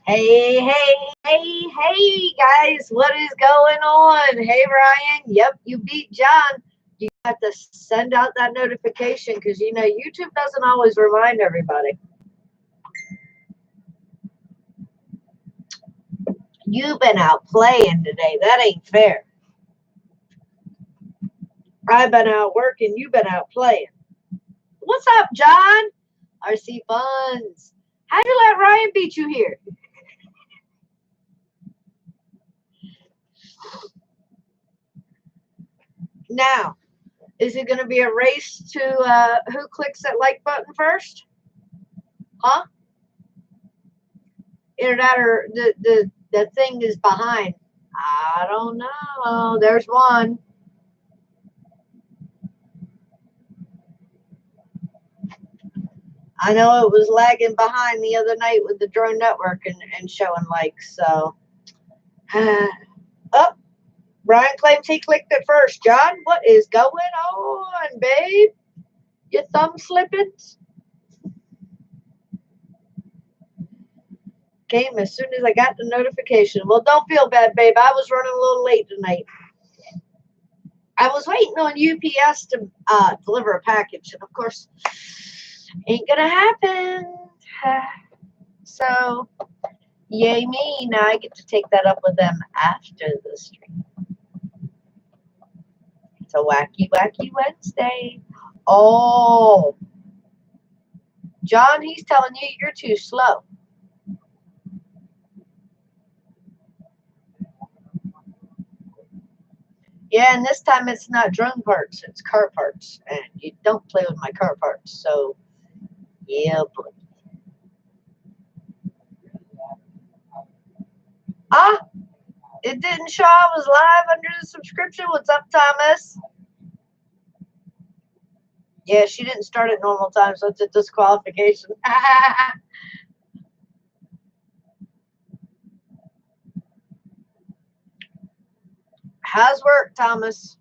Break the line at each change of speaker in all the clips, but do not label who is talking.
Hey, hey, guys, what is going on? Hey, Ryan. Yep, you beat John. You have to send out that notification because, you know, YouTube doesn't always remind everybody. You've been out playing today. That ain't fair. I've been out working. You've been out playing. What's up, John? RC Funds. How'd you let Ryan beat you here? Now, is it going to be a race to who clicks that like button first? Huh? Either that or the thing is behind. I don't know. There's one. I know it was lagging behind the other night with the drone network and showing likes. So, oh, Brian claims he clicked it first. John, what is going on, babe? Your thumb slipping? Came as soon as I got the notification. Well, don't feel bad, babe. I was running a little late tonight. I was waiting on UPS to deliver a package, and of course, ain't gonna happen. So, yay me. Now I get to take that up with them after the stream. It's a wacky, wacky Wednesday. Oh, John, he's telling you you're too slow. Yeah, and this time it's not drone parts, it's car parts. And you don't play with my car parts. So, yeah, boy. Ah, it didn't show I was live under the subscription. What's up, Thomas? Yeah, she didn't start at normal time, so it's a disqualification. How's work, Thomas?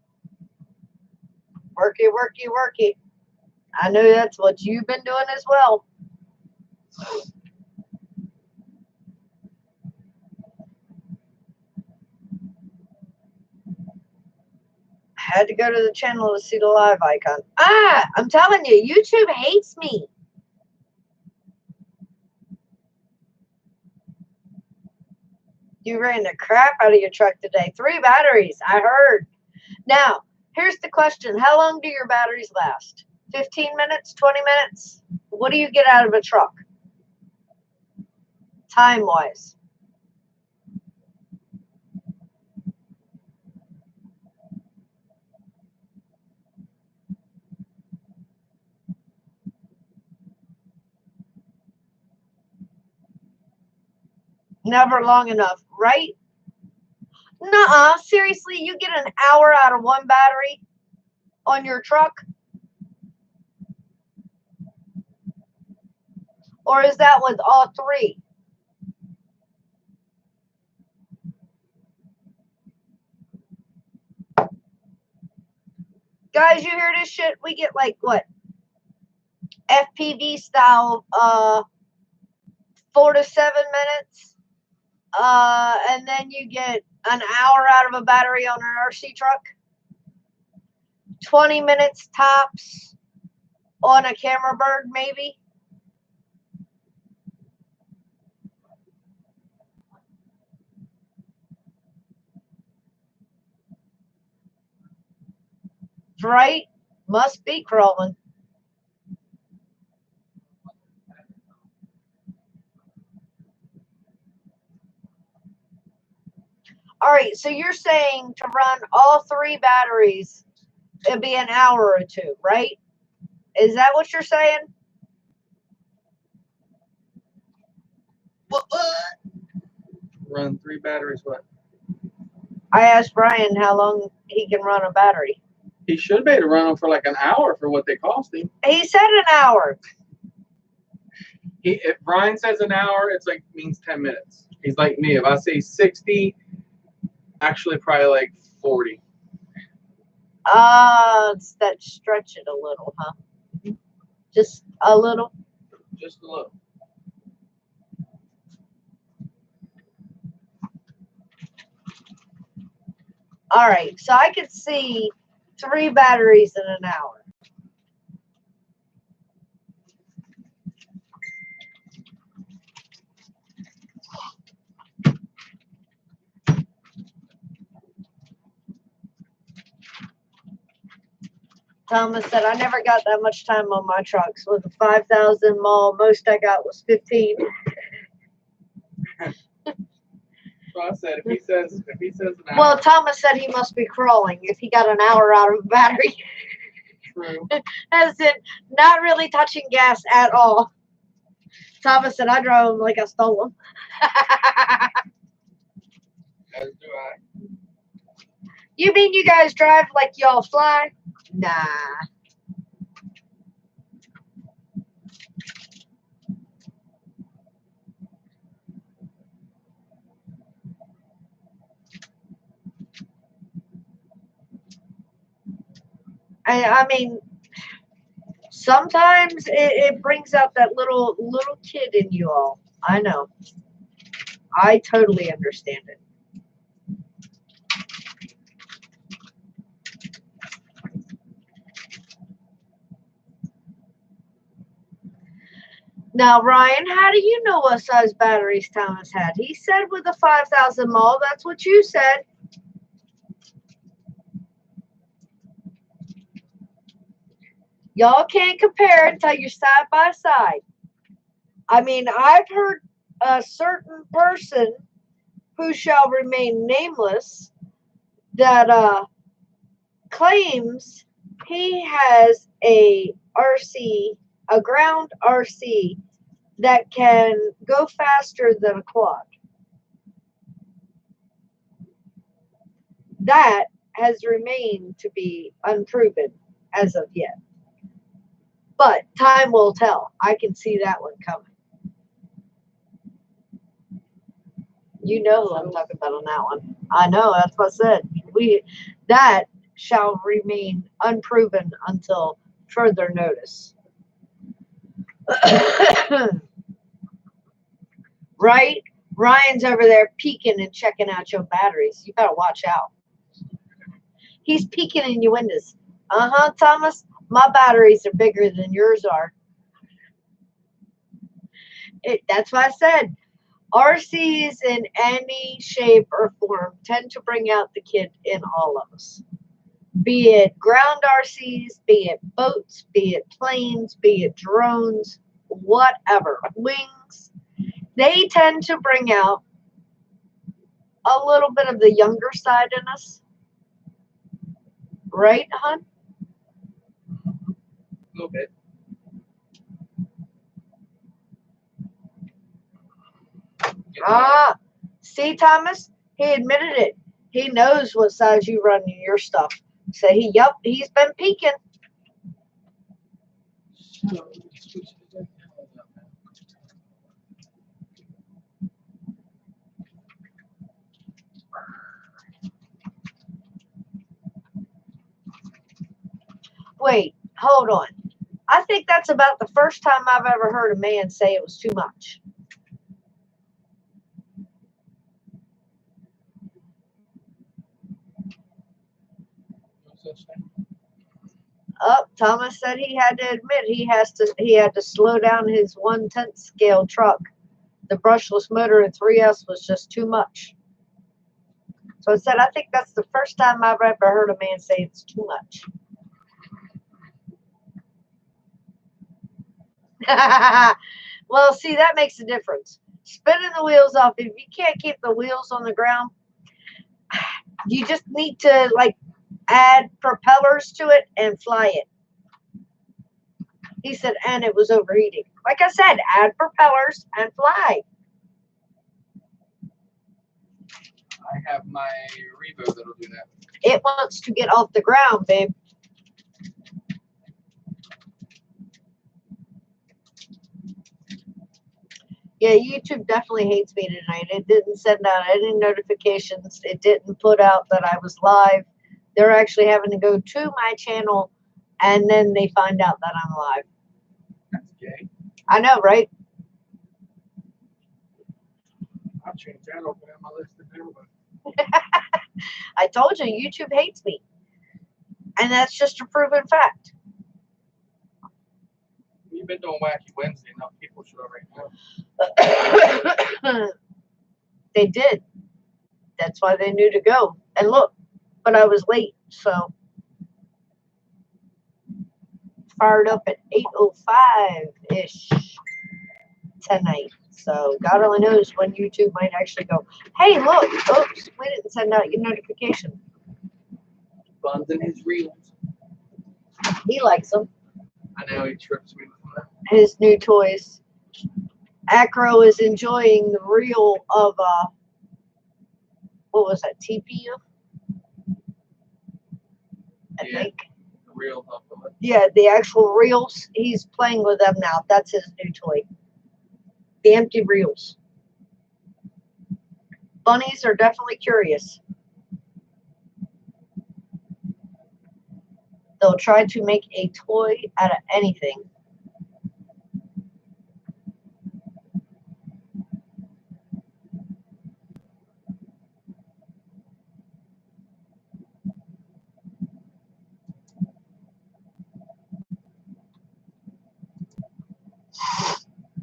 Worky, worky, worky. I know that's what you've been doing as well. Had to go to the channel to see the live icon. I'm telling you, YouTube hates me. You ran the crap out of your truck today. 3 batteries, I heard. Now, here's the question. How long do your batteries last? 15 minutes, 20 minutes? What do you get out of a truck? Time-wise. Never long enough, right? Nuh-uh. Seriously, you get an hour out of one battery on your truck? Or is that with all 3? Guys, you hear this shit? We get like what? FPV style 4 to 7 minutes. And then you get an hour out of a battery on an RC truck. 20 minutes tops on a camera bird, maybe. Right? Must be crawling. All right, so you're saying to run all 3 batteries, it'd be an hour or 2, right? Is that what you're saying?
What? Run 3 batteries, what?
I asked Brian how long he can run a battery.
He should be able to run them for like an hour for what they cost him.
He said an hour.
If Brian says an hour, it's like means 10 minutes. He's like me. If I say 60, actually probably like 40.
It's that stretch it a little, huh? Just a little.
Just a little.
All right, so I could see 3 batteries in an hour. Thomas said, I never got that much time on my trucks. With the 5,000 mile, most I got was 15.
So I said, if he says an hour.
Well, Thomas said he must be crawling if he got an hour out of a battery.
True.
As in, not really touching gas at all. Thomas said, I drove him like I stole him.
As do I.
You mean you guys drive like y'all fly? Nah. I mean, sometimes it brings out that little kid in you all. I know. I totally understand it. Now, Ryan, how do you know what size batteries Thomas had? He said with a 5,000 mile. That's what you said. Y'all can't compare until you're side by side. I mean, I've heard a certain person who shall remain nameless that claims he has a RC, a ground RC that can go faster than a quad. That has remained to be unproven as of yet. But time will tell. I can see that one coming. You know who I'm talking about on that one. I know, that's what I said. That shall remain unproven until further notice. Right? Ryan's over there peeking and checking out your batteries. You better watch out. He's peeking in your windows. Uh-huh, Thomas. My batteries are bigger than yours are. That's why I said RCs in any shape or form tend to bring out the kid in all of us. Be it ground RCs, be it boats, be it planes, be it drones, whatever, wings. They tend to bring out a little bit of the younger side in us. Right, hon?
A little bit.
See, Thomas? He admitted it. He knows what size you run in your stuff. So he's been peeking. Wait, hold on. I think that's about the first time I've ever heard a man say it was too much. Thomas said he had to admit he had to slow down his 1/10 scale truck. The brushless motor in 3S was just too much. So I said, I think that's the first time I've ever heard a man say it's too much. Well, see, that makes a difference. Spinning the wheels off, if you can't keep the wheels on the ground, you just need to like add propellers to it and fly it. He said, and it was overheating. Like I said, add propellers and fly.
I have my Revo that'll do that.
It wants to get off the ground, babe. Yeah, YouTube definitely hates me tonight. It didn't send out any notifications. It didn't put out that I was live. They're actually having to go to my channel, and then they find out that I'm live.
That's gay.
I know, right?
I'll change that over on my list of everybody.
I told you, YouTube hates me. And that's just a proven fact.
You've been doing Wacky Wednesday, enough people show right now.
They did. That's why they knew to go. And look, but I was late, so fired up at 8:05-ish tonight. So God only knows when YouTube might actually go, hey, look, oops, we didn't send out your notification.
Buns in his reels.
He likes them.
I know he trips me with that.
His new toys. Acro is enjoying the reel of, what was that, TPU? I think.
The reels up of it.
Yeah, the actual reels. He's playing with them now. That's his new toy. The empty reels. Bunnies are definitely curious. They'll try to make a toy out of anything.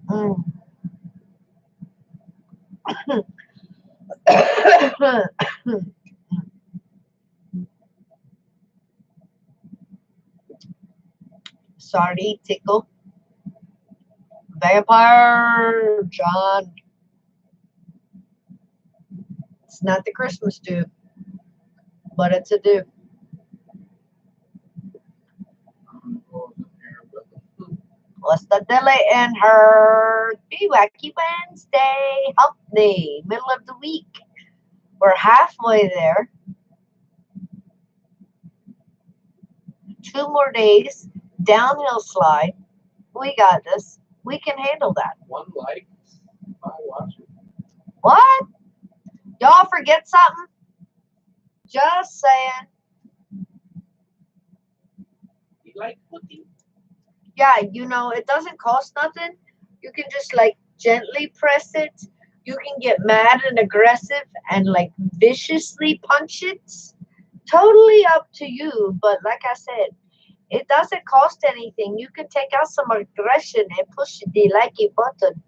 Mm. Sorry, tickle. Vampire John. It's not the Christmas do, but it's a do. What's the dilly in her? Be Wacky Wednesday, hump day, middle of the week. We're halfway there. 2 more days, downhill slide. We got this. We can handle that.
1 like, 5 watching.
What? Y'all forget something? Just saying.
You like cooking?
Yeah, you know, it doesn't cost nothing. You can just like gently press it. You can get mad and aggressive and like viciously punch it. Totally up to you. But like I said, it doesn't cost anything. You can take out some aggression and push the likey button.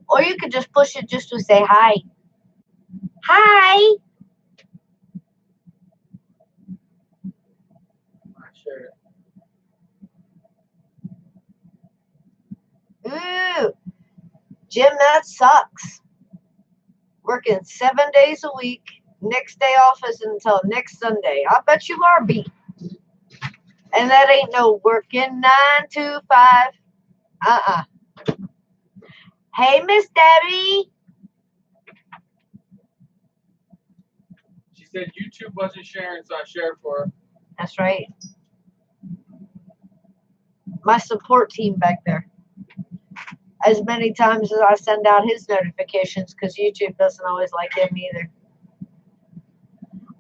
Or you could just push it just to say hi. Hi.
Sure.
Ooh, Jim, that sucks. Working 7 days a week. Next day off is until next Sunday. I bet you are beat. And that ain't no working 9 to 5. Hey, Miss Debbie.
She said YouTube wasn't sharing, so I shared for her.
That's right. My support team back there. As many times as I send out his notifications, because YouTube doesn't always like him either.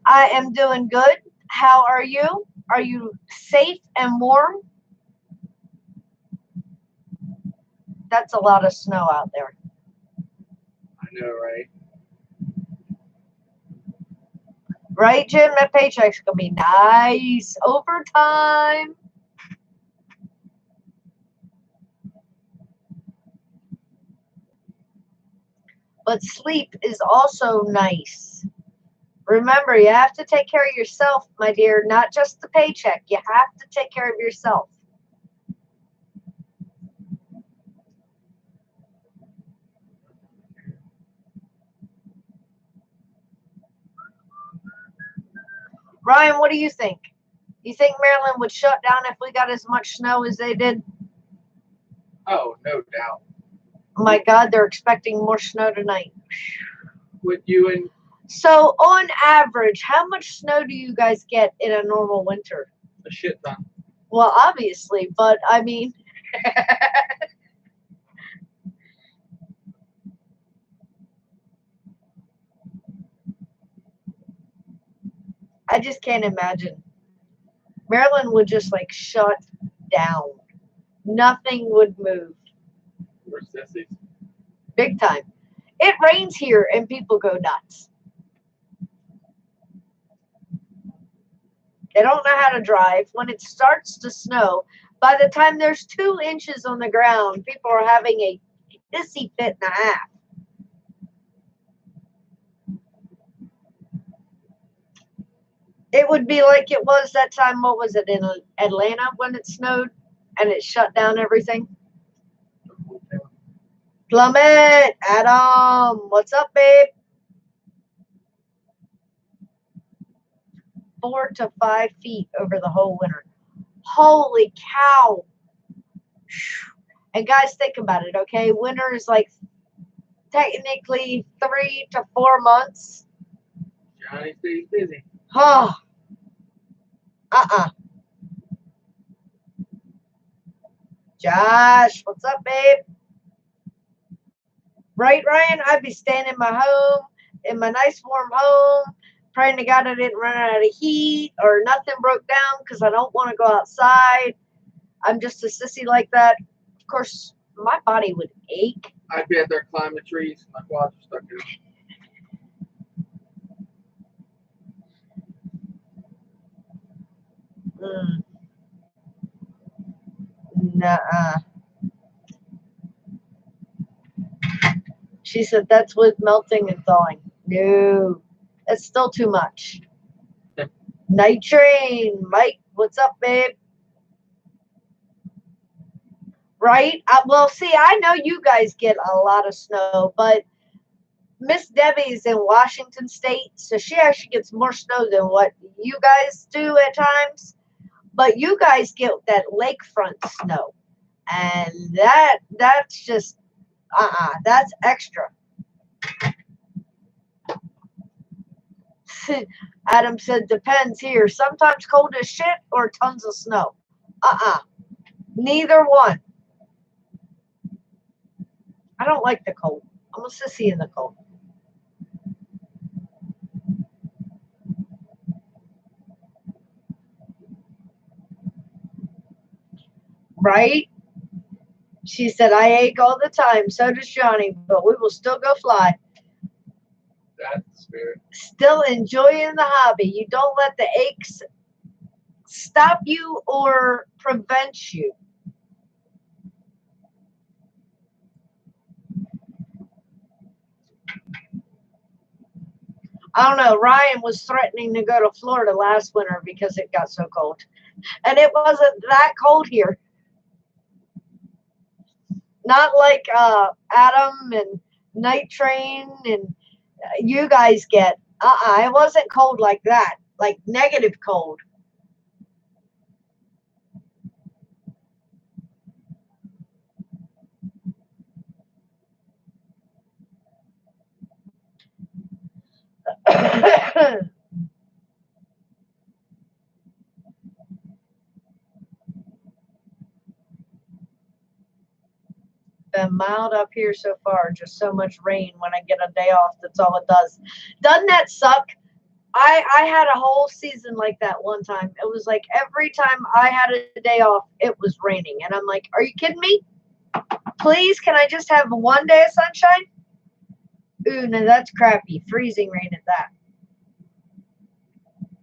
I am doing good. How are you? Are you safe and warm? That's a lot of snow out there.
I know, right?
Right, Jim? That paycheck's going to be nice. Overtime. But sleep is also nice. Remember, you have to take care of yourself, my dear, not just the paycheck. You have to take care of yourself. Ryan, what do you think? You think Maryland would shut down if we got as much snow as they did?
Oh, no doubt.
Oh my God, they're expecting more snow tonight.
With you and
So, on average, how much snow do you guys get in a normal winter?
a shit ton.
Well, obviously, but I mean, I just can't imagine. Maryland would just like shut down. Nothing would move.
We're sissies.
Big time. It rains here and people go nuts. They don't know how to drive. When it starts to snow, by the time there's 2 inches on the ground, people are having a hissy fit and a half. It would be like it was that time, what was it, in Atlanta when it snowed and it shut down everything? Plummet, Adam, what's up, babe? 4 to 5 feet over the whole winter. Holy cow. And guys, think about it, okay? Winter is like technically 3 to 4 months.
Johnny stays busy.
Oh. Josh, what's up, babe? Right, Ryan? I'd be staying in my home, in my nice warm home, praying to God I didn't run out of heat or nothing broke down because I don't want to go outside. I'm just a sissy like that. Of course, my body would ache.
I'd be out there climbing trees. My quads are stuck in.
Nuh-uh. She said that's with melting and thawing. No, that's still too much. Night Train, Mike, what's up, babe? Right? Well, see, I know you guys get a lot of snow, but Miss Debbie's in Washington State, so she actually gets more snow than what you guys do at times. But you guys get that lakefront snow, and that's just that's extra. Adam said depends here. Sometimes cold as shit or tons of snow. Neither one. I don't like the cold. I'm a sissy in the cold. Right? She said, I ache all the time. So does Johnny, but we will still go fly.
That's the spirit.
Still enjoying the hobby. You don't let the aches stop you or prevent you. I don't know. Ryan was threatening to go to Florida last winter because it got so cold. And it wasn't that cold here. Not like Adam and Night Train and you guys get. It wasn't cold like that. Like negative cold. Been mild up here so far. Just so much rain. When I get a day off, that's all it does. Doesn't that suck? I had a whole season like that one time. It was like every time I had a day off, it was raining. And I'm like, are you kidding me? Please, can I just have one day of sunshine? Ooh, no, that's crappy. Freezing rain at that.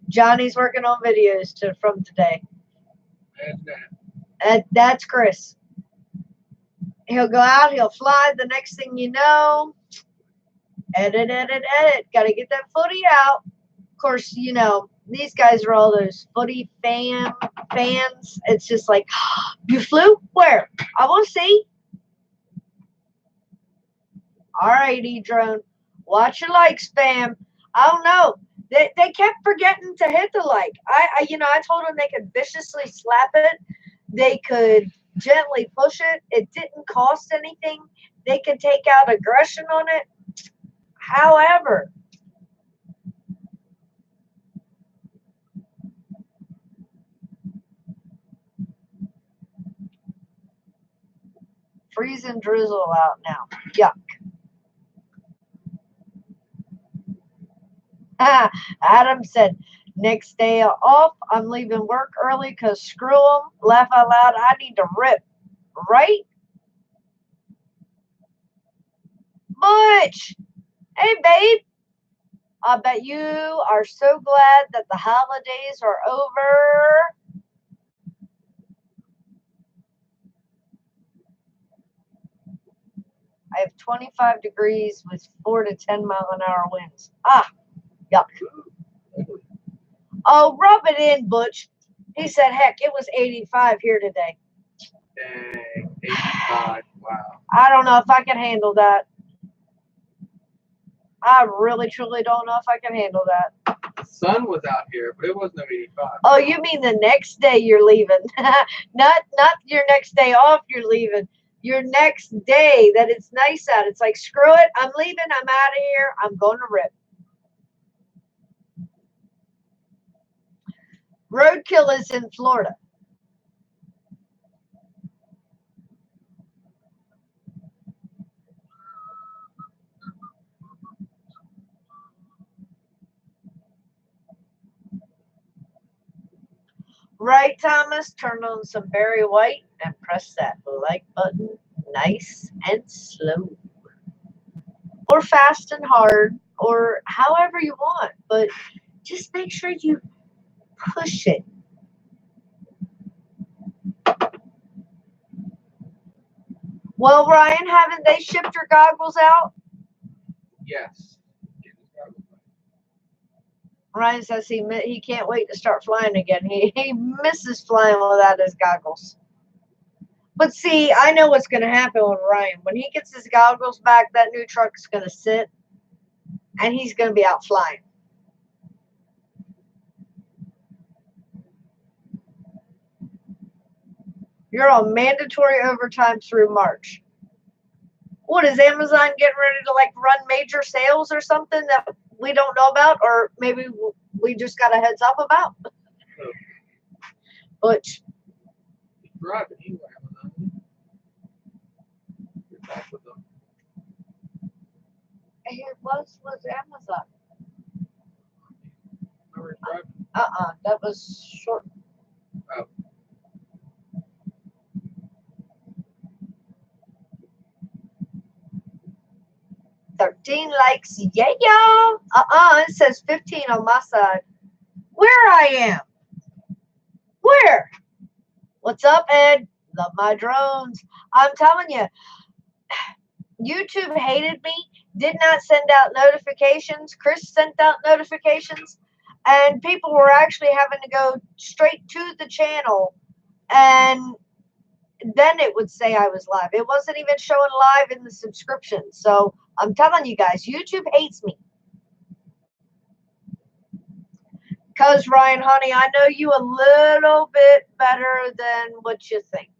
Johnny's working on videos from today. That's Chris. He'll go out, he'll fly. The next thing you know, edit. Got to get that footy out. Of course, you know, these guys are all those footy fans. It's just like, you flew? Where? I want to see. All right, E-Drone. Watch your likes, fam. I don't know. They kept forgetting to hit the like. I told them they could viciously slap it. They could gently push it. It didn't cost anything. They could take out aggression on it. However, freezing drizzle out now. Yuck. Adam said, next day off, I'm leaving work early because screw them. Laugh out loud. I need to rip. Right? Butch. Hey, babe. I bet you are so glad that the holidays are over. I have 25 degrees with 4 to 10 mile an hour winds. Ah, yuck. Oh, rub it in, Butch. He said, heck, it was 85 here today.
Dang, 85. Wow.
I don't know if I can handle that. I really, truly don't know if I can handle that.
The sun was out here, but it wasn't 85.
Oh, you mean the next day you're leaving? not your next day off you're leaving. Your next day that it's nice out. It's like, screw it. I'm leaving. I'm out of here. I'm going to rip. Roadkill is in Florida. Right, Thomas? Turn on some Barry White and press that like button nice and slow. Or fast and hard, or however you want. But just make sure you push it. Well, Ryan, haven't they shipped your goggles out?
Yes.
Ryan says he can't wait to start flying again. He misses flying without his goggles. But see, I know what's going to happen with Ryan. When he gets his goggles back, that new truck's going to sit, and he's going to be out flying. You're on mandatory overtime through March. What, is Amazon getting ready to like run major sales or something that we don't know about, or maybe we just got a heads up about? Butch.
Driving anyway, Amazon. You're back with them.
It was Amazon.
Remember driving?
That was short.
Oh.
$13 likes, yeah. It says 15 on my side. Where I am? Where? What's up, Ed? Love my drones. I'm telling you, YouTube hated me, did not send out notifications. Chris sent out notifications, and people were actually having to go straight to the channel, and then it would say I was live. It wasn't even showing live in the subscription. So I'm telling you guys, YouTube hates me. Because, Ryan, honey, I know you a little bit better than what you think.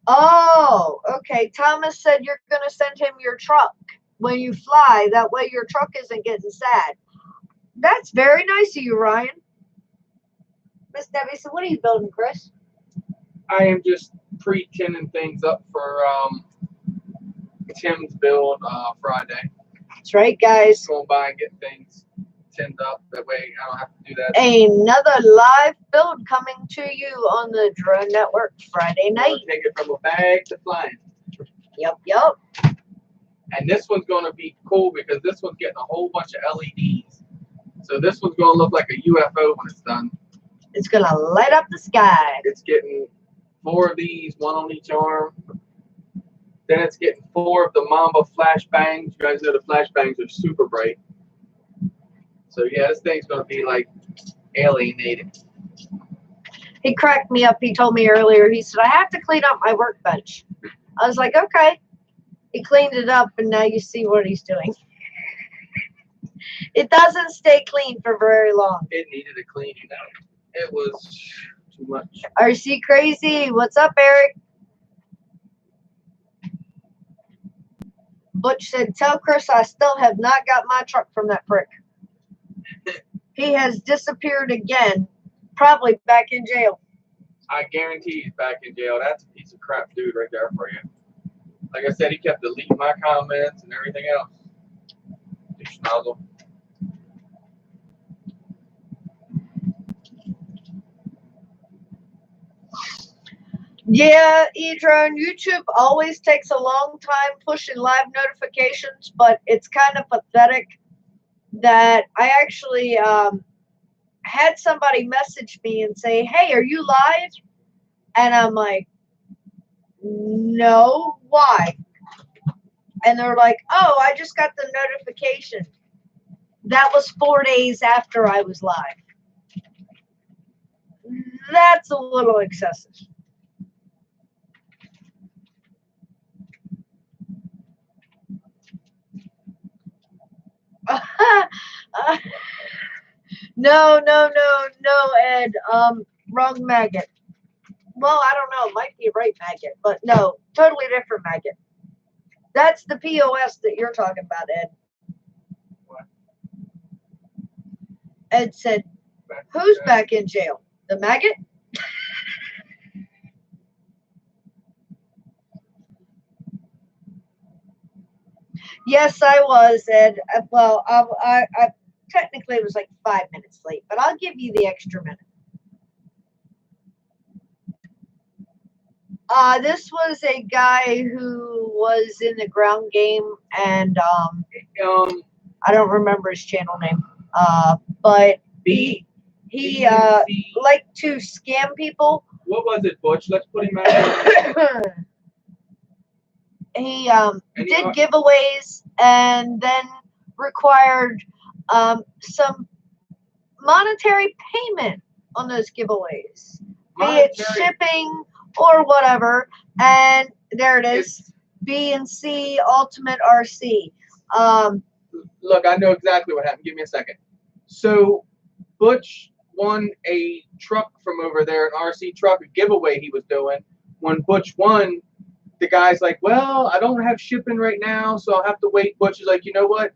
Oh, okay. Thomas said you're going to send him your truck when you fly. That way your truck isn't getting sad. That's very nice of you, Ryan. Miss Debbie said, what are you building, Chris?
I am just pre-tinning things up for Tim's build Friday.
That's right, guys.
Go by and get things tinned up. That way I don't have to do that.
Another live build coming to you on the Drone Network Friday night.
Take it from a bag to flying.
Yep.
And this one's going to be cool because this one's getting a whole bunch of LEDs. So this one's going to look like a UFO when it's done.
It's going to light up the sky.
It's getting 4 of these, 1 on each arm. Then it's getting 4 of the Mamba flashbangs. You guys know the flashbangs are super bright. So yeah, this thing's going to be like alienated.
He cracked me up. He told me earlier, he said, I have to clean up my workbench. I was like, okay. He cleaned it up, and now you see what he's doing. It doesn't stay clean for very long.
It needed a cleaning out. It was too much.
RC Crazy, what's up, Eric? Butch said, tell Chris I still have not got my truck from that prick. He has disappeared again, probably back in jail.
I guarantee he's back in jail. That's a piece of crap dude right there for you. Like I said, he kept deleting my comments and everything else. Schnozzle.
Yeah, E-Drone, YouTube always takes a long time pushing live notifications, but it's kind of pathetic that I actually had somebody message me and say, "Hey, are you live?" And I'm like, "No, why?" And they're like, "Oh, I just got the notification." That was 4 days after I was live. That's a little excessive. No, no, no, no, Ed. Wrong maggot. Well, I don't know. It might be right maggot, but no, totally different maggot. That's the POS that you're talking about, Ed.
What?
Ed said, "Who's back in jail? The maggot?" Yes, I was, Ed. Well, I technically it was like 5 minutes late, but I'll give you the extra minute. This was a guy who was in the ground game, and I don't remember his channel name. But he liked to scam people.
What was it, Butch? Let's put him out.
He did giveaways and then required some monetary payment on those giveaways, be it shipping or whatever. And there it is, B and C Ultimate RC.
Look, I know exactly what happened. Give me a second. So Butch won a truck from over there, an RC truck, a giveaway he was doing. When Butch won, the guy's like, "Well, I don't have shipping right now, so I'll have to wait." Butch is like, "You know what?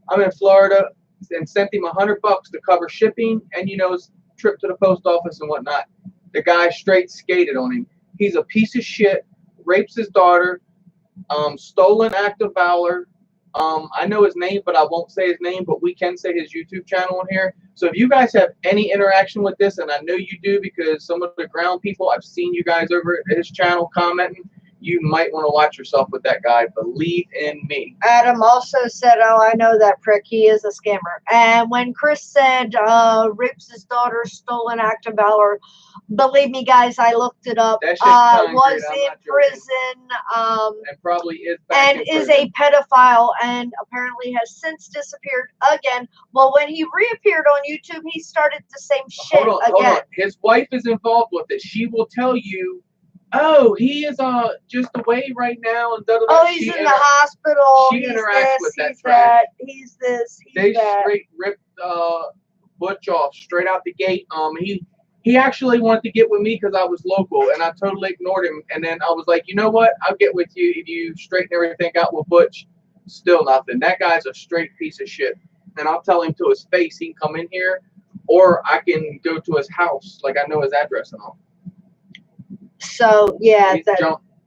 I'm in Florida," and sent him $100 to cover shipping and his trip to the post office and whatnot. The guy straight skated on him. He's a piece of shit. Rapes his daughter. Stolen act of valor. I know his name, but I won't say his name, but we can say his YouTube channel on here. So if you guys have any interaction with this, and I know you do because some of the ground people, I've seen you guys over at his channel commenting, you might want to watch yourself with that guy. Believe in me.
Adam also said, "Oh, I know that prick. He is a scammer." And when Chris said, rapes his daughter, stolen act of valor, believe me, guys, I looked it up. Was in prison.
And probably is
back and is a pedophile, and apparently has since disappeared again. Well, when he reappeared on YouTube, he started the same shit again. Hold on.
His wife is involved with it. She will tell you, "Oh, he is just away right now," and
oh, he's in the hospital.
She interacts with that
trash. He's this.
They straight ripped Butch off straight out the gate. He actually wanted to get with me because I was local, and I totally ignored him. And then I was like, "You know what? I'll get with you if you straighten everything out with Butch." Still nothing. That guy's a straight piece of shit. And I'll tell him to his face he can come in here, or I can go to his house. Like, I know his address and all.
So yeah,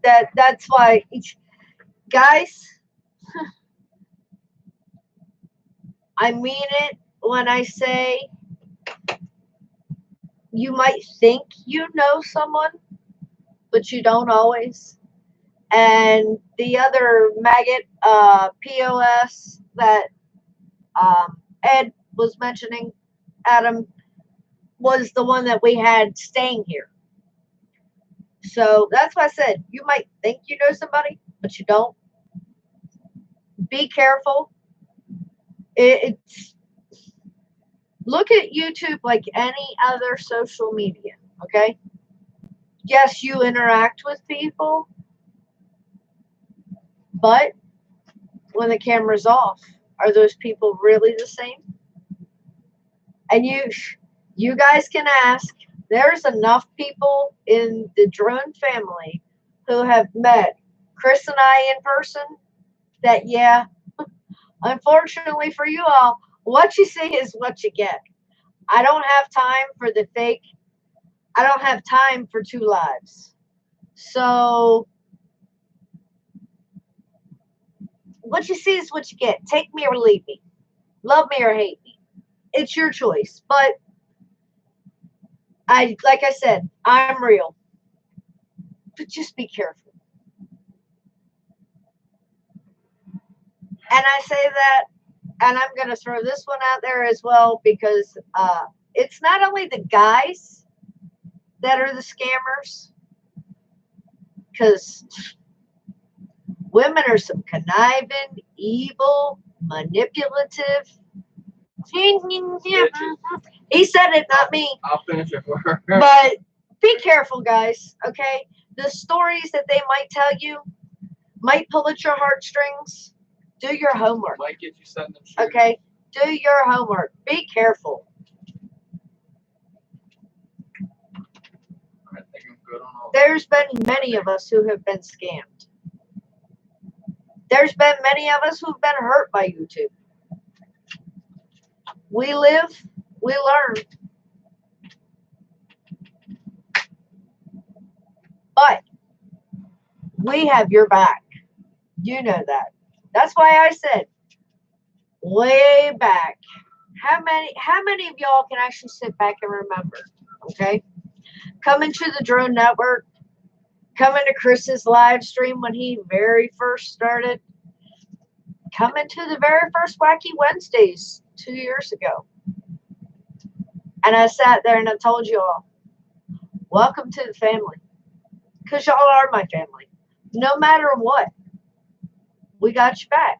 that's why, guys, I mean it when I say you might think you know someone, but you don't always. And the other maggot POS that Ed was mentioning, Adam, was the one that we had staying here. So that's why I said you might think you know somebody, but you don't. Be careful. It's look at YouTube like any other social media, okay? Yes, you interact with people, but when the camera's off, are those people really the same? And you guys can ask. There's enough people in the drone family who have met Chris and I in person that, yeah, unfortunately for you all, what you see is what you get. I don't have time for the fake. I don't have time for 2 lives. So what you see is what you get. Take me or leave me. Love me or hate me. It's your choice. But like I said, I'm real. But just be careful. And I say that, and I'm going to throw this one out there as well, because it's not only the guys that are the scammers, because women are some conniving, evil, manipulative. He said it, not me.
I'll finish it for her.
But be careful, guys, okay? The stories that they might tell you might pull at your heartstrings. Do your homework.
Might get you sending them shoes.
Okay? Do your homework. Be careful.
I think I'm good on all
There's been many of us who have been scammed. There's been many of us who've been hurt by YouTube. We live, we learn. But we have your back. You know that. That's why I said way back. How many of y'all can actually sit back and remember? Okay? Coming to the Drone Network, coming to Chris's live stream when he very first started, coming to the very first Wacky Wednesdays 2 years ago. And I sat there and I told you all, welcome to the family. Because y'all are my family. No matter what, we got your back.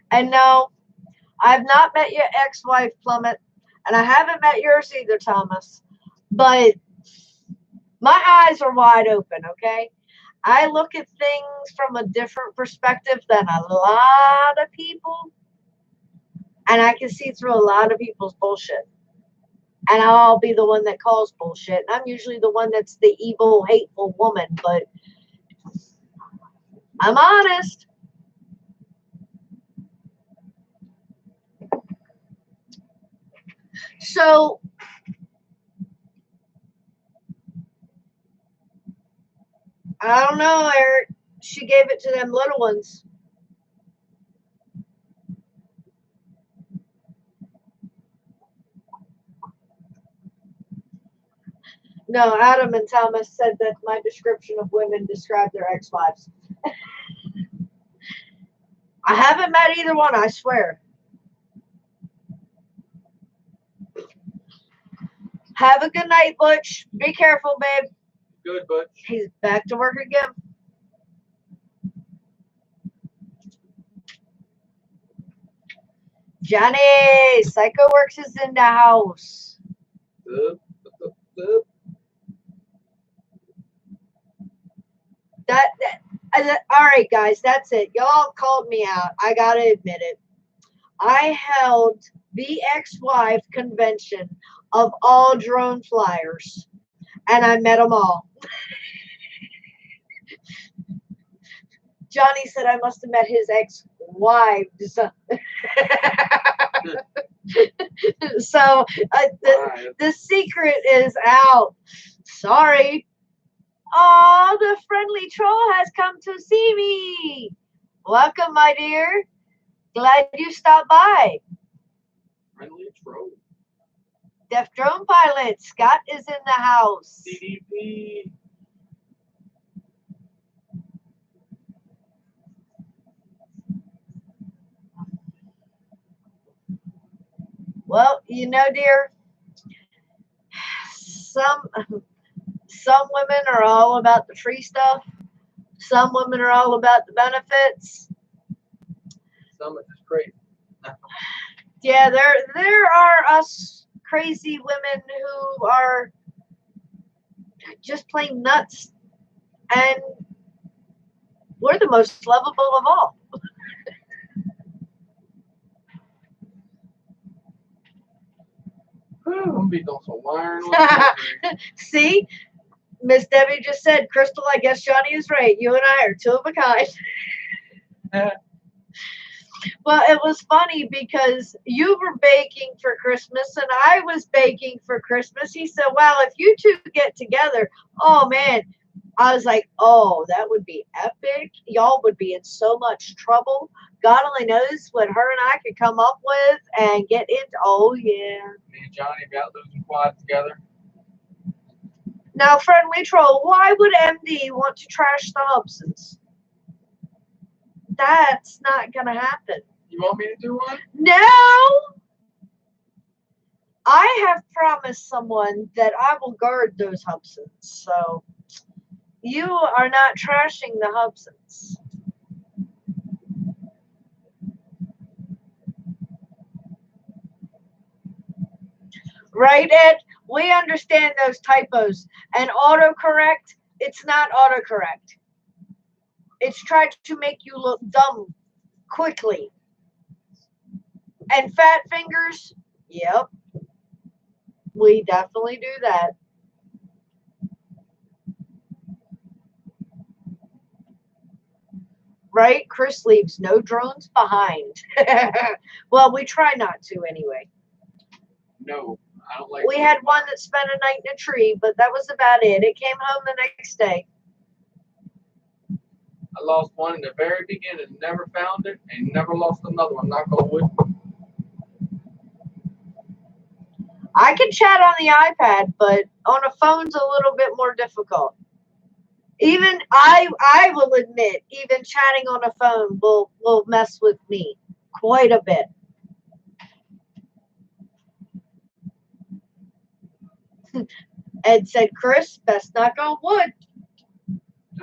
And no, I've not met your ex-wife, Plummet, and I haven't met yours either, Thomas. But my eyes are wide open, okay? I look at things from a different perspective than a lot of people. And I can see through a lot of people's bullshit. And I'll be the one that calls bullshit. And I'm usually the one that's the evil, hateful woman. But I'm honest. So, I don't know, Eric. She gave it to them little ones. No, Adam and Thomas said that my description of women described their ex-wives. I haven't met either one, I swear. Have a good night, Butch. Be careful, babe.
Good, Butch.
He's back to work again. Johnny, Psycho Works is in the house. All right, guys, that's it. Y'all called me out. I gotta admit it. I held the ex-wife convention of all drone flyers, and I met them all. Johnny said I must have met his ex-wives. So the secret is out. Sorry. Oh, the friendly troll has come to see me. Welcome, my dear. Glad you stopped by.
Friendly troll.
Deaf Drone Pilot, Scott is in the house.
CDP.
Well, you know, dear, some women are all about the free stuff. Some women are all about the benefits.
Some are just crazy.
Yeah, there are us crazy women who are just plain nuts, and we're the most lovable of all.
I'm gonna be doing some wiring.
See, Miss Debbie just said, Crystal, I guess Johnny is right. You and I are two of a kind. Well, it was funny because you were baking for Christmas and I was baking for Christmas. He said, well, if you two get together, oh man. I was like, oh, that would be epic. Y'all would be in so much trouble. God only knows what her and I could come up with and get into. Oh, yeah.
Me and Johnny got losing quads together.
Now, friendly troll, why would MD want to trash the Hobsons? That's not going to happen.
You want me to do one?
No! I have promised someone that I will guard those Hobsons. So, you are not trashing the Hobsons. Right, Ed? We understand those typos. And autocorrect, it's not autocorrect. It's tried to make you look dumb quickly. And fat fingers, yep. We definitely do that. Right? Chris leaves no drones behind. Well, we try not to anyway.
No, I don't like.
We had one that spent a night in a tree, but that was about it. It came home the next day.
I lost one in the very beginning, never found it, and never lost another one. Knock on wood.
I can chat on the iPad, but on a phone's a little bit more difficult. Even I will admit, even chatting on a phone will mess with me quite a bit. Ed said, Chris, best knock on wood.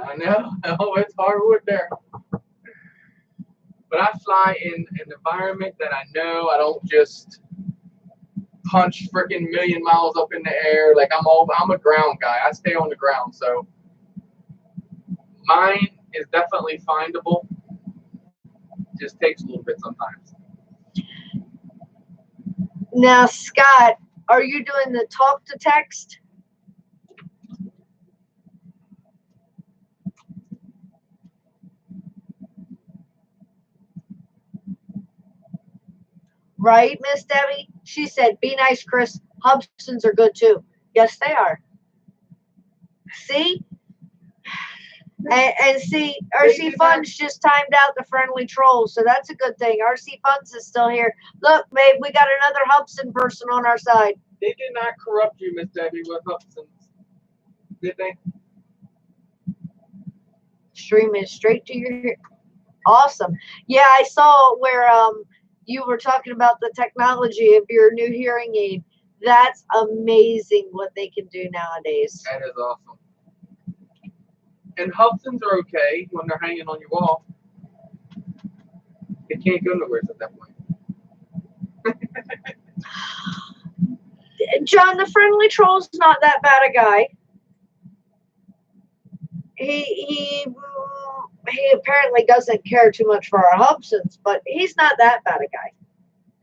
I know. Oh, it's hardwood there. But I fly in an environment that I know. I don't just punch freaking million miles up in the air. Like I'm a ground guy. I stay on the ground. So mine is definitely findable. Just takes a little bit sometimes.
Now, Scott, are you doing the talk to text? Right, Miss Debbie? She said, be nice, Chris. Hobsons are good too. Yes, they are. See? And see, RC Funds just timed out the friendly troll, so that's a good thing. RC Funds is still here. Look, babe, we got another Hobson person on our side.
They did not corrupt you, Miss Debbie, with Hobsons, did they?
Stream is straight to your ear. Awesome. Yeah, I saw where you were talking about the technology of your new hearing aid. That's amazing what they can do nowadays.
That is awesome. And Hobsons are okay when they're hanging on your wall. They can't go nowhere at that point.
John, the friendly troll's not that bad a guy. He apparently doesn't care too much for our Hobsons, but he's not that bad a guy.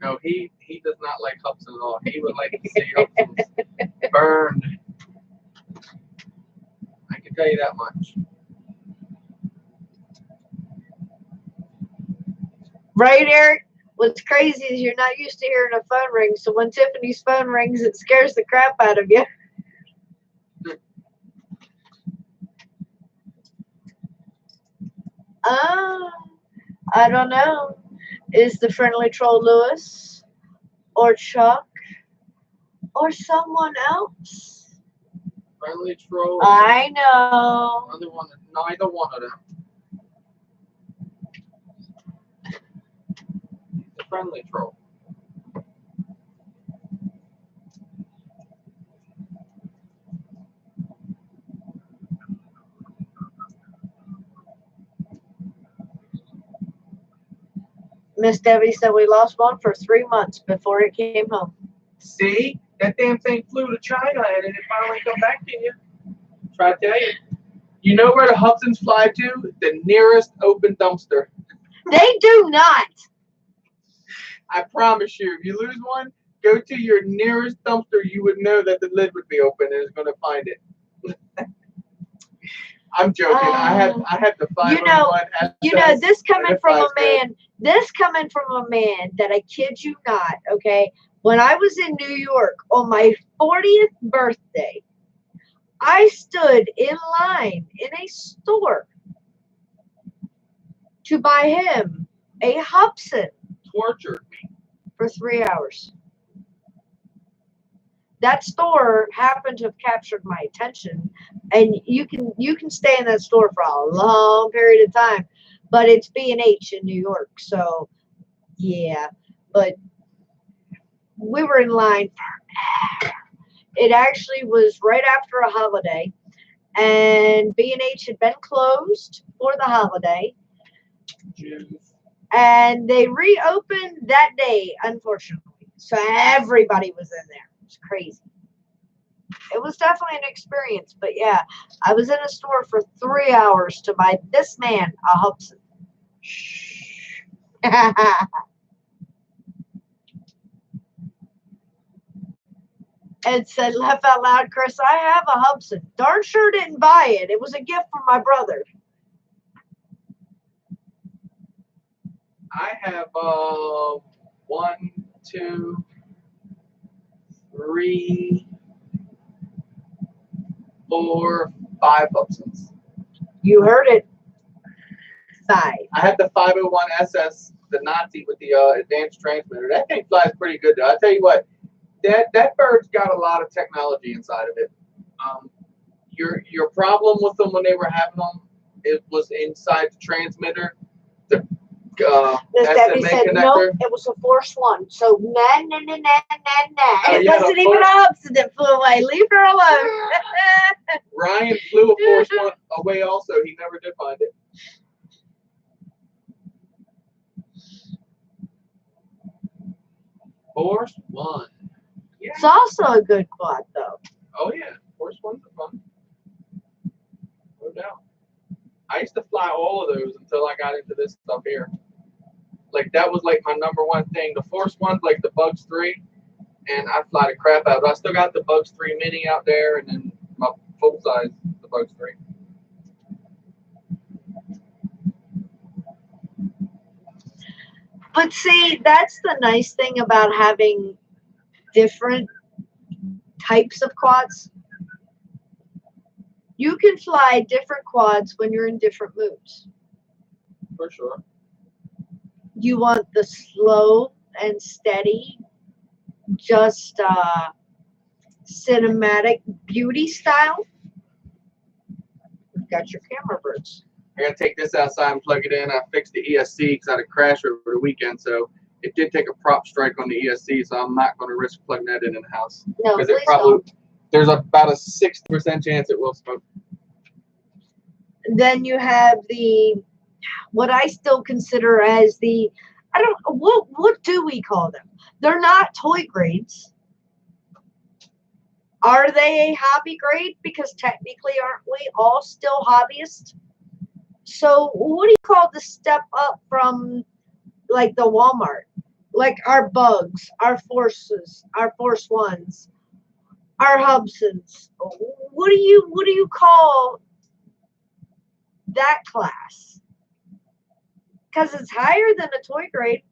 No, he does not like Hobsons at all. He would like to see Hobsons burned. I can tell you that much.
Right, Eric? What's crazy is you're not used to hearing a phone ring, so when Tiffany's phone rings, it scares the crap out of you. I don't know. Is the friendly troll Lewis or Chuck or someone else?
Friendly troll.
I know.
Neither one of them. The friendly troll.
Miss Debbie said we lost one for 3 months before it came home.
See? That damn thing flew to China and it finally come back to you. Try to tell you. You know where the Hobsons fly to? The nearest open dumpster.
They do not.
I promise you, if you lose one, go to your nearest dumpster. You would know that the lid would be open and it's going to find it. I'm joking. I had to find one.
This coming from a man. This coming from a man that I kid you not. Okay, when I was in New York on my 40th birthday, I stood in line in a store to buy him a Hobson.
Tortured me
for 3 hours. that store happened to have captured my attention, and you can stay in that store for a long period of time, but it's B&H in New York, so yeah. But we were in line forever. It actually was right after a holiday, and B&H had been closed for the holiday, and they reopened that day, unfortunately. So everybody was in there. It was crazy. It was definitely an experience, but yeah, I was in a store for 3 hours to buy this man a Hobson. And said, laugh out loud, Chris, I have a Hobson. Darn sure didn't buy it. It was a gift from my brother.
I have 1, 2, 3, 4, 5 Hobsons.
You heard it. 5.
I have the 501 SS, the Nazi with the advanced transmitter. That thing flies pretty good, though. I tell you what, that bird's got a lot of technology inside of it. Your problem with them when they were having them, it was inside the transmitter. The
Miss Debbie
SMA
said,
connector.
nope, it was a Force 1. So, nah. It
yeah,
wasn't even a Hobson that flew away. Leave her alone.
Ryan flew a Force 1 away also. He never did find it. Force 1. Yeah.
It's also a good quad, though.
Oh, yeah. Force 1's fun. No doubt. I used to fly all of those until I got into this stuff here. Like, that was like my number one thing. The Force 1's like the Bugs 3, and I fly the crap out of it. I still got the Bugs 3 Mini out there, and then my full size, the Bugs 3.
But see, that's the nice thing about having different types of quads. You can fly different quads when you're in different moods.
For sure.
You want the slow and steady, just cinematic beauty style. You've got your camera birds.
I gotta take this outside and plug it in. I fixed the ESC because I had a crash over the weekend, so it did take a prop strike on the ESC, so I'm not going to risk plugging that in the house.
No,
Because
please don't.
There's about a 60% chance it will smoke.
Then you have what I still consider as what do we call them? They're not toy grades. Are they a hobby grade? Because technically, aren't we all still hobbyists? So what do you call the step up from like the Walmart? Like our Bugs, our Forces, our Force 1s, our Hobsons. What do you call that class? Because it's higher than a toy grade.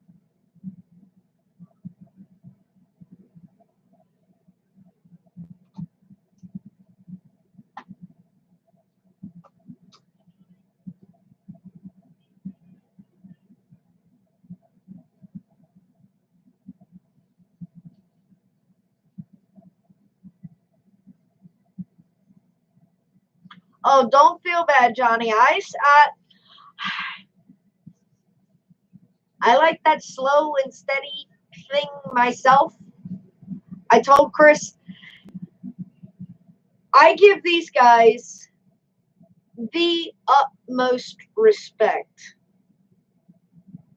Oh, don't feel bad, Johnny. I like that slow and steady thing myself. I told Chris, I give these guys the utmost respect.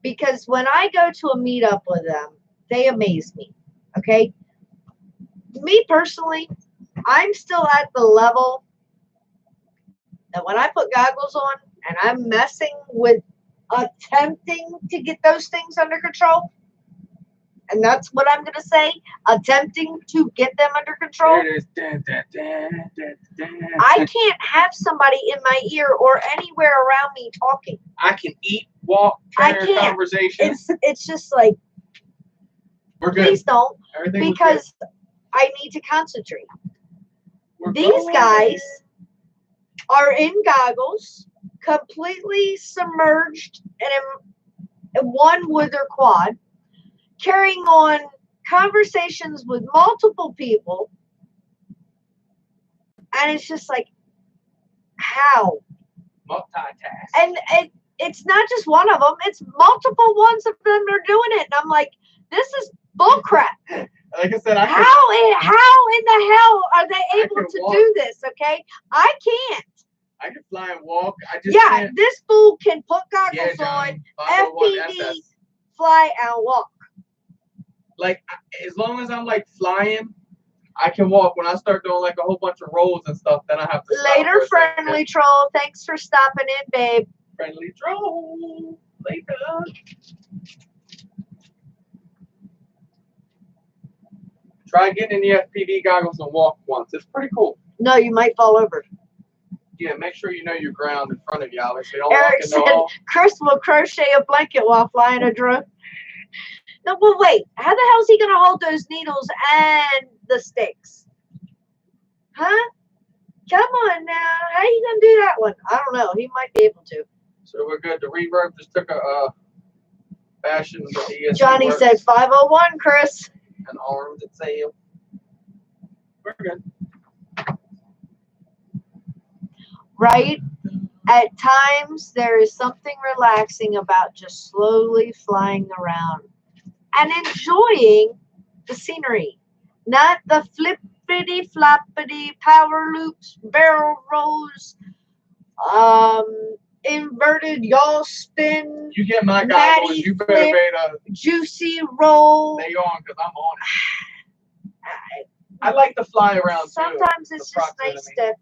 Because when I go to a meetup with them, they amaze me. Okay? Me personally, I'm still at the level that when I put goggles on and I'm messing with attempting to get those things under control, and that's what I'm going to say, attempting to get them under control.
There it is. Dun, dun, dun, dun, dun.
I can't have somebody in my ear or anywhere around me talking.
I can eat, walk,
I
carry a
can't.
conversation.
It's just like,
We're good.
please don't,
Everything was
because I need to concentrate.
good.
These guys are in goggles, completely submerged in one with their quad, carrying on conversations with multiple people And it's just like, how?
Multitask.
And it's not just one of them, it's multiple ones of them are doing it. And I'm like, this is bullcrap.
Like I said,
How in the hell are they able to do this? Okay, I can't.
I can fly and walk. I just can't.
This fool can put goggles on,
501
FPV,
SS.
fly and walk.
Like, as long as I'm like flying, I can walk. When I start doing like a whole bunch of rolls and stuff, then I have to stop.
Later, friendly troll. Thanks for stopping in, babe.
Friendly troll. Later. Try getting in the FPV goggles and walk once. It's pretty cool.
No, you might fall over.
Yeah, make sure you know your ground in front of you, obviously. Don't
Eric said Chris will crochet a blanket while flying a drone. No, but wait. How the hell is he going to hold those needles and the sticks? Huh? Come on now. How are you going to do that one? I don't know. He might be able to.
So we're good. The reverb just took a fashion.
Johnny said 501, Chris.
An armed sail. We're good.
Right? At times, there is something relaxing about just slowly flying around and enjoying the scenery, not the flippity floppity power loops, barrel rolls, inverted yaw spin.
You get my goggles, you better
flip, juicy roll.
Stay on, because I'm on it. I like to fly around
sometimes
too.
It's just nice to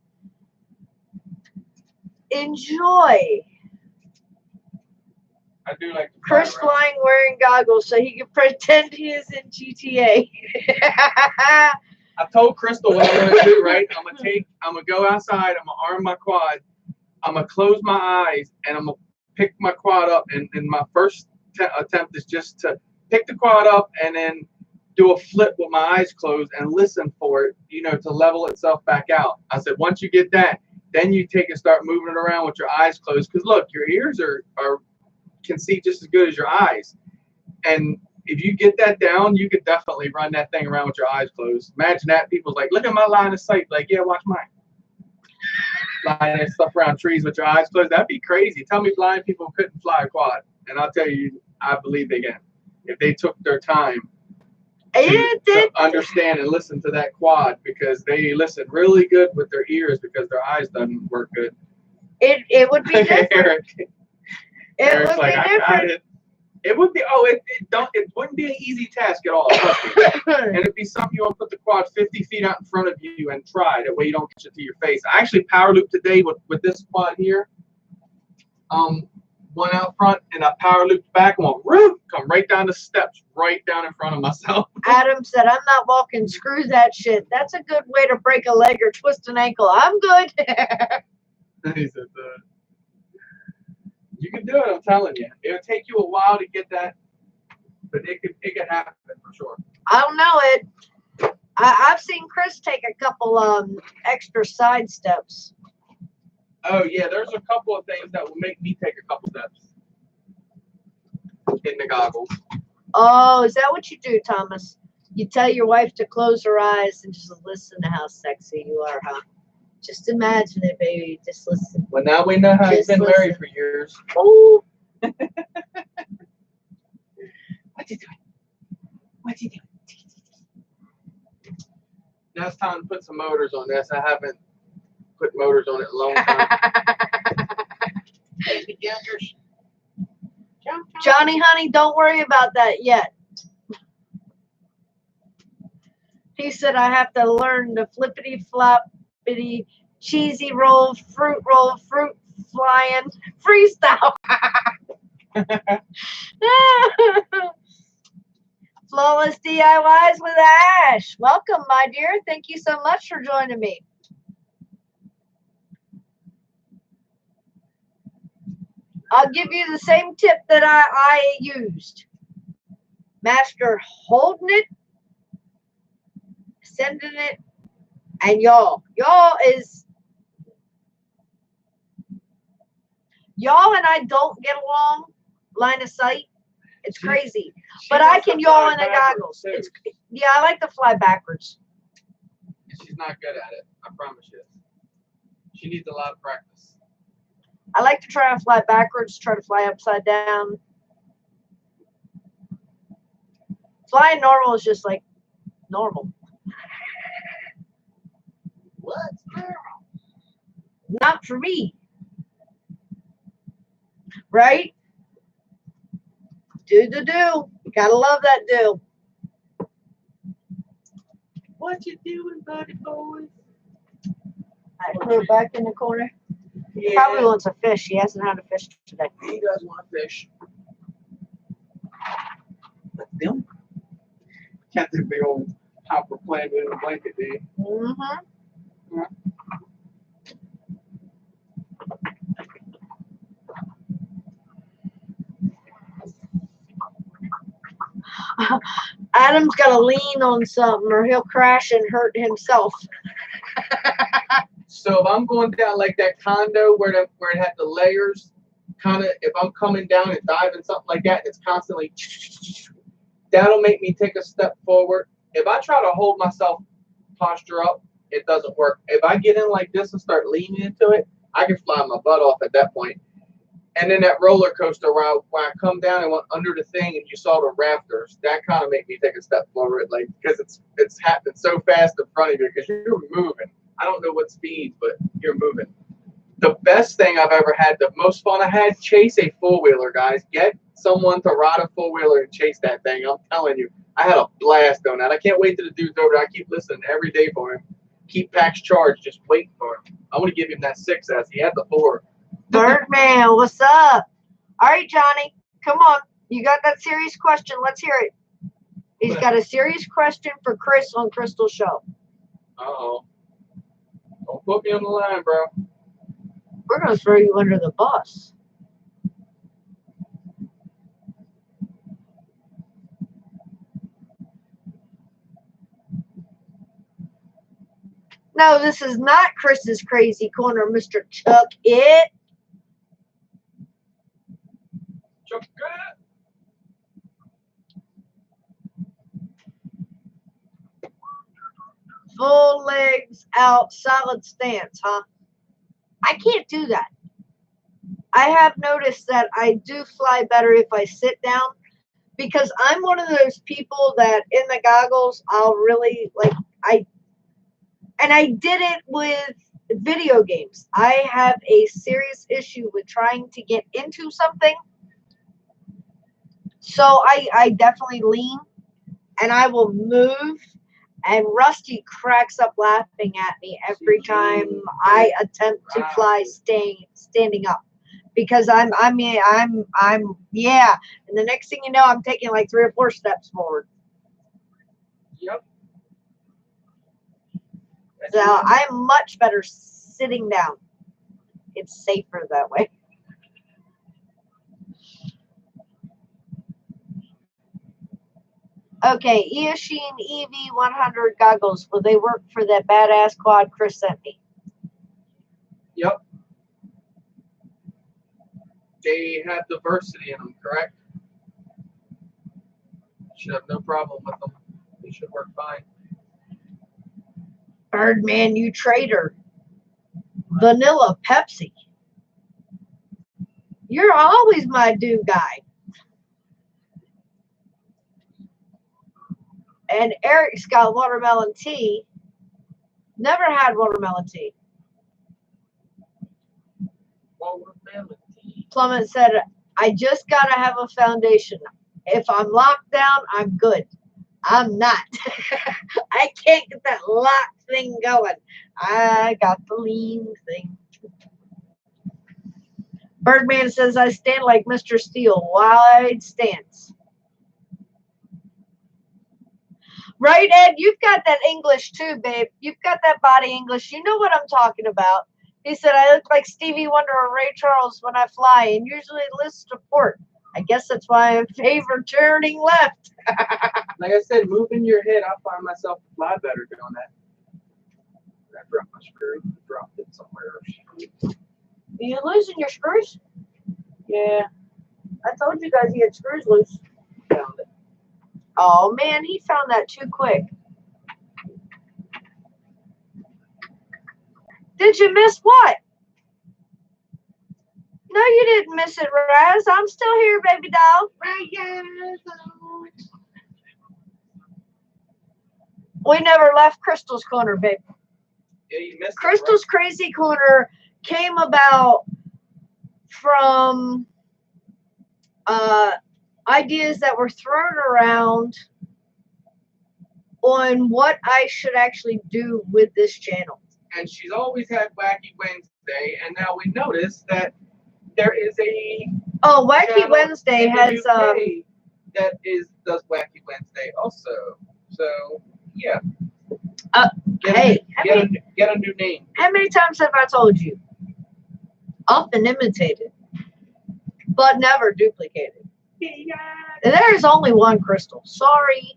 enjoy.
I do like to
Chris flying wearing goggles so he can pretend he is in GTA.
I told Crystal what I'm gonna do, right? I'm gonna go outside, I'm gonna arm my quad, I'm gonna close my eyes, and I'm gonna pick my quad up, and my first attempt is just to pick the quad up and then do a flip with my eyes closed and listen for it, to level itself back out. I said, once you get that, then you take and start moving it around with your eyes closed, because look, your ears can see just as good as your eyes. And if you get that down, you could definitely run that thing around with your eyes closed. Imagine that. People's like, look at my line of sight. Like, yeah, watch mine. Flying that stuff around trees with your eyes closed. That'd be crazy. Tell me blind people couldn't fly a quad. And I'll tell you, I believe they can. If they took their time to understand and listen to that quad, because they listen really good with their ears because their eyes doesn't work good.
It would be different.
Eric's like, I got it. It would be. It wouldn't be an easy task at all. And it'd be something you want to put the quad 50 feet out in front of you and try. That way you don't catch it to your face. I actually power looped today with this quad here. One out front, and I power looped back and went come right down the steps, right down in front of myself.
Adam said, "I'm not walking. Screw that shit. That's a good way to break a leg or twist an ankle. I'm good."
He said, you can do it, I'm telling you. It'll take you a while to get that, but it could happen for sure.
I don't know it. I've seen Chris take a couple extra side steps.
Oh yeah, there's a couple of things that will make me take a couple steps in the goggles.
Oh, is that what you do, Thomas? You tell your wife to close her eyes and just listen to how sexy you are, huh? Just imagine it, baby. Just listen.
Well, now we know how you've been married for years.
Oh.
What you doing? What you doing? Now it's time to put some motors on this. I haven't put motors on it in a long time.
Johnny, honey, don't worry about that yet. He said I have to learn the flippity floppity cheesy roll, fruit flying, freestyle. Flawless DIYs with Ash. Welcome, my dear. Thank you so much for joining me. I'll give you the same tip that I used. Master holding it, sending it, and y'all and I don't get along line of sight. It's crazy. But I can yaw in the goggles. Yeah, I like to fly backwards.
She's not good at it. I promise you. She needs a lot of practice.
I like to try to fly backwards, try to fly upside down. Flying normal is just like normal.
What's normal?
Not for me. Right? Do the do. Gotta love that do.
What you doing, buddy boys?
I threw it back in the corner.
Yeah.
Probably wants a fish. He hasn't had a fish today.
He does want fish. But them. Got that big old hopper plant in a blanket, dude.
Mm-hmm.
Yeah.
Adam's got to lean on something or he'll crash and hurt himself.
So if I'm going down like that condo where it had the layers, kind of, if I'm coming down and diving something like that, it's constantly, that'll make me take a step forward. If I try to hold myself posture up, it doesn't work. If I get in like this and start leaning into it, I can fly my butt off at that point. And then that roller coaster where I come down and went under the thing and you saw the rafters, that kind of made me take a step forward, like, because it's happening so fast in front of you because you're moving. I don't know what speed, but you're moving. The best thing I've ever had, the most fun I had, chase a four-wheeler, guys. Get someone to ride a four-wheeler and chase that thing. I'm telling you, I had a blast on that. I can't wait till the dude's over there. I keep listening every day for him. Keep packs charged, just waiting for him. I want to give him that 6S. He had the 4.
Birdman, what's up? All right, Johnny, come on. You got that serious question. Let's hear it. He's got a serious question for Chris on Crystal's show.
Uh-oh. Don't put me on the line, bro.
We're going to throw you under the bus. No, this is not Chris's crazy corner, Mr. Chuck It.
Chuck it.
Full legs out, solid stance, huh? I can't do that. I have noticed that I do fly better if I sit down because I'm one of those people that in the goggles, I'll really like, I did it with video games. I have a serious issue with trying to get into something. So I definitely lean and I will move. And Rusty cracks up laughing at me every time I attempt to fly standing up because I'm yeah. And the next thing you know, I'm taking like 3 or 4 steps forward.
Yep.
So I'm much better sitting down. It's safer that way. Okay, Eoshin EV100 goggles. Will they work for that badass quad Chris sent me?
Yep. They have diversity in them, correct? Should have no problem with them. They should work fine.
Birdman, you traitor. Vanilla Pepsi. You're always my dude guy. And Eric's got watermelon tea. Never had watermelon tea.
Watermelon tea.
Plummet said, I just got to have a foundation. If I'm locked down, I'm good. I'm not. I can't get that lock thing going. I got the lean thing. Birdman says, I stand like Mr. Steel. Wide stance. Right, Ed? You've got that English too, babe. You've got that body English. You know what I'm talking about. He said, I look like Stevie Wonder or Ray Charles when I fly and usually listen to port. I guess that's why I favor turning left.
Like I said, moving your head, I find myself to fly better doing that. I dropped my screw. Dropped it somewhere.
Are you losing your screws?
Yeah.
I told you guys he had screws loose.
Found it.
Oh, man, he found that too quick. Did you miss what? No, you didn't miss it, Raz. I'm still here, baby doll. We never left Crystal's Corner, babe.
Yeah, you missed
Crystal's Crazy Corner came about from ideas that were thrown around on what I should actually do with this channel.
And she's always had Wacky Wednesday, and now we notice that there is a
Wacky Wednesday has
that does Wacky Wednesday also. So yeah. Get a new name.
How many times have I told you? Often imitated, but never duplicated. There is only one Crystal. Sorry.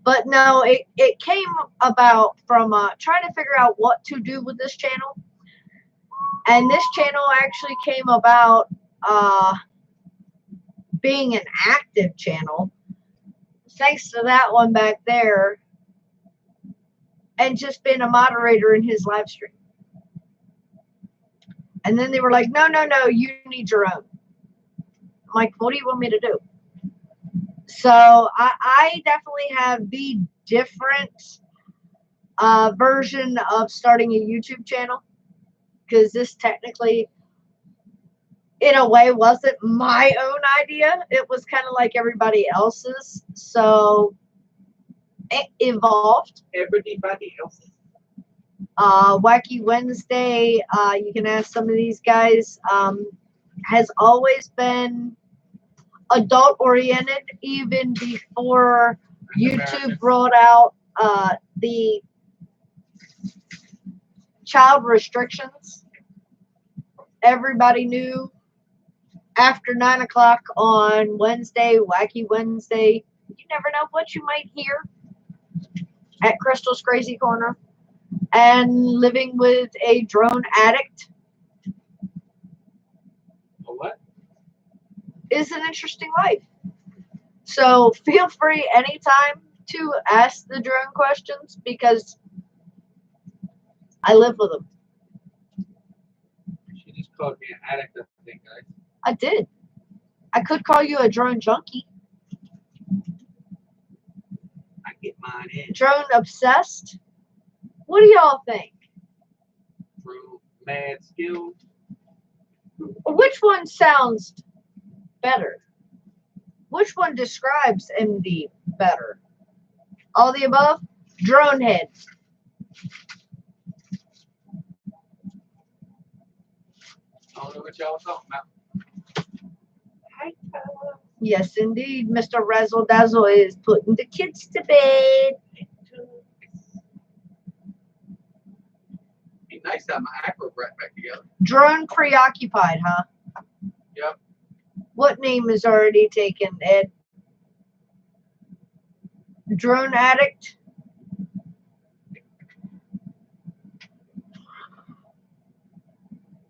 But no, it came about from trying to figure out what to do with this channel. And this channel actually came about being an active channel. Thanks to that one back there. And just being a moderator in his live stream. And then they were like, no, you need your own. I'm like, what do you want me to do? So I definitely have the different version of starting a YouTube channel. Because this technically, in a way, wasn't my own idea. It was kind of like everybody else's. So it evolved.
Everybody else's.
Wacky Wednesday, you can ask some of these guys, has always been adult oriented even before YouTube brought out the child restrictions. Everybody knew after 9 o'clock on Wednesday, Wacky Wednesday, you never know what you might hear at Crystal's Crazy Corner. And living with a drone addict.
What?
Is an interesting life. So feel free anytime to ask the drone questions because I live with them.
She just called me an addict, I think, guys.
I did. I could call you a drone junkie.
I get mine in.
Drone obsessed. What do y'all think?
Through mad skills.
Which one sounds better? Which one describes MD better? All the above? Drone head.
I don't know what y'all talking about.
Yes, indeed. Mr. Razzle Dazzle is putting the kids to bed.
Be nice to have my acro brat back together.
Drone preoccupied, huh?
Yep.
What name is already taken, Ed? Drone addict?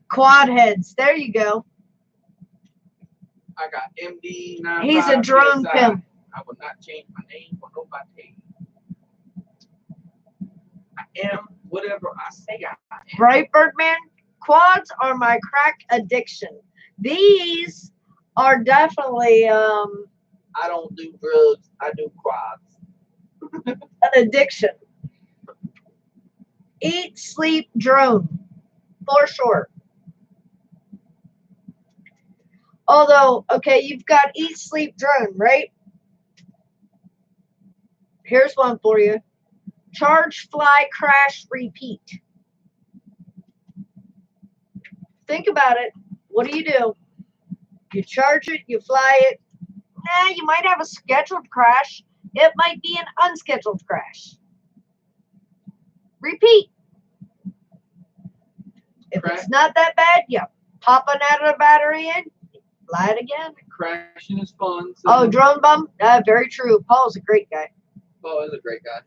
Quad heads. There you go.
I got MD 9.
He's a drone pimp.
I will not change my name for nobody. I am whatever I say I am.
Right, Birdman? Quads are my crack addiction. These are definitely
I don't do drugs. I do quads.
an addiction. Eat, sleep, drone. For sure. Although, okay, you've got eat, sleep, drone, right? Here's one for you. Charge, fly, crash, repeat. Think about it. What do? You charge it, you fly it. You might have a scheduled crash. It might be an unscheduled crash. Repeat. If it's not that bad, you pop another battery in, fly it again.
Crashing is fun. So
Oh, drone bum? Very true. Paul's a great guy.
Paul is a great guy.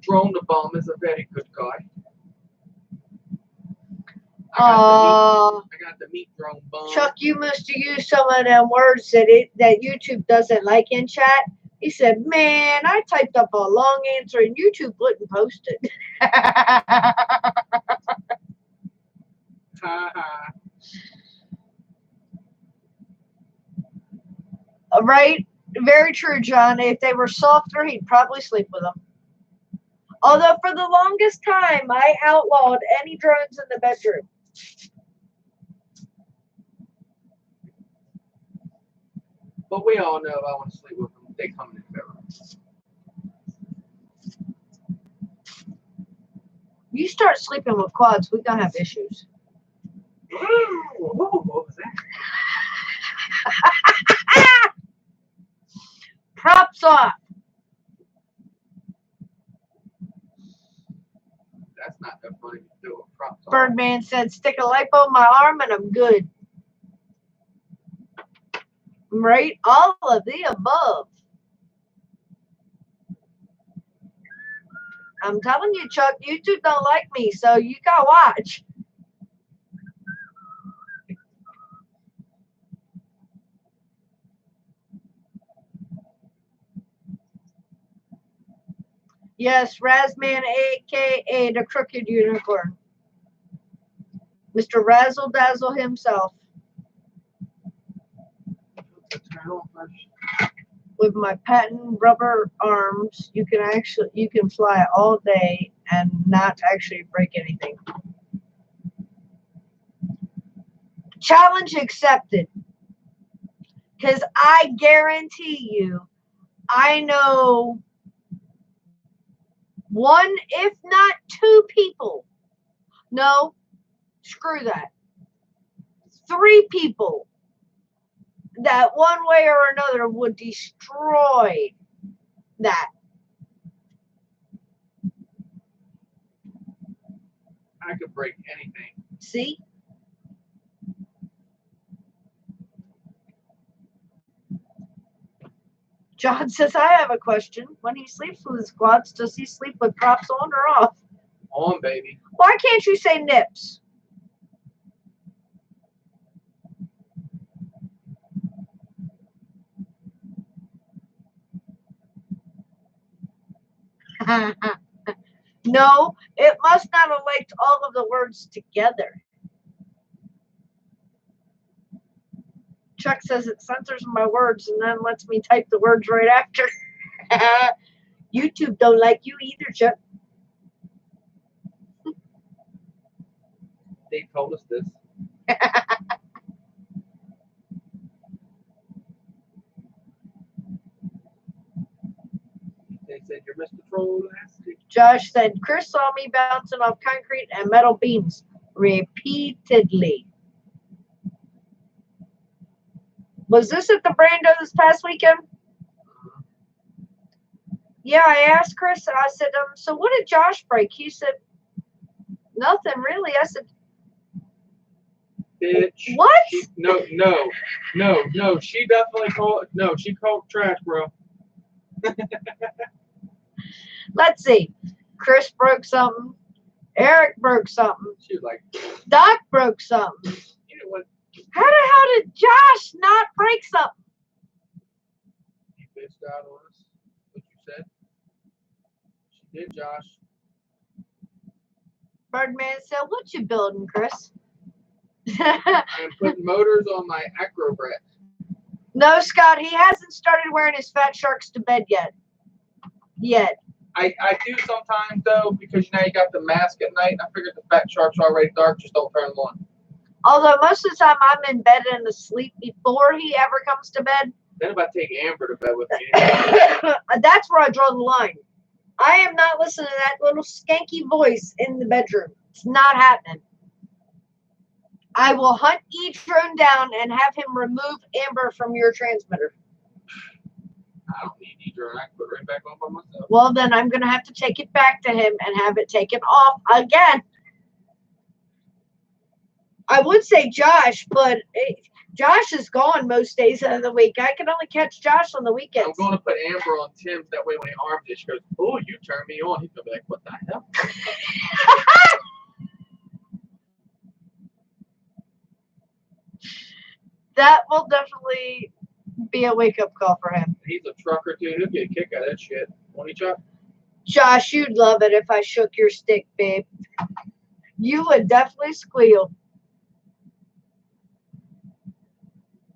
Drone the Bomb is a very good guy. I got the meat drone bomb.
Chuck, you must have used some of them words that YouTube doesn't like in chat. He said, man, I typed up a long answer and YouTube wouldn't post it. Right? Very true, John. If they were softer, he'd probably sleep with them. Although for the longest time, I outlawed any drones in the bedroom.
But we all know if I want to sleep with them, they come in the bedroom.
You start sleeping with quads, we're going to have issues.
What was that?
Props off.
That's not that funny to do a props off.
Birdman said, stick a lipo in my arm and I'm good. Right? All of the above. I'm telling you, Chuck, YouTube don't like me, so you gotta watch. Yes, Razman, a.k.a. the Crooked Unicorn. Mr. Razzle Dazzle himself. With my patent rubber arms, you can fly all day and not actually break anything. Challenge accepted. Because I guarantee you, I know one, if not two people. No, screw that. 3 people that one way or another would destroy that.
I could break anything.
See? John says, I have a question. When he sleeps with his quads, does he sleep with props on or off?
On, baby.
Why can't you say nips? No, it must not have liked all of the words together. Chuck says it censors my words and then lets me type the words right after. YouTube don't like you either, Chuck.
They told us this. They said you're Mr. Troll last week.
Josh said, Chris saw me bouncing off concrete and metal beams repeatedly. Was this at the Brando this past weekend? Yeah, I asked Chris and I said, so what did Josh break? He said, nothing really. I said,
bitch.
What?
No. She definitely called. No, she called trash, bro.
Let's see. Chris broke something. Eric broke something.
She was like,
Doc broke something.
you know what?
How the hell did Josh not break something?
He bitched out on us. What you said? She did, Josh.
Birdman said, what you building, Chris?
I'm putting motors on my Acrobat.
No, Scott, he hasn't started wearing his fat sharks to bed yet.
I do sometimes, though, because you know you got the mask at night. I figured the fat sharks are already dark, just don't turn them on.
Although most of the time I'm in bed and asleep before he ever comes to bed.
Then if I take Amber to bed with me.
That's where I draw the line. I am not listening to that little skanky voice in the bedroom. It's not happening. I will hunt each drone down and have him remove Amber from your transmitter.
I don't need either, and I can put it right back on by myself.
Well, then I'm going to have to take it back to him and have it taken off again. I would say Josh, but Josh is gone most days of the week. I can only catch Josh on the weekends.
I'm going to put Amber on Tim's. That way when he arms it, she goes, oh, you turn me on. He's going to be like, what the hell?
That will definitely be a wake-up call for him.
He's a trucker too. He'll get a kick out of that shit. Won't he, Chuck?
Josh, you'd love it if I shook your stick, babe. You would definitely squeal.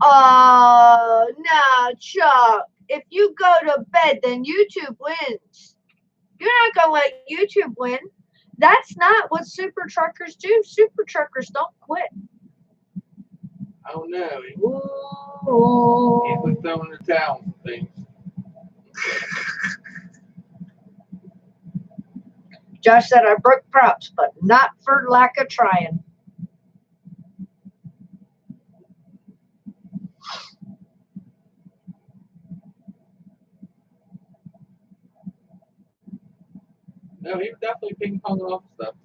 Oh, no, Chuck. If you go to bed, then YouTube wins. You're not going to let YouTube win. That's not what super truckers do. Super truckers don't quit.
I don't know.
Ooh.
He's been throwing the towel and things.
Josh said I broke props, but not for lack of trying.
No, he was definitely ping-ponging off stuff.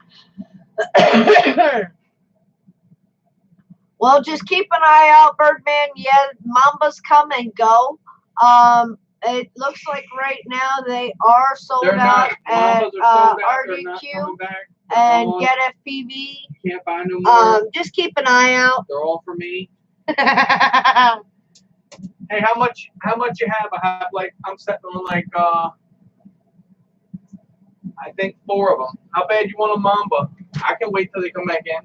Well, just keep an eye out, Birdman. Yeah, Mambas come and go. It looks like right now they are sold
They're
out
not.
at
Mambas are sold out. They're not
RDQ
coming back.
and
Gone.
Get FPV.
Can't buy no more.
Just keep an eye out.
They're all for me. Hey, how much you have? I have like I'm sitting on like I think 4 of them. How bad you want a Mamba? I can wait till they come back in.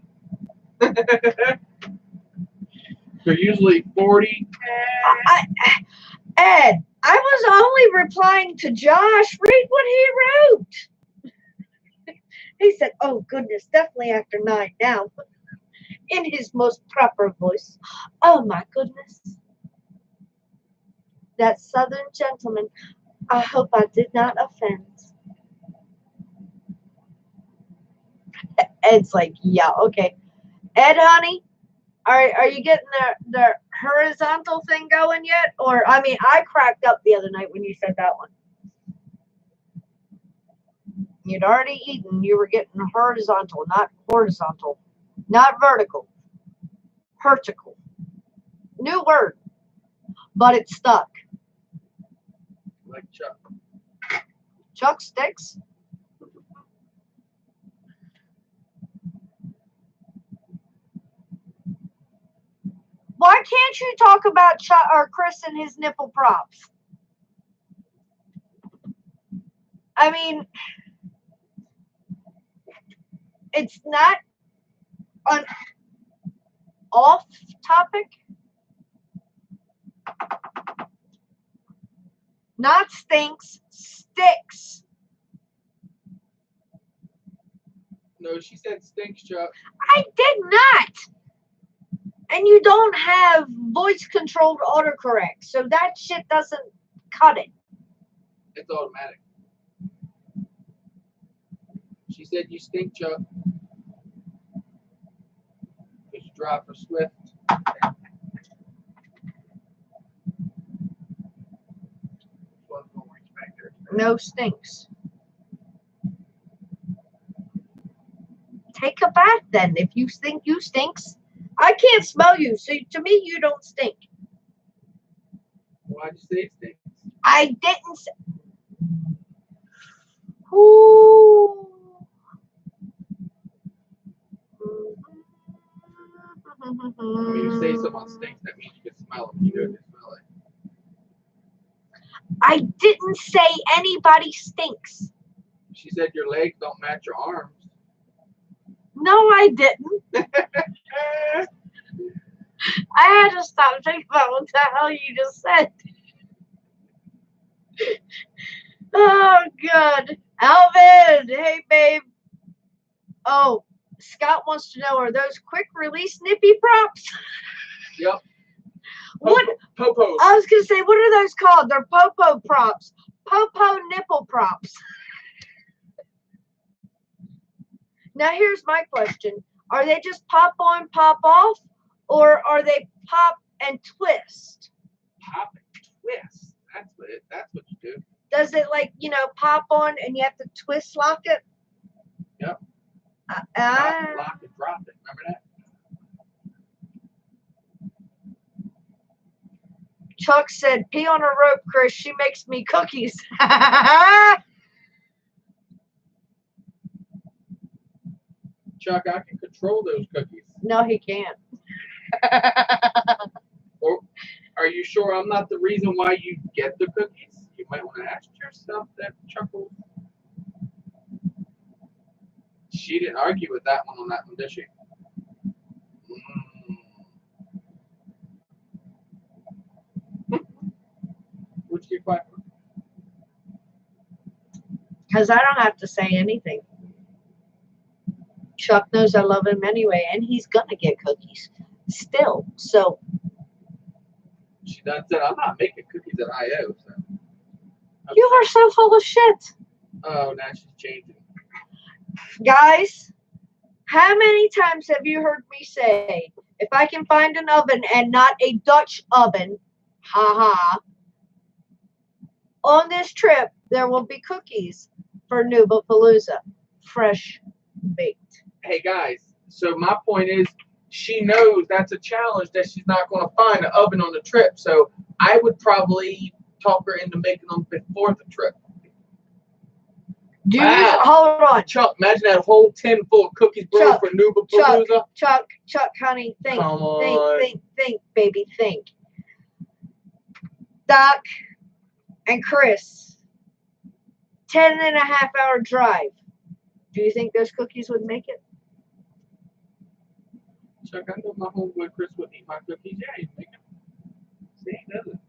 They're usually 40.
Ed, I was only replying to Josh. Read what he wrote. He said, "Oh goodness, definitely after 9 now," in his most proper voice. Oh my goodness. That southern gentleman. I hope I did not offend. Ed's like, yeah, okay. Ed, honey, are you getting the horizontal thing going yet? Or, I mean, I cracked up the other night when you said that one. You'd already eaten. You were getting horizontal, not horizontal. Not vertical. Vertical. New word. But it stuck.
Like Chuck.
Chuck sticks. Why can't you talk about Chuck or Chris and his nipple props? I mean, it's not an off topic. Not stinks, sticks.
No, she said stinks, Chuck.
I did not. And you don't have voice controlled autocorrect, so that shit doesn't cut it.
It's automatic. She said you stink, Chuck. Because you drive for Swift.
No stinks. Take a bath then. If you think you stinks, I can't smell you, so to me you don't stink.
Why'd you say it stinks?
I didn't say. Ooh.
When you say someone stinks, that means you can smell them. You know you smell it.
I didn't say anybody stinks.
She said your legs don't match your arms.
No, I didn't. I had to stop thinking about what the hell you just said. Oh, God. Alvin, hey, babe. Oh, Scott wants to know, are those quick release nippy props?
Yep.
What?
Popos.
I was going to say, what are those called? They're popo props. Popo nipple props. Now, here's my question. Are they just pop on, pop off? Or are they pop and twist?
Pop and twist. That's what you do.
Does it pop on and you have to twist lock it?
Yep. Lock and drop it. Remember that?
Chuck said, pee on a rope, Chris. She makes me cookies.
Chuck, I can control those cookies.
No, he can't.
Or are you sure I'm not the reason why you get the cookies? You might want to ask yourself that, Chuckle. She didn't argue with that one on that one, did she? What'd you get quiet for?
Because I don't have to say anything. Chuck knows I love him anyway, and he's gonna get cookies still. So
She done said, I'm not making cookies at IO. So.
you are so full of shit.
Oh, now she's changing.
Guys, how many times have you heard me say, if I can find an oven and not a Dutch oven, haha, on this trip, there will be cookies for Nubapalooza, fresh baked.
Hey, guys, so my point is, she knows that's a challenge that she's not going to find an oven on the trip. So I would probably talk her into making them before the trip.
Hold on.
Chuck, imagine that whole tin full of cookies, bro, for Nubapalooza.
Chuck, honey, think, think, baby, think. Doc and Chris, 10.5-hour drive. Do you think those cookies would make it?
Chuck, I know my homeboy Chris would eat my cookies. Yeah, he'd make them. See, he doesn't.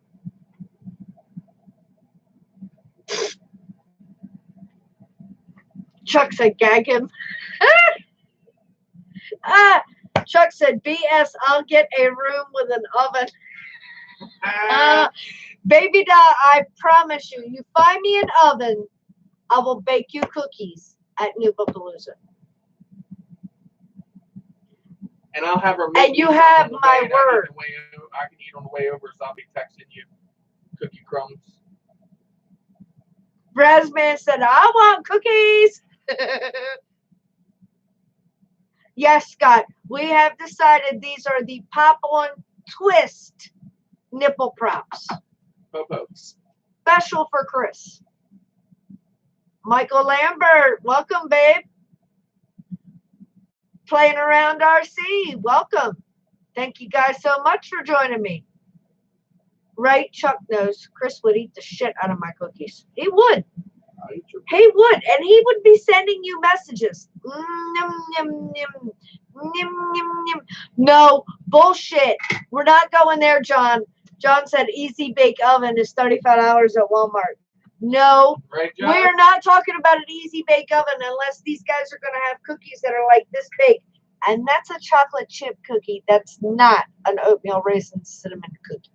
Chuck said, gag him. Chuck said, BS, I'll get a room with an oven. Baby doll, I promise you, you find me an oven, I will bake you cookies at Nubapalooza.
And I'll have her.
And you have my word.
I can eat on the way over, so I'll be texting you cookie crumbs.
Brasman said, I want cookies. Yes, Scott, we have decided these are the pop-on twist nipple props.
Popos.
Special for Chris. Michael Lambert, welcome, babe. Playing Around RC, welcome. Thank you guys so much for joining me. Right, Chuck knows Chris would eat the shit out of my cookies. He would. He would, and he would be sending you messages. No, bullshit. We're not going there, John. John said easy bake oven is $35 at Walmart. No,
right,
we're not talking about an easy bake oven unless these guys are going to have cookies that are like this big. And that's a chocolate chip cookie. That's not an oatmeal raisin cinnamon cookie.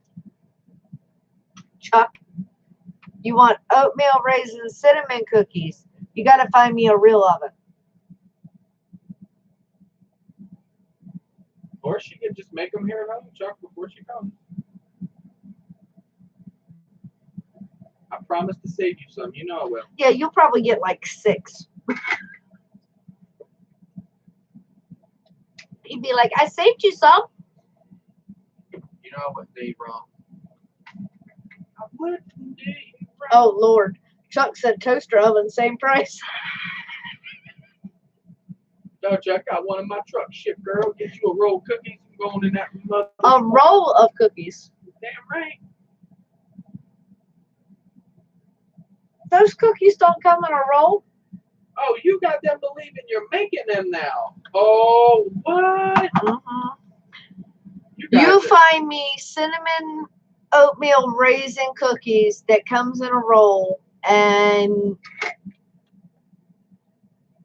Chuck, you want oatmeal raisin cinnamon cookies, you got to find me a real oven.
Or she could just make them here at home, Chuck, before she comes. I promise to save you some. You know I will.
Yeah, you'll probably get like 6. He'd be like, I saved you some.
You know what, Dave wrong.
Oh, Lord. Chuck said toaster oven, same price.
No, Chuck, I got one in my truck. Shit, girl, get you a roll of cookies and go on in that mother.
A roll of cookies.
Damn right.
Those cookies don't come in a roll.
Oh, you got them believing you're making them now. Oh, what?
Mm-hmm. You find me cinnamon oatmeal raisin cookies that comes in a roll, and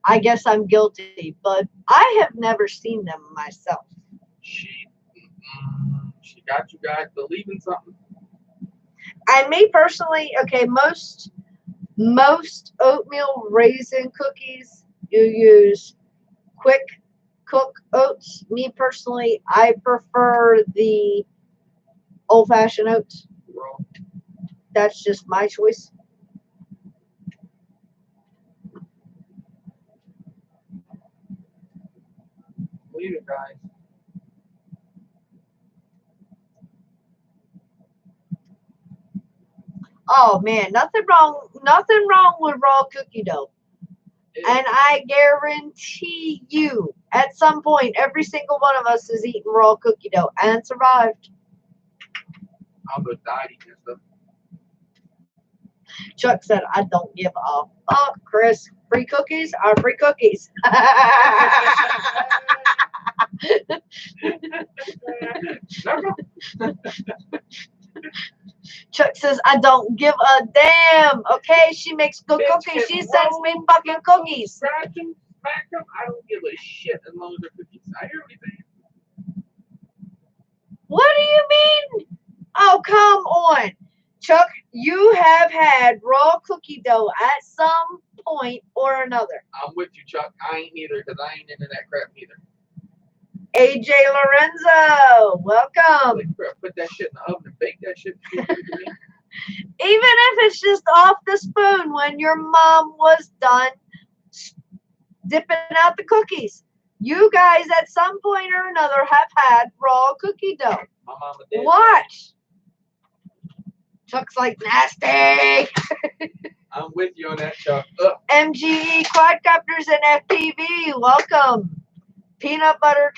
I guess I'm guilty, but I have never seen them myself.
She got you guys believing something.
And me personally, okay, most oatmeal raisin cookies, you use quick cook oats. Me personally, I prefer the old-fashioned oats. That's just my choice.
Believe it, guys.
Oh man, nothing wrong with raw cookie dough. And I guarantee you, at some point, every single one of us has eaten raw cookie dough and survived.
almost died eating this stuff.
Chuck said, I don't give a fuck, Chris. Free cookies are free cookies. Chuck says, I don't give a damn. Okay, she makes good cookies. She sends me fucking cookies.
Scratch them, smack them. I don't give a shit as long as they're cookies. I hear what you're saying.
What do you mean? Oh, come on. Chuck, you have had raw cookie dough at some point or another.
I'm with you, Chuck. I ain't either because I ain't into that crap either.
AJ Lorenzo, welcome.
Like, put that shit in the oven and bake that shit.
Even if it's just off the spoon when your mom was done dipping out the cookies. You guys at some point or another have had raw cookie dough.
My mama did.
Watch. Chuck's like, nasty.
I'm with you on that, Chuck.
MGE Quadcopters and FPV, welcome. Peanut butter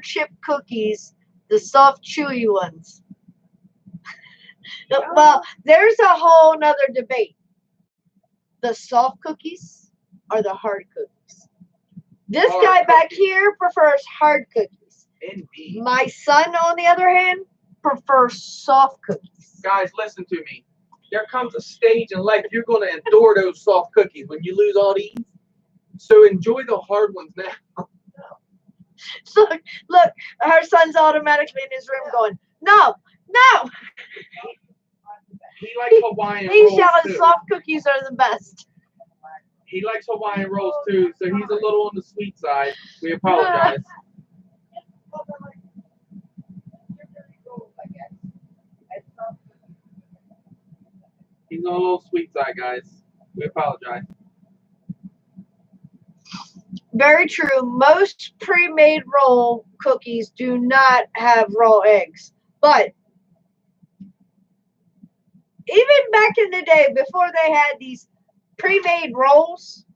chip cookies, the soft chewy ones. Well, there's a whole nother debate. The soft cookies or the hard cookies? This guy back here prefers hard cookies.
Indeed.
My son, on the other hand, prefers soft cookies.
Guys, listen to me. There comes a stage in life you're going to endure those soft cookies when you lose all these. So enjoy the hard ones now.
So, look, her son's automatically in his room going, no, no.
He likes Hawaiian rolls
He's yelling
too.
soft cookies are the best.
He likes Hawaiian rolls too, so he's a little on the sweet side. We apologize. He's on a little sweet side, guys. We apologize.
Very true. Most pre-made roll cookies do not have raw eggs. But even back in the day, before they had these pre-made rolls,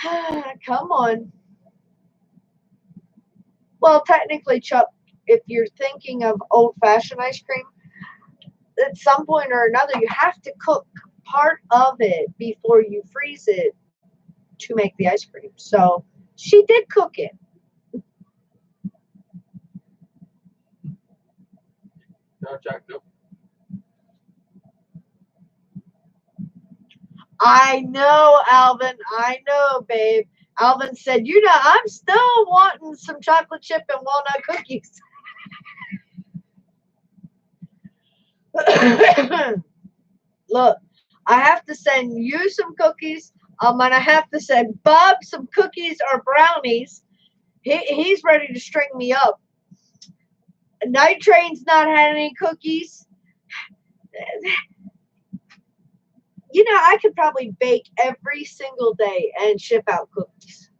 come on. Well, technically, Chuck, if you're thinking of old-fashioned ice cream, at some point or another, you have to cook part of it before you freeze it to make the ice cream. So she did cook it.
No, Chuck, no.
I know, Alvin. I know, babe. Alvin said, you know, I'm still wanting some chocolate chip and walnut cookies. Look, I have to send you some cookies. And I have to send Bob some cookies or brownies. He's ready to string me up. Night Train's not had any cookies. You know, I could probably bake every single day and ship out cookies.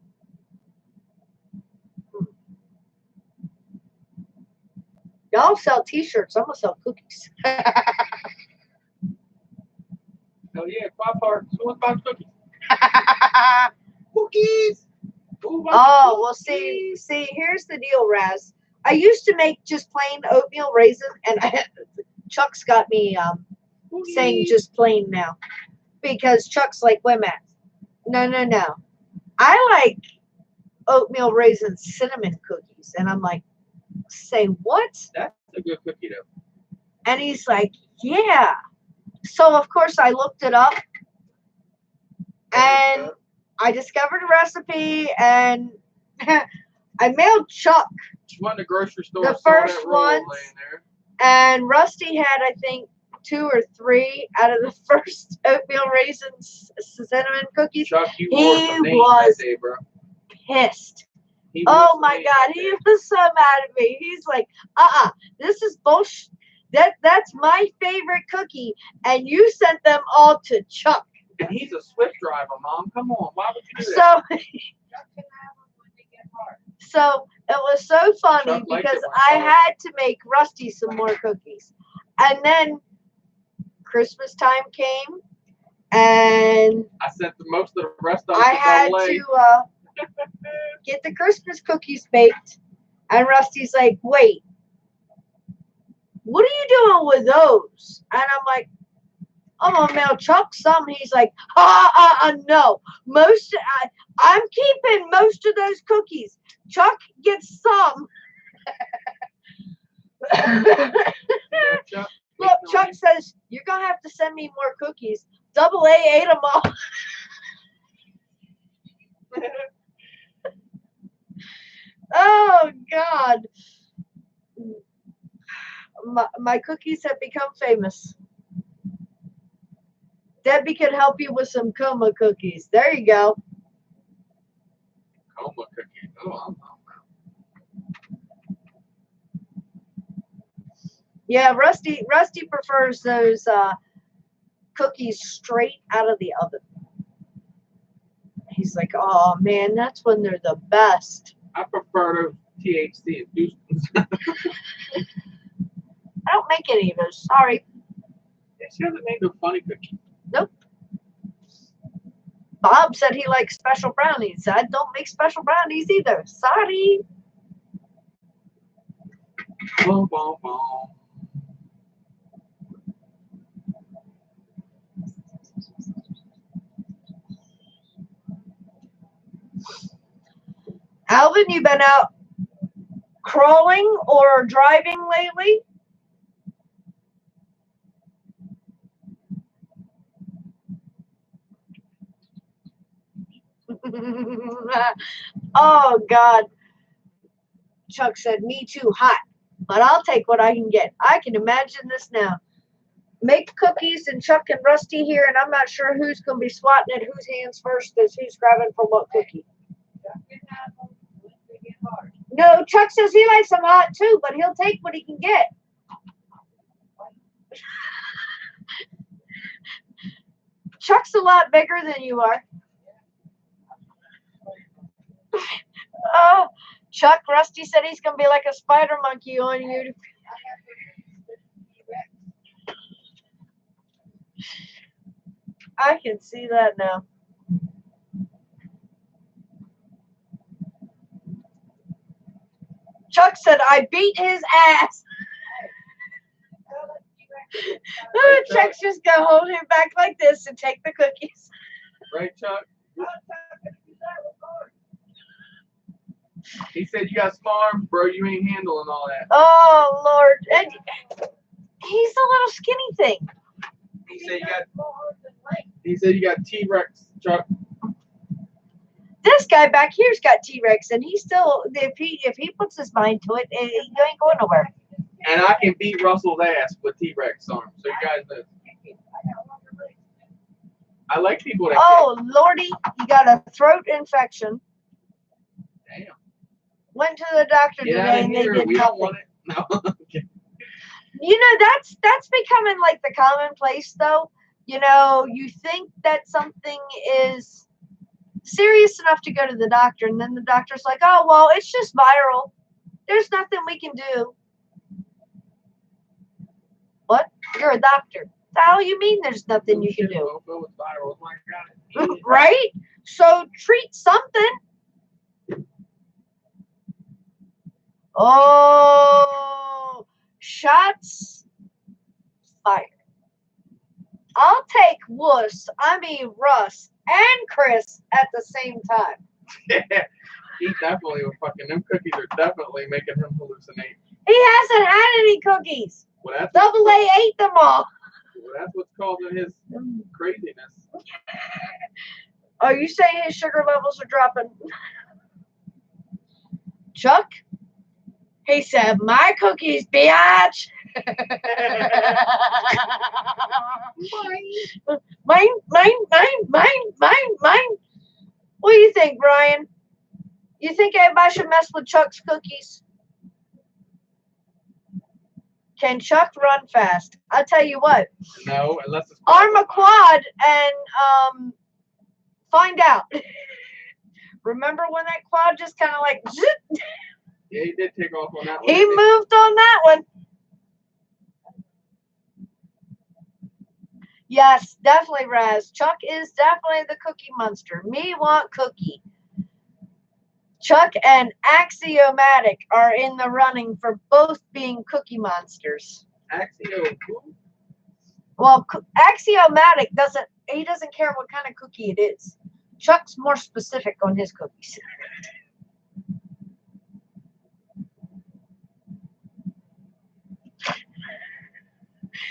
Y'all sell t-shirts. I'm going to sell cookies.
Oh, yeah, Pop Tarts. Who wants box cookies? Cookies!
Oh, well, see, here's the deal, Raz. I used to make just plain oatmeal raisin, and Chuck's got me saying just plain now. Because Chuck's like, wait a minute. No. I like oatmeal raisin cinnamon cookies. And I'm like, say what?
That's a good cookie, though.
And he's like, yeah. So, of course, I looked it up. And I discovered a recipe, and I mailed Chuck
Went to the grocery store.
the first ones. And Rusty had, I think, 2 or 3 out of the first oatmeal raisin cinnamon cookies.
Chuck, you
He was
that day, bro.
Pissed. Oh my God, he was so mad at me. He's like, this is bullshit. That's my favorite cookie, and you sent them all to Chuck.
And he's a Swift driver, Mom. Come on, why would you do that?
So it was so funny because I had to make Rusty some more cookies. And then Christmas time came, and
I sent most of the rest of them
I had to get the Christmas cookies baked. And Rusty's like, wait, what are you doing with those? And I'm like, I'm gonna mail Chuck some. He's like, no. I'm keeping most of those cookies. Chuck gets some. Look, Chuck says, you're gonna have to send me more cookies. Double A ate them all. Oh God. My cookies have become famous. Debbie can help you with some coma cookies. There you go.
Coma cookies. Oh,
Yeah, Rusty prefers those cookies straight out of the oven. He's like, oh man, that's when they're the best.
I prefer the THC inducements.
I don't make any of those. Sorry.
Yeah, she hasn't made no funny cookie.
Nope. Bob said he likes special brownies. I don't make special brownies either. Sorry.
Boom, boom, boom.
Alvin, you been out crawling or driving lately? Oh God. Chuck said, me too, hot. But I'll take what I can get. I can imagine this now. Make cookies and Chuck and Rusty here, and I'm not sure who's going to be swatting at whose hands first as who's grabbing for what cookie. No, Chuck says he likes them hot too, but he'll take what he can get. Chuck's a lot bigger than you are. Oh, Chuck, Rusty said he's going to be like a spider monkey on you. I can see that now. Chuck said, I beat his ass. Chuck's just going to hold him back like this and take the cookies.
Right, Chuck? He said you got farm, bro. You ain't handling all that.
Oh, Lord. And he's a little skinny thing.
He said you got T-Rex, Chuck.
This guy back here's got T-Rex, and he still, if he puts his mind to it, he ain't going nowhere.
And I can beat Russell's ass with T-Rex arms. So you guys know. I like people that.
Oh, Lordy, you got a throat infection.
Damn.
Went to the doctor today, and they did
we
nothing.
Don't want it. No. Okay.
You know, that's becoming like the commonplace, though. You know, you think that something is serious enough to go to the doctor, and then the doctor's like, oh, well, it's just viral. There's nothing we can do. What? You're a doctor. The hell you mean there's nothing you can do? Right? So treat something. Oh, shots fired. I'll take Russ and Chris at the same time.
He definitely was fucking. Them cookies are definitely making him hallucinate.
He hasn't had any cookies.
Well,
Double A ate them all.
Well, that's what's causing his craziness.
Are you saying his sugar levels are dropping? Chuck? He said, my cookies, biatch. Mine. What do you think, Brian? You think everybody should mess with Chuck's cookies? Can Chuck run fast? I'll tell you what.
No, unless it's
arm a quad and find out. Remember when that quad just kind of like zip?
Yeah, he did take off on that one.
He moved on that one. Yes, definitely, Raz. Chuck is definitely the cookie monster. Me want cookie. Chuck and Axiomatic are in the running for both being cookie monsters.
Axio.
Well, Axiomatic doesn't care what kind of cookie it is. Chuck's more specific on his cookies.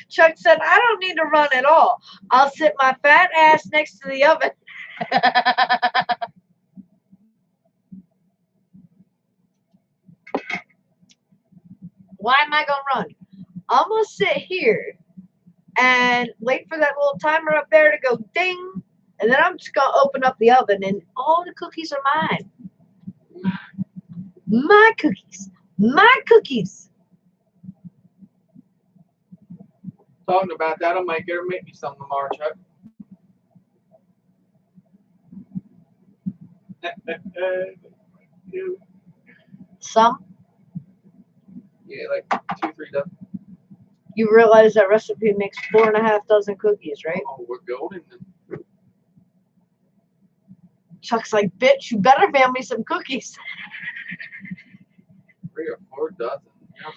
Chuck said, I don't need to run at all. I'll sit my fat ass next to the oven. Why am I going to run? I'm going to sit here and wait for that little timer up there to go ding. And then I'm just going to open up the oven and all the cookies are mine. My cookies. My cookies.
Talking about that, I might get her make me some tomorrow, Chuck.
Some?
Yeah, like 2, 3 dozen.
You realize that recipe makes 4.5 dozen cookies, right?
Oh, we're golden.
Chuck's like, bitch, you better mail me some cookies.
3 or 4 dozen. Yum.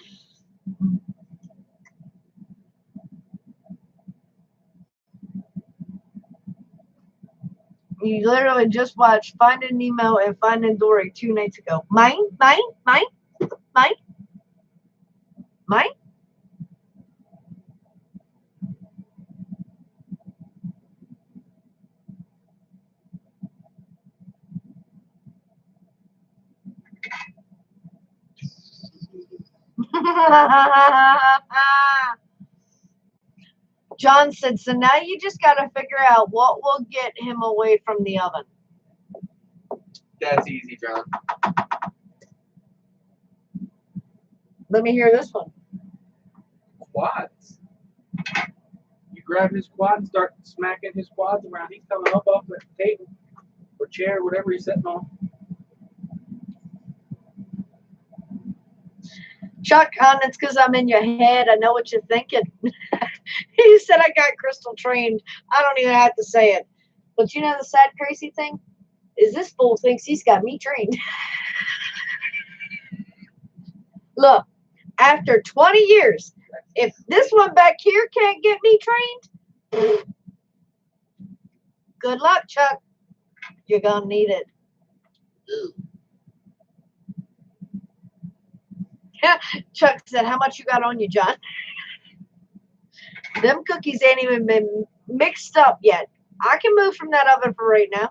You literally just watched Finding Nemo and Finding Dory 2 nights ago. Mine. John said, so now you just got to figure out what will get him away from the oven.
That's easy, John.
Let me hear this one.
Quads. You grab his quad and start smacking his quads around. He's coming up off the table or chair, whatever he's sitting on.
Chuck, hon, it's because I'm in your head. I know what you're thinking. He said I got Crystal trained. I don't even have to say it. But you know the sad, crazy thing? Is this fool thinks he's got me trained. Look, after 20 years, if this one back here can't get me trained, good luck, Chuck. You're going to need it. Chuck said, how much you got on you, John? Them cookies ain't even been mixed up yet. I can move from that oven for right now.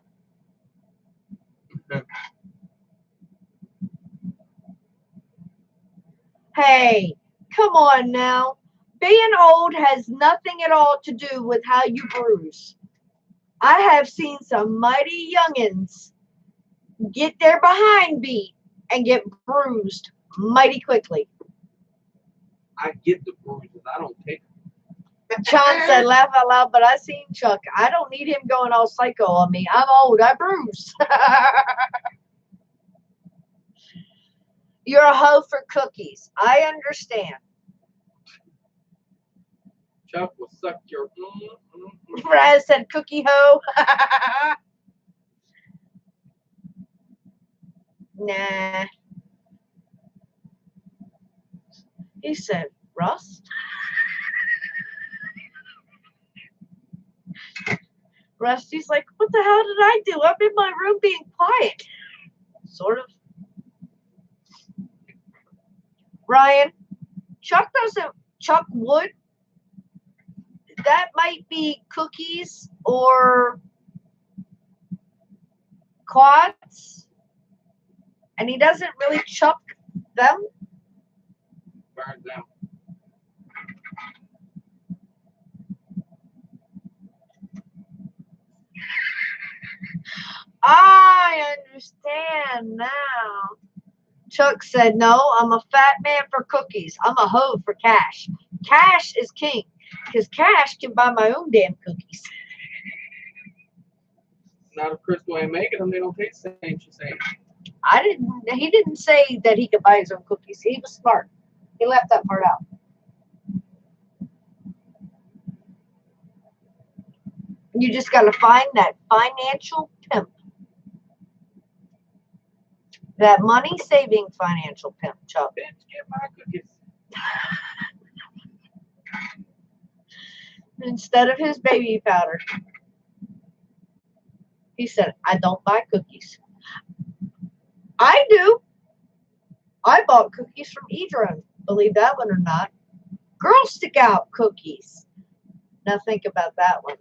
Hey, come on now. Being old has nothing at all to do with how you bruise. I have seen some mighty youngins get their behind beat and get bruised mighty quickly.
I get the bruises. I don't take them.
John said, laugh out loud, but I seen Chuck. I don't need him going all psycho on me. I'm old. I bruise. You're a hoe for cookies. I understand.
Chuck will suck your.
Raz said, cookie hoe. Nah. He said, Russ? Rusty's like, what the hell did I do? I'm in my room being quiet. Sort of. Ryan, Chuck would. That might be cookies or quads. And he doesn't really chuck them.
Burn them.
I understand now. Chuck said, no, I'm a fat man for cookies. I'm a hoe for cash. Cash is king because cash can buy my own damn cookies.
Not if Crystal ain't making them, they don't taste the same, she's saying.
He didn't say that he could buy his own cookies. He was smart. He left that part out. You just got to find that financial pimp. That money-saving financial pimp, Chuck.
Bitch, get my cookies.
instead of his baby powder. He said, I don't buy cookies. I do. I bought cookies from Edron. Believe that one or not. Girl Scout cookies. Now think about that one.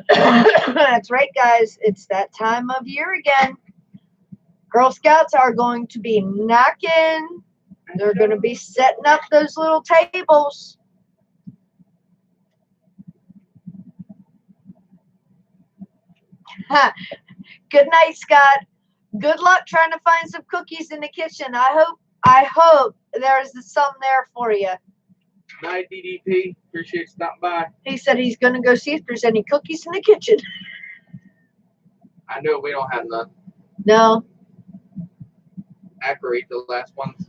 That's right, guys. It's that time of year again. Girl Scouts are going to be knocking. They're going to be setting up those little tables. Good night, Scott. Good luck trying to find some cookies in the kitchen. I hope there's some there for you.
Night, DDP. Appreciate you stopping by.
He said he's going to go see if there's any cookies in the kitchen.
I know we don't have none.
No.
Accurate the last ones.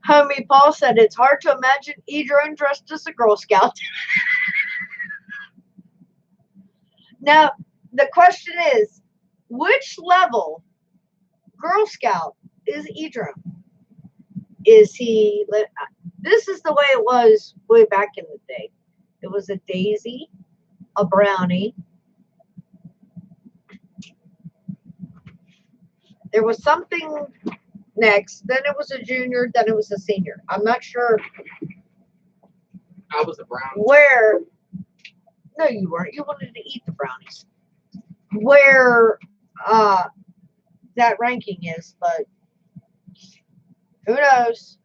Homie Paul said it's hard to imagine Edron dressed as a Girl Scout. Now, the question is, which level Girl Scout is Edron? Is he, this is the way it was way back in the day. It was a daisy, a brownie. There was something next, then it was a junior, then it was a senior. I'm not sure.
I was a brownie.
Where, no you weren't, you wanted to eat the brownies. Where that ranking is, but who knows?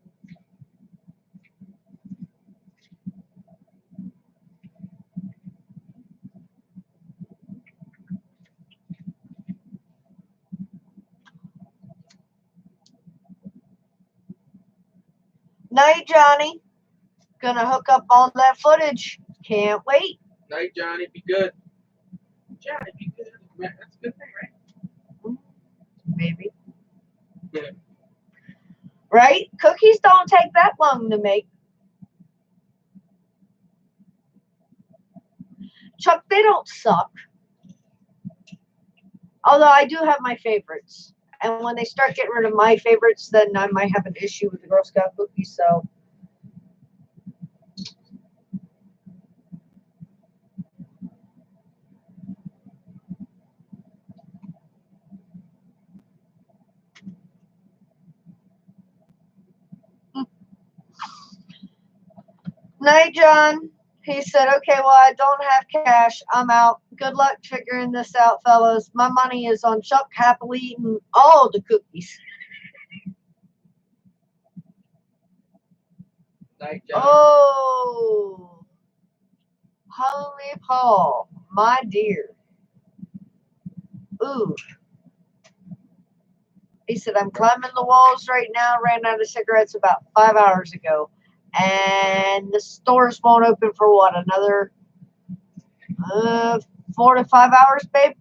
Night, Johnny. Gonna hook up all that footage. Can't wait.
Night, Johnny. Be good. Johnny, be good. Man, that's a good thing, right?
Maybe.
Yeah.
Right? Cookies don't take that long to make. Chuck, they don't suck. Although I do have my favorites. And when they start getting rid of my favorites, then I might have an issue with the Girl Scout cookies. So, night, John. He said, okay, well, I don't have cash. I'm out. Good luck figuring this out, fellas. My money is on Chuck happily eating all the cookies.
Night, John.
Oh, holy Paul, my dear. Ooh. He said, I'm climbing the walls right now. Ran out of cigarettes about 5 hours ago. And the stores won't open for what? Another 4 to 5 hours, babe?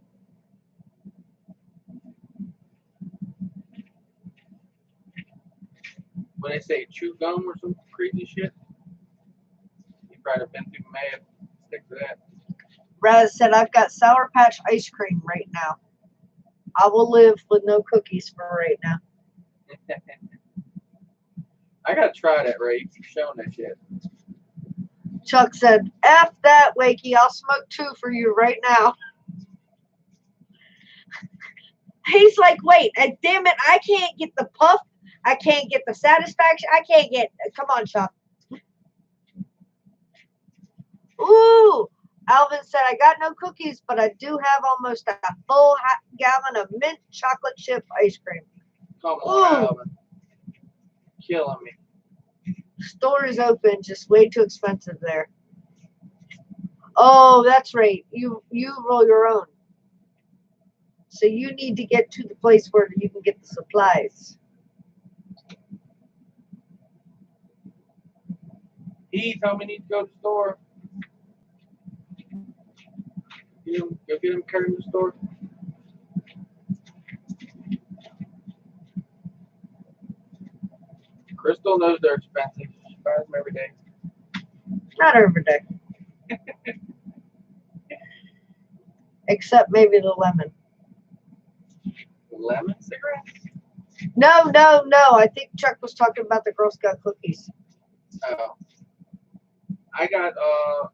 When they say chew gum or some crazy shit, you probably have been through mad. Stick to that.
Raz said, I've got Sour Patch ice cream right now. I will live with no cookies for right now.
I gotta try that, Ray. You keep showing that shit.
Chuck said, F that, Wakey. I'll smoke 2 for you right now. He's like, wait, damn it, I can't get the puff. I can't get the satisfaction. I can't get, come on, Chuck. Ooh, Alvin said, I got no cookies, but I do have almost a full gallon of mint chocolate chip ice cream.
Come on, Alvin. Killing me.
Store is open, just way too expensive there. Oh, that's right. You roll your own. So you need to get to the place where you can get the supplies.
He told me he need to go to the store. Go get him carried to the store. Crystal knows they're expensive. She buys them every day.
Not every day. except maybe the lemon.
Lemon cigarettes?
No. I think Chuck was talking about the Girl Scout cookies.
Oh. I got, I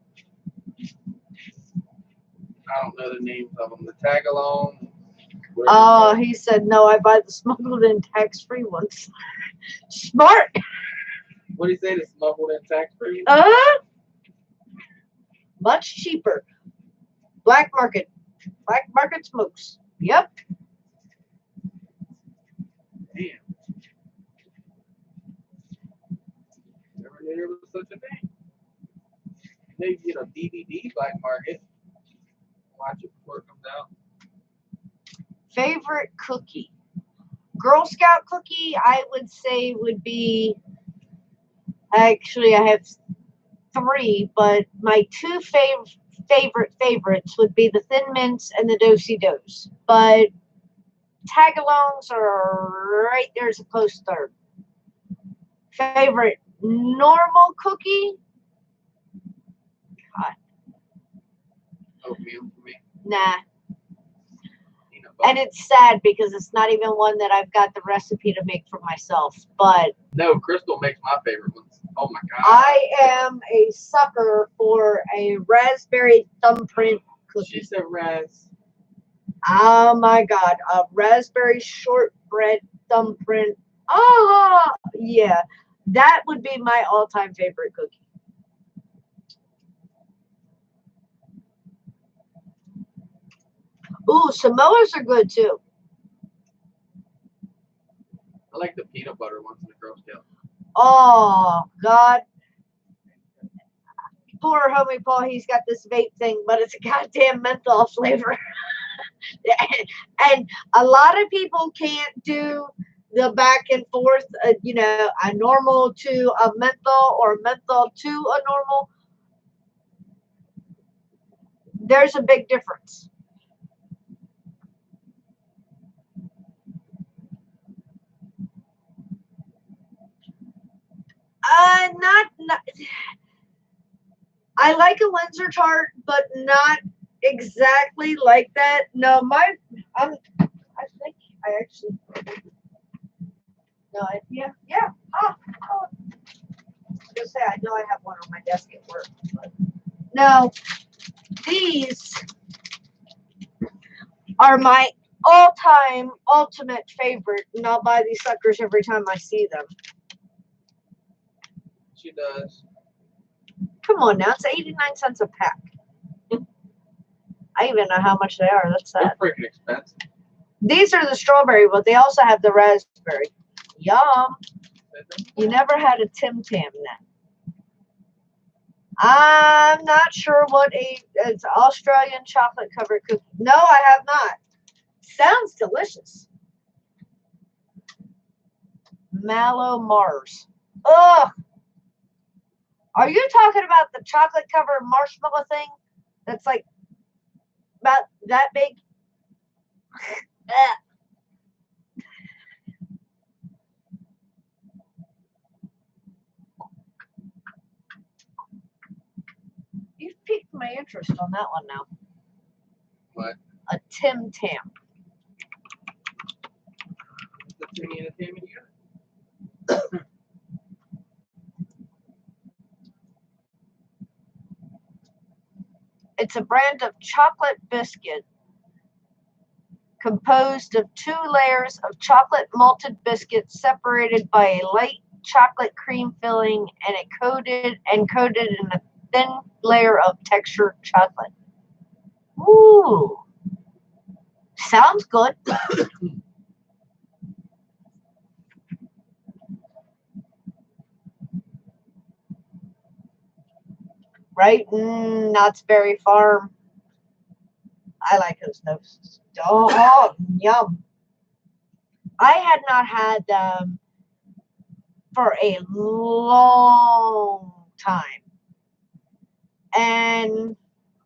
don't know the names of them. The tag-along.
Oh, he said, no, I buy the smuggled in tax-free ones. Smart.
What do you say? The smuggled in tax-free?
Much cheaper. Black market. Black market smokes. Yep.
Damn. Never knew there was such a thing. Maybe get a DVD black market. Watch it before it comes out.
Favorite cookie. Girl Scout cookie, I would say would be, actually I have 3, but my 2 favorites would be the Thin Mints and the Do-si-dos. But Tagalongs are right there as a close third. Favorite normal cookie? God.
Oatmeal for me.
Nah.
Peanut butter.
And it's sad because it's not even one that I've got the recipe to make for myself. But
no, Crystal makes my favorite ones. Oh my god.
I am a sucker for a raspberry thumbprint cookie.
She said raz.
Oh my god, a raspberry shortbread thumbprint. Oh yeah, that would be my all-time favorite cookie. Ooh, Samoas are good too.
I like the peanut butter ones in the Girl Scout.
Oh God. Poor homie Paul, he's got this vape thing, but it's a goddamn menthol flavor. And a lot of people can't do the back and forth, you know, a normal to a menthol or a menthol to a normal. There's a big difference. Not I like a Windsor tart, but not exactly like that. No, I think I actually, no, yeah. I was gonna say, I know I have one on my desk at work, but no, these are my all-time ultimate favorite, and I'll buy these suckers every time I see them.
She does.
Come on now, it's 89 cents a pack. I even know how much they are. That's sad.
They're freaking expensive.
These are the strawberry, but they also have the raspberry. Yum. You never had a Tim Tam then. I'm not sure what it's Australian chocolate covered cookie. No, I have not. Sounds delicious. Mallow Mars. Ugh. Are you talking about the chocolate covered marshmallow thing? That's like about that big? You've piqued my interest on that one now.
What?
A Tim Tam.
The Timmy and the Tammy together.
It's a brand of chocolate biscuit composed of 2 layers of chocolate malted biscuit separated by a light chocolate cream filling and coated in a thin layer of textured chocolate. Ooh. Sounds good. Right? Knott's Berry Farm. I like those notes. Oh, yum. I had not had them for a long time. And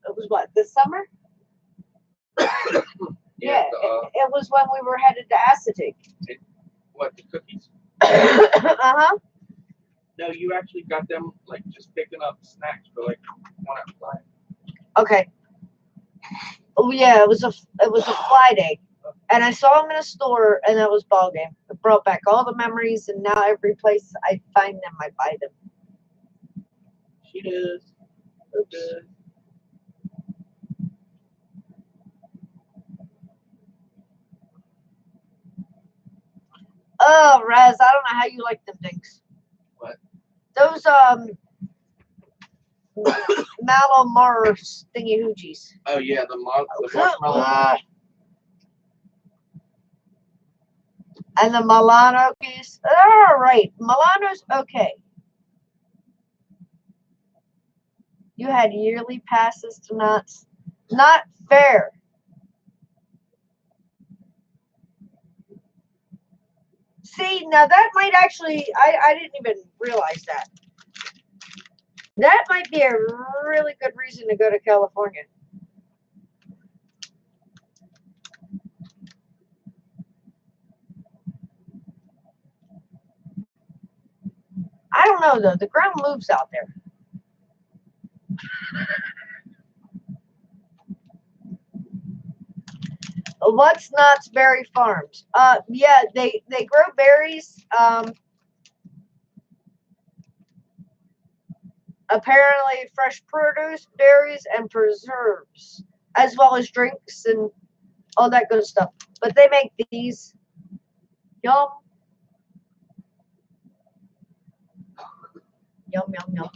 it was what, this summer? Yeah, it was when we were headed to Acetate.
What, the cookies?
Uh-huh.
No, you actually got them like just picking up snacks for like $1 at a time.
Okay. Oh yeah, it was a fly day, and I saw them in a store, and that was ball game. It brought back all the memories, and now every place I find them, I buy them.
She does. So good.
Oh, Raz, I don't know how you like them things.
What?
Those Mallow Mars thingy hoochies.
Oh yeah, the marshmallow.
And the Milano piece. All right, Milano's okay. You had yearly passes to Knott's. Not fair. See, now that might actually, I didn't even realize that. That might be a really good reason to go to California. I don't know, though. The ground moves out there. What's Knott's Berry Farms? Yeah, they grow berries. Apparently fresh produce, berries, and preserves, as well as drinks and all that good stuff. But they make these. Yum. Yum, yum, yum.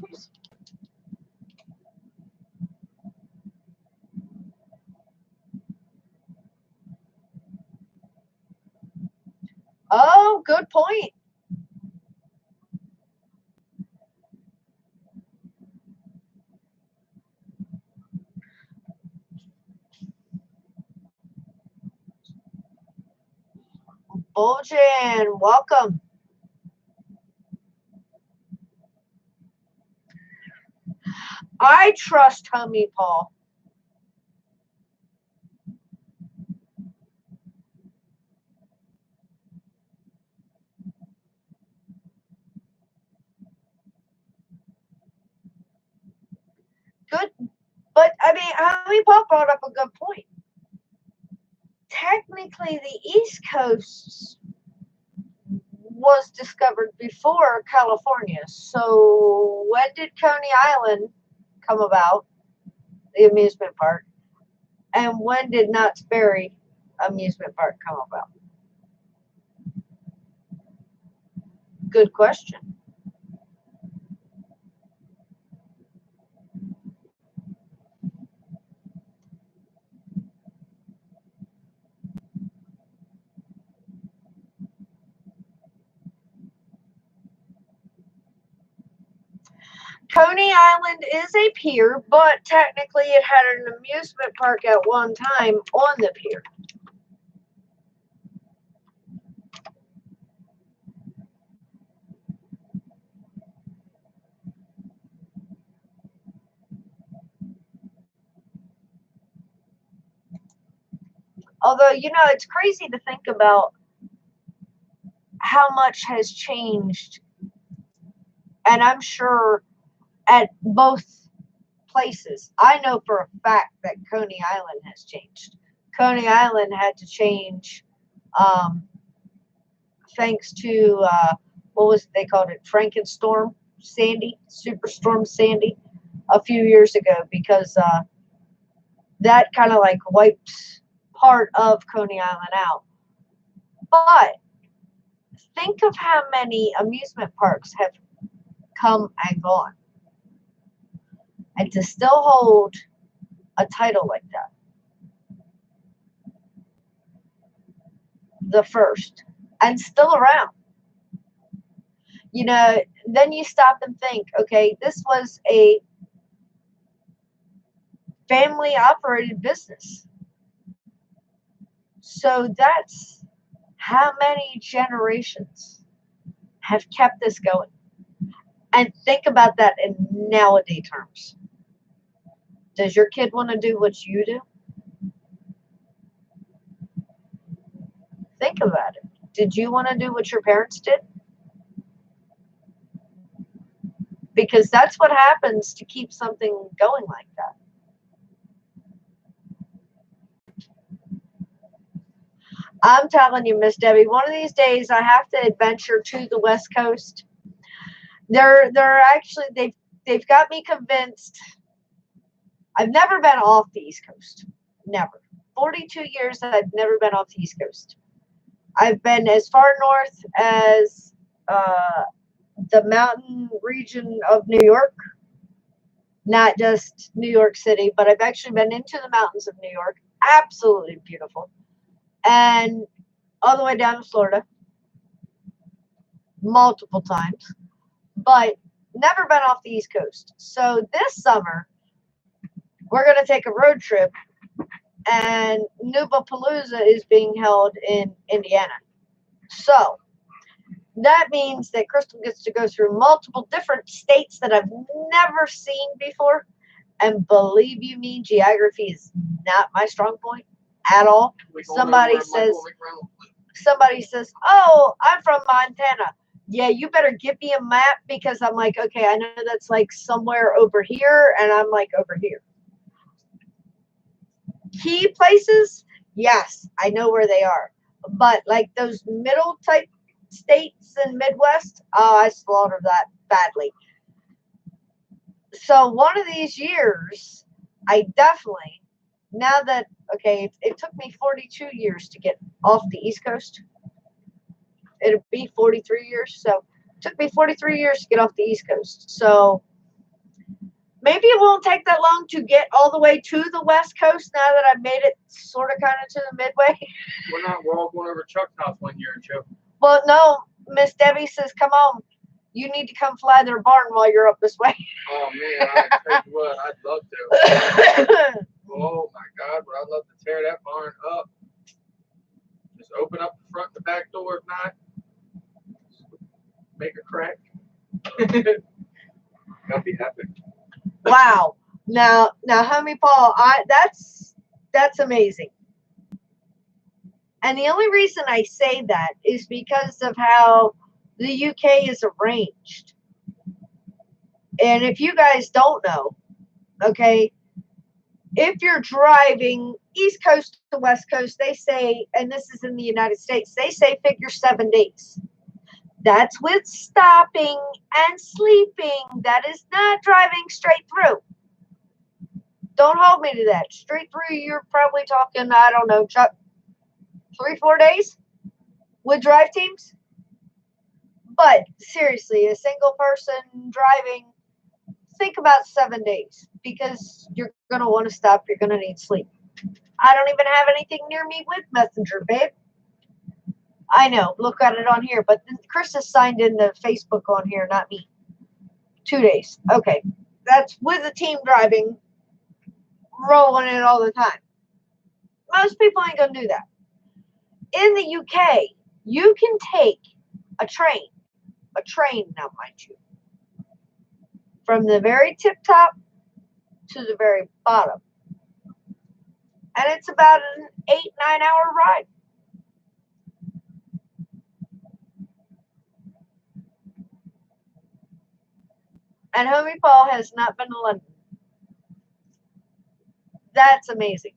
Oh, good point. Bulgin, welcome. I trust homie Paul. Good, but I mean, homie Paul brought up a good point. Technically, the East Coast was discovered before California. So when did Coney Island come about, the amusement park? And when did Knott's Berry amusement park come about? Good question. Coney Island is a pier, but technically it had an amusement park at one time on the pier. Although, you know, it's crazy to think about how much has changed. And I'm sure at both places. I know for a fact that Coney Island has changed. Coney Island had to change thanks to, what was they called it? Frankenstorm Sandy, Superstorm Sandy, a few years ago, because that kind of like wiped part of Coney Island out. But think of how many amusement parks have come and gone. And to still hold a title like that, the first, and still around. You know, then you stop and think, okay, this was a family operated business. So that's how many generations have kept this going. And think about that in nowadays terms. Does your kid want to do what you do? Think about it. Did you want to do what your parents did? Because that's what happens to keep something going like that. I'm telling you, Miss Debbie, one of these days I have to adventure to the West Coast. They're actually they've got me convinced. I've never been off the East Coast. Never. 42 years I've never been off the East Coast. I've been as far north as the mountain region of New York, not just New York City, but I've actually been into the mountains of New York. Absolutely beautiful. And all the way down to Florida multiple times, but never been off the East Coast. So this summer, we're going to take a road trip, and Nubapalooza is being held in Indiana. So that means that Crystal gets to go through multiple different states that I've never seen before. And believe you me, geography is not my strong point at all. Somebody says, "Oh, I'm from Montana." Yeah, you better give me a map, because I'm like, okay, I know that's like somewhere over here, and I'm like over here. Key places, yes, I know where they are. But like those middle type states and Midwest, oh, I slaughtered that badly. So one of these years, I definitely, now that, okay, it took me 42 years to get off the East Coast. It'll be 43 years. So it took me 43 years to get off the East Coast. So maybe it won't take that long to get all the way to the West Coast now that I've made it sort of kind of to the midway.
We're all going over to Chuck's house one year, Joe.
Well, no, Miss Debbie says, come on. You need to come fly their barn while you're up this way.
Oh, man, I tell you what, I'd love to. Oh, my God, but I'd love to tear that barn up. Just open up the front and the back door at night. Make a crack. That'd be epic.
Wow. Now, homie Paul, that's amazing. And the only reason I say that is because of how the UK is arranged. And if you guys don't know, okay, if you're driving East Coast to West Coast, they say, and this is in the United States, they say figure 7 days. That's with stopping and sleeping. That is not driving straight through. Don't hold me to that. Straight through, you're probably talking, I don't know, Chuck, 3-4 days with drive teams. But seriously, a single person driving, think about 7 days, because you're going to want to stop. You're going to need sleep. I don't even have anything near me with Messenger, babe. I know. Look at it on here. But Chris has signed in the Facebook on here, not me. 2 days. Okay. That's with the team driving, rolling it all the time. Most people ain't going to do that. In the UK, you can take a train now, mind you, from the very tip top to the very bottom. And it's about an 8-9 hour ride. And homie Paul has not been to London. That's amazing.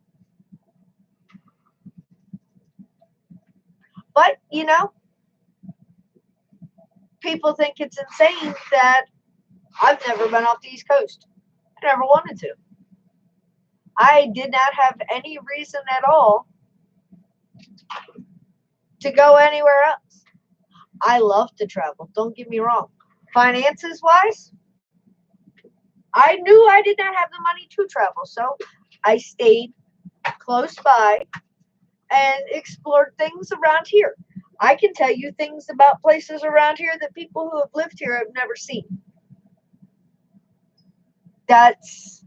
But, you know, people think it's insane that I've never been off the East Coast. I never wanted to. I did not have any reason at all to go anywhere else. I love to travel. Don't get me wrong. Finances wise, I knew I did not have the money to travel. So I stayed close by and explored things around here. I can tell you things about places around here that people who have lived here have never seen. That's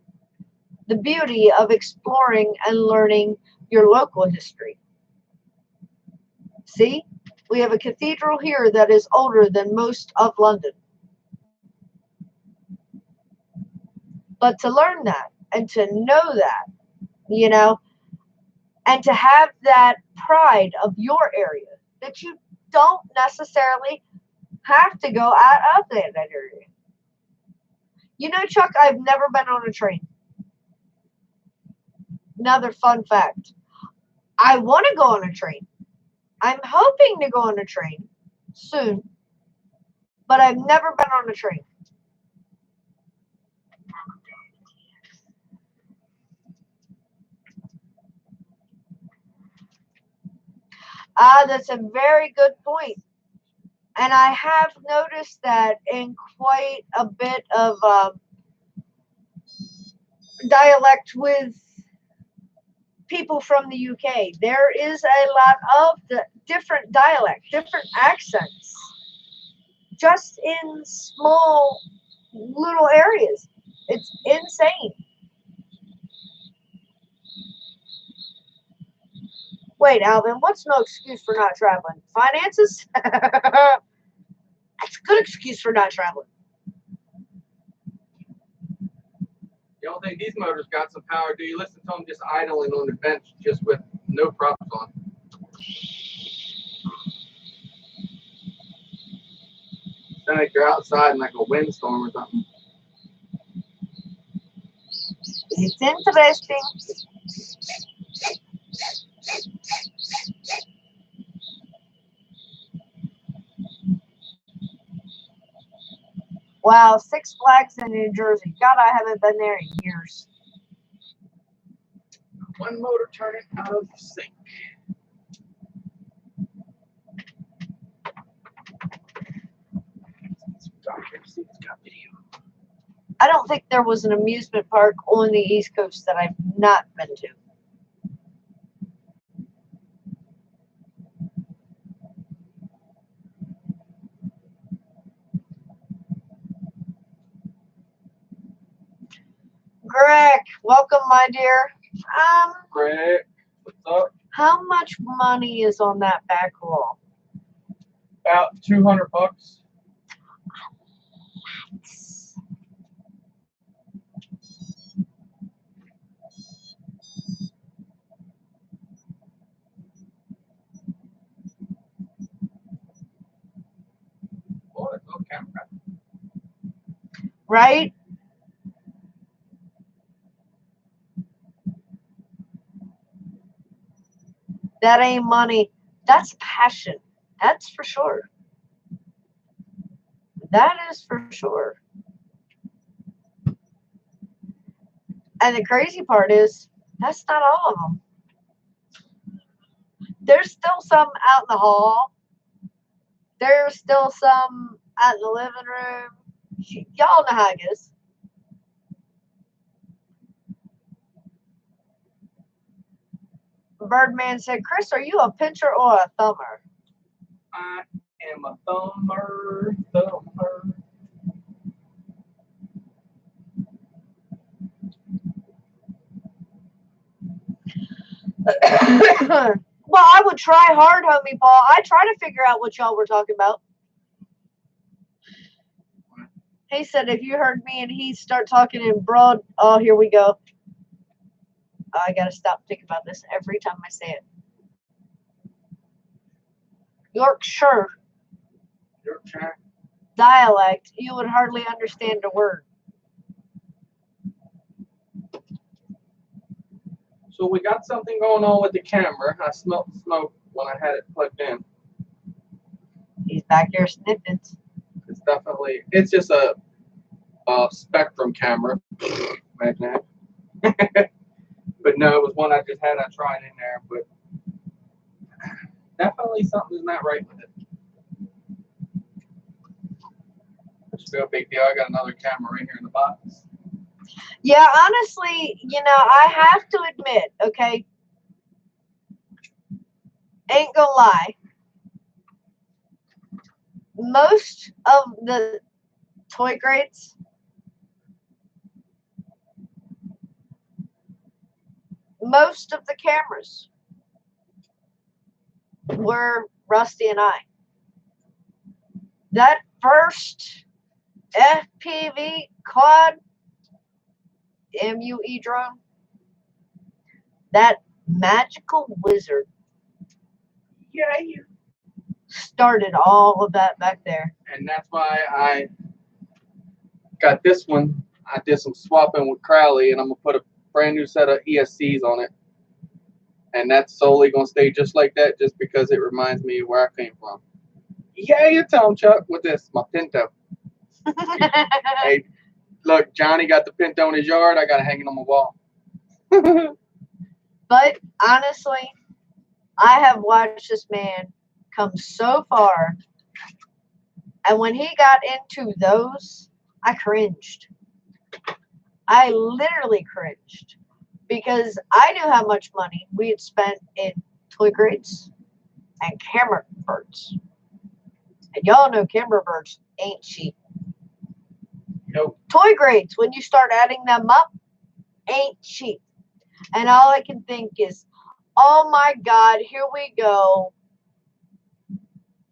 the beauty of exploring and learning your local history. See, we have a cathedral here that is older than most of London. But to learn that and to know that, you know, and to have that pride of your area, that you don't necessarily have to go out of that area. You know, Chuck, I've never been on a train. Another fun fact. I want to go on a train. I'm hoping to go on a train soon, but I've never been on a train. That's a very good point. And I have noticed that in quite a bit of dialect with people from the UK. There is a lot of the different dialect, different accents, just in small little areas. It's insane. Wait, Alvin, what's no excuse for not traveling? Finances? That's a good excuse for not traveling.
You don't think these motors got some power, do you? Listen to them just idling on the bench just with no props on. Sound like you're outside in like a windstorm or something.
It's interesting. Wow, Six Flags in New Jersey. God, I haven't been there in years.
One motor turning out of sync.
I don't think there was an amusement park on the East Coast that I've not been to. Greg, welcome, my dear.
Greg, what's up?
How much money is on that back wall?
About $200. Boy, no camera.
Right? That ain't money. That's passion. That's for sure. That is for sure. And the crazy part is, that's not all of them. There's still some out in the hall. There's still some out in the living room. Y'all know how it is. Birdman said, Chris, are you a pincher or a thumber?
I am a thumber.
Well, I would try hard, homie Paul. I try to figure out what y'all were talking about. He said, if you heard me and he start talking in broad, oh, here we go. I got to stop thinking about this every time I say it. Yorkshire dialect, you would hardly understand a word.
So we got something going on with the camera. I smelled smoke when I had it plugged in.
He's back here sniffing.
It's just a Spectrum camera. Imagine that. But no, it was one I just had. I tried in there, but definitely something's not right with it. It's no big deal. I got another camera right here in the box.
Yeah, honestly, I have to admit, okay, ain't gonna lie, most of the toy crates, most of the cameras were Rusty and I. That first FPV quad MUE drone, that magical wizard,
Yeah,
started all of that back there.
And that's why I got this one. I did some swapping with Crowley, and I'm gonna put a brand new set of ESCs on it. And that's solely going to stay just like that just because it reminds me of where I came from. Yeah, you tell him, Chuck, with this, my Pinto. Hey, look, Johnny got the Pinto in his yard. I got it hanging on my wall.
But honestly, I have watched this man come so far. And when he got into those, I cringed. I literally cringed. Because I knew how much money we had spent in toy crates and camera birds. And y'all know camera birds ain't cheap.
Nope.
Toy grades, when you start adding them up, ain't cheap. And all I can think is, oh my God, here we go.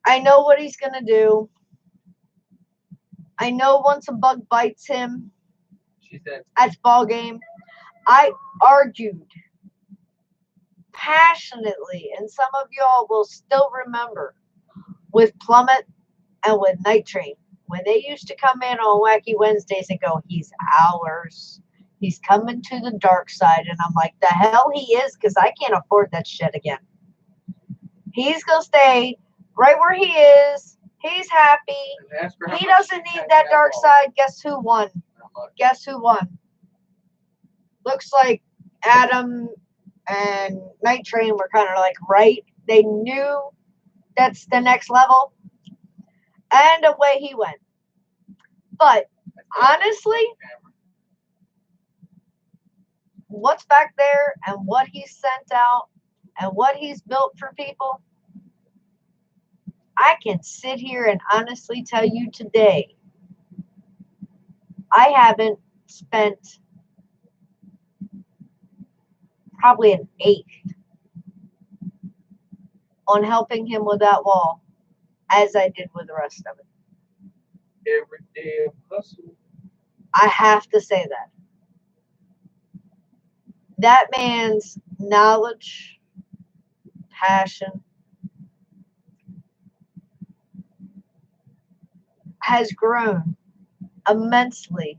I know what he's going to do. I know once a bug bites him at the ball game. I argued passionately, and some of y'all will still remember, with Plummet and with Night Train, when they used to come in on Wacky Wednesdays and go, he's ours. He's coming to the dark side. And I'm like, the hell he is, because I can't afford that shit again. He's going to stay right where he is. He's happy. He doesn't need that dark side. Guess who won? Guess who won? Looks like Adam and Night Train were kind of like right. They knew that's the next level. And away he went. But honestly, what's back there and what he's sent out and what he's built for people, I can sit here and honestly tell you today, I haven't spent probably an eighth on helping him with that wall as I did with the rest of it.
Every day of hustle.
I have to say that. That man's knowledge, passion, has grown immensely.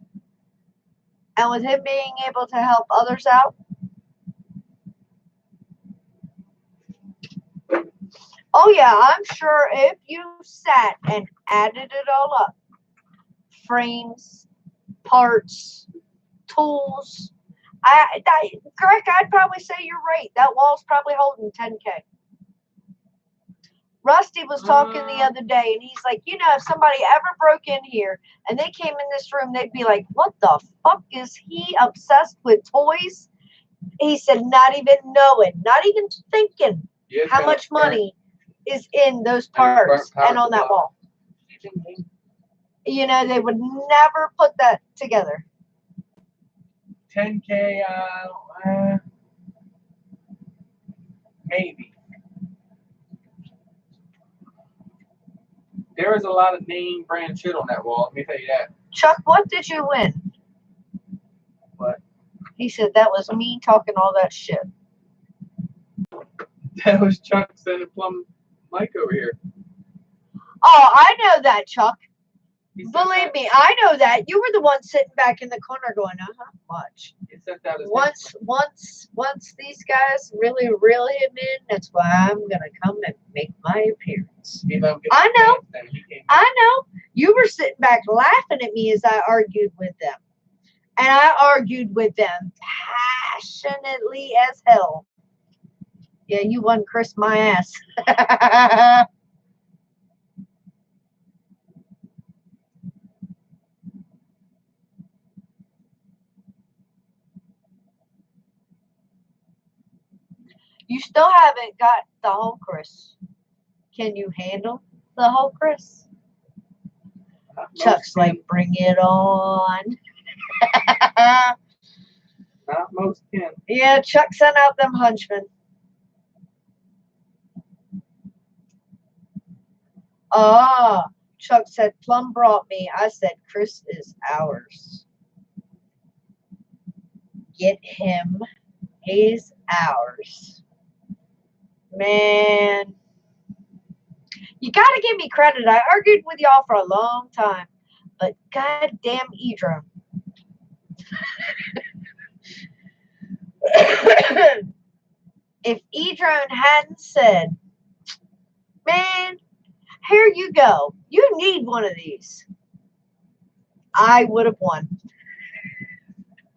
And with him being able to help others out, oh yeah, I'm sure if you sat and added it all up, frames, parts, tools, Greg, I'd probably say you're right. That wall's probably holding 10K. Rusty was talking the other day, and he's like, you know, if somebody ever broke in here and they came in this room, they'd be like, what the fuck is he obsessed with toys? He said, not even knowing, not even thinking how much money is in those parts and on that wall. You know, they would never put that together.
10K, maybe. There is a lot of name brand shit on that wall. Let me tell you that.
Chuck, what did you win?
What?
He said that was me talking all that shit.
That was Chuck sending Plum Mike over here.
Oh, I know that, Chuck. Believe me, I know that. You were the one sitting back in the corner going, watch. Once these guys really reel him in, that's why I'm going to come and make my appearance. I know. You were sitting back laughing at me as I argued with them. And I argued with them passionately as hell. Yeah, you won Chris my ass. You still haven't got the whole Chris. Can you handle the whole Chris? Chuck's like, bring it on.
Not most can.
Yeah, Chuck sent out them hunchmen. Chuck said, Plum brought me. I said, Chris is ours. Get him. He's ours. Man. You got to give me credit. I argued with y'all for a long time. But goddamn Edron. if E-Drone hadn't said, man, here you go. You need one of these. I would have won.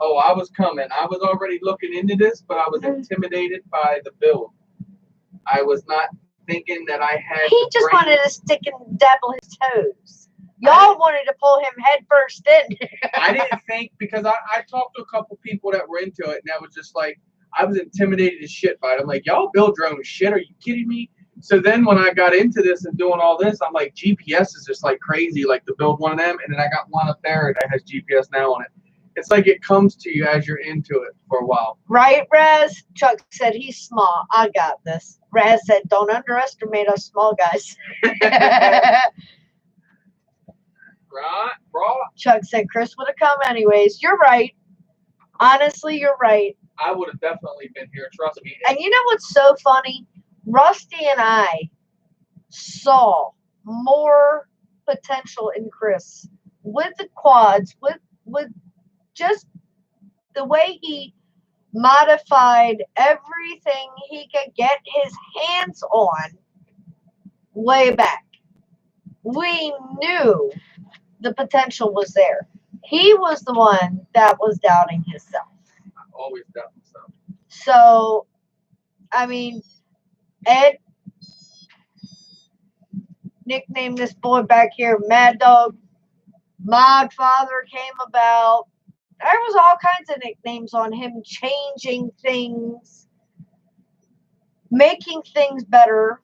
Oh, I was coming. I was already looking into this, but I was intimidated by the build. I was not thinking that I had.
He just wanted to stick and dabble his toes. Y'all wanted to pull him head first in.
I didn't think, because I talked to a couple people that were into it, and I was just like, I was intimidated as shit by it. I'm like, y'all build your own shit? Are you kidding me? So then when I got into this and doing all this, I'm like, GPS is just like crazy, like to build one of them. And then I got one up there that has GPS now on it. It's like it comes to you as you're into it for a while.
Right, Raz? Chuck said he's small. I got this. Raz said, don't underestimate us small guys.
Right, bro.
Chuck said Chris would have come anyways. You're right. Honestly, you're right.
I would have definitely been here, trust me.
And you know what's so funny? Rusty and I saw more potential in Chris with the quads, with just the way he modified everything he could get his hands on way back. We knew the potential was there. He was the one that was doubting himself.
I always doubt myself.
So, I mean, Ed nicknamed this boy back here Mad Dog. Mod Father came about. There was all kinds of nicknames on him, changing things, making things better.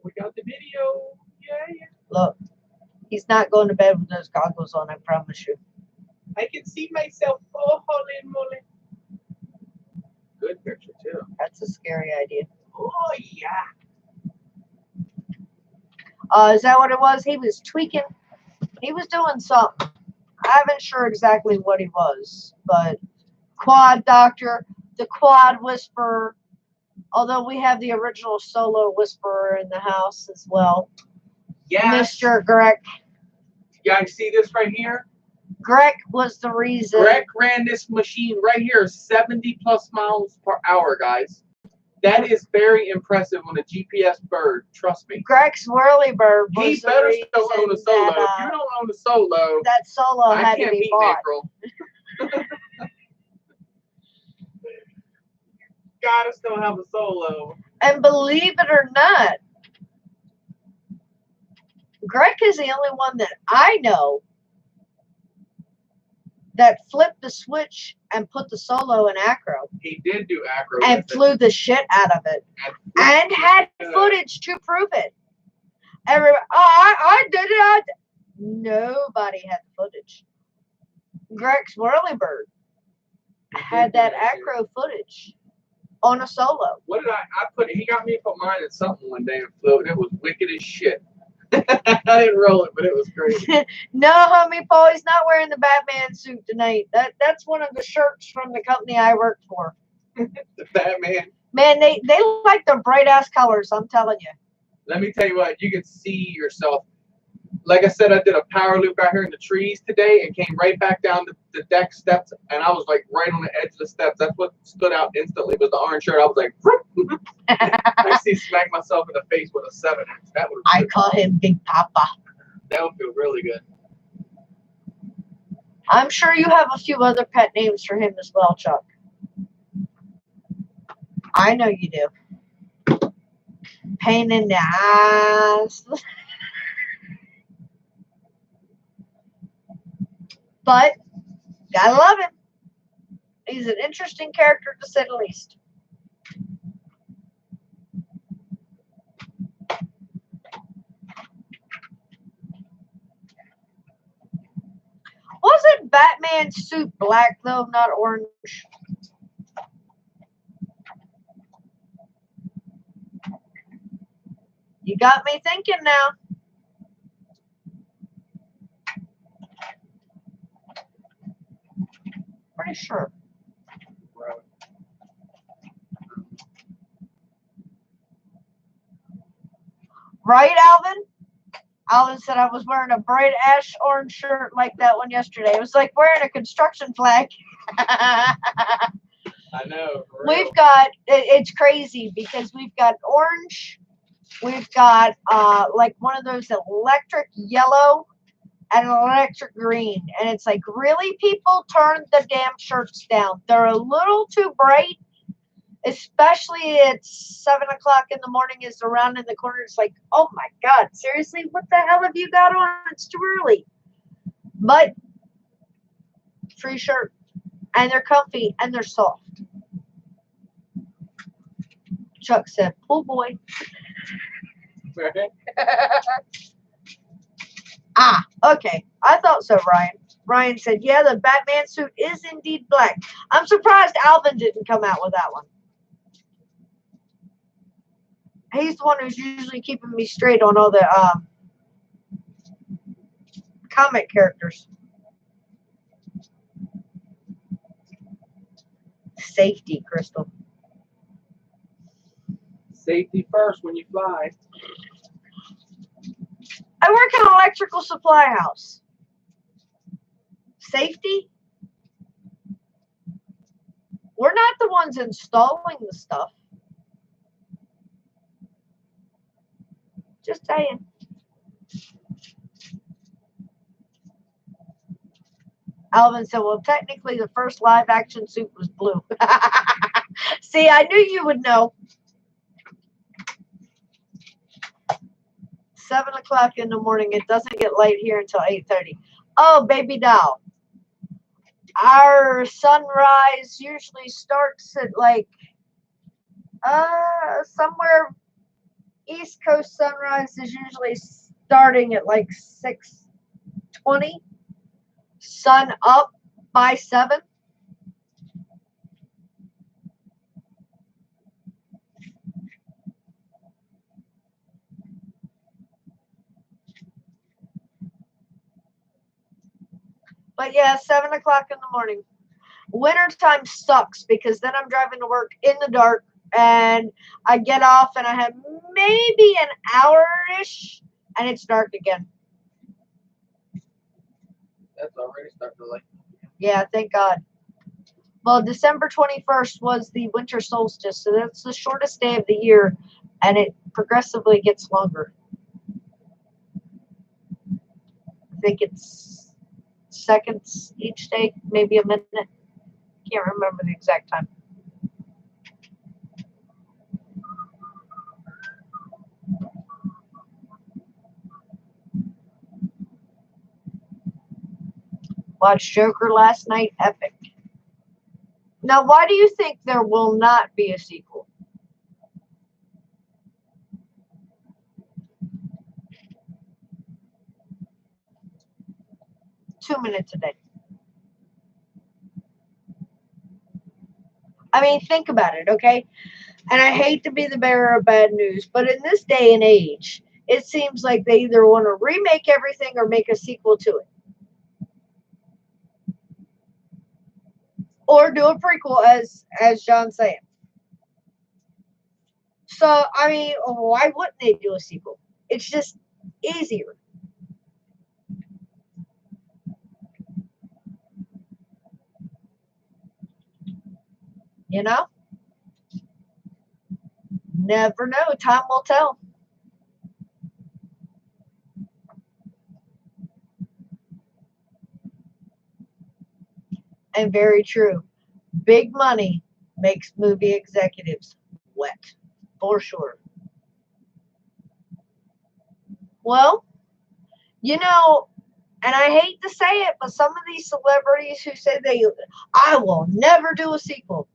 We got the video. Yay.
Look, he's not going to bed with those goggles on, I promise you.
I can see myself. Oh, holy moly. Good picture, too.
That's a scary idea.
Oh, yeah.
Is that what it was? He was tweaking. He was doing something. I haven't sure exactly what he was, but Quad Doctor, the Quad Whisperer, although we have the original Solo Whisperer in the house as well.
Yes.
Mr. Greg.
You guys see this right here?
Greg was the reason.
Greg ran this machine right here 70 plus miles per hour, guys. That is very impressive on a GPS bird. Trust me.
Greg's Whirlybird was
He
the
better
reason
still own a Solo.
that,
If you don't own a Solo,
that Solo
I
had to
can't
be
beat
bought.
April. Gotta still have a Solo.
And believe it or not, Greg is the only one that I know that flipped the switch and put the Solo in acro.
He did do acro.
And flew the shit out of it. And had footage to prove it. Everybody, I did it. Nobody had the footage. Greg's Whirlybird had that acro footage on a Solo.
What did I put? He got me to put mine in something one day and flew it. It was wicked as shit. I didn't roll it, but it was crazy.
No, homie, Paul, he's not wearing the Batman suit tonight. That's one of the shirts from the company I work for.
The Batman.
Man, they like the bright ass colors, I'm telling you.
Let me tell you what, you can see yourself. Like I said, I did a power loop out here in the trees today and came right back down the deck steps, and I was like right on the edge of the steps. That's what stood out instantly was the orange shirt. I was like, I see smack myself in the face with a 7-inch. That would.
I call him Big Papa.
That would feel really good.
I'm sure you have a few other pet names for him as well, Chuck. I know you do. Pain in the ass. But, gotta love him. He's an interesting character, to say the least. Wasn't Batman's suit black, though, not orange? You got me thinking now. Pretty sure. Right, Alvin? Alvin said I was wearing a bright ash orange shirt like that one yesterday. It was like wearing a construction flag.
I know. For real.
We've got, it's crazy because we've got orange, we've got like one of those electric yellow and an electric green. And it's like, really, people, turn the damn shirts down. They're a little too bright, especially at 7 o'clock in the morning as they're around in the corner. It's like, oh my God, seriously, what the hell have you got on? It's too early. But free shirt. And they're comfy and they're soft. Chuck said, "Pool boy." Ah, okay. I thought so, Ryan. Ryan said, yeah, the Batman suit is indeed black. I'm surprised Alvin didn't come out with that one. He's the one who's usually keeping me straight on all the comic characters. Safety, Crystal.
Safety first when you fly.
I work in an electrical supply house. Safety? We're not the ones installing the stuff. Just saying. Alvin said, well, technically the first live action suit was blue. See, I knew you would know. 7 o'clock in the morning. It doesn't get light here until 8:30. Oh, baby doll. Our sunrise usually starts at like somewhere East Coast sunrise is usually starting at like 6:20. Sun up by 7. But yeah, 7 o'clock in the morning. Wintertime sucks because then I'm driving to work in the dark and I get off and I have maybe an hour-ish and it's dark again.
That's already starting to like.
Yeah, thank God. Well, December 21st was the winter solstice, so that's the shortest day of the year and it progressively gets longer. I think it's seconds each day, maybe a minute. Can't remember the exact time. Watched Joker last night. Epic. Now, why do you think there will not be a sequel? Two minutes a day. I mean, think about it, okay? And I hate to be the bearer of bad news, but in this day and age, it seems like they either want to remake everything or make a sequel to it. Or do a prequel, as John's saying. So, I mean, why wouldn't they do a sequel? It's just easier. You know? Never know. Time will tell. And very true. Big money makes movie executives wet. For sure. Well, you know, and I hate to say it, but some of these celebrities who say I will never do a sequel.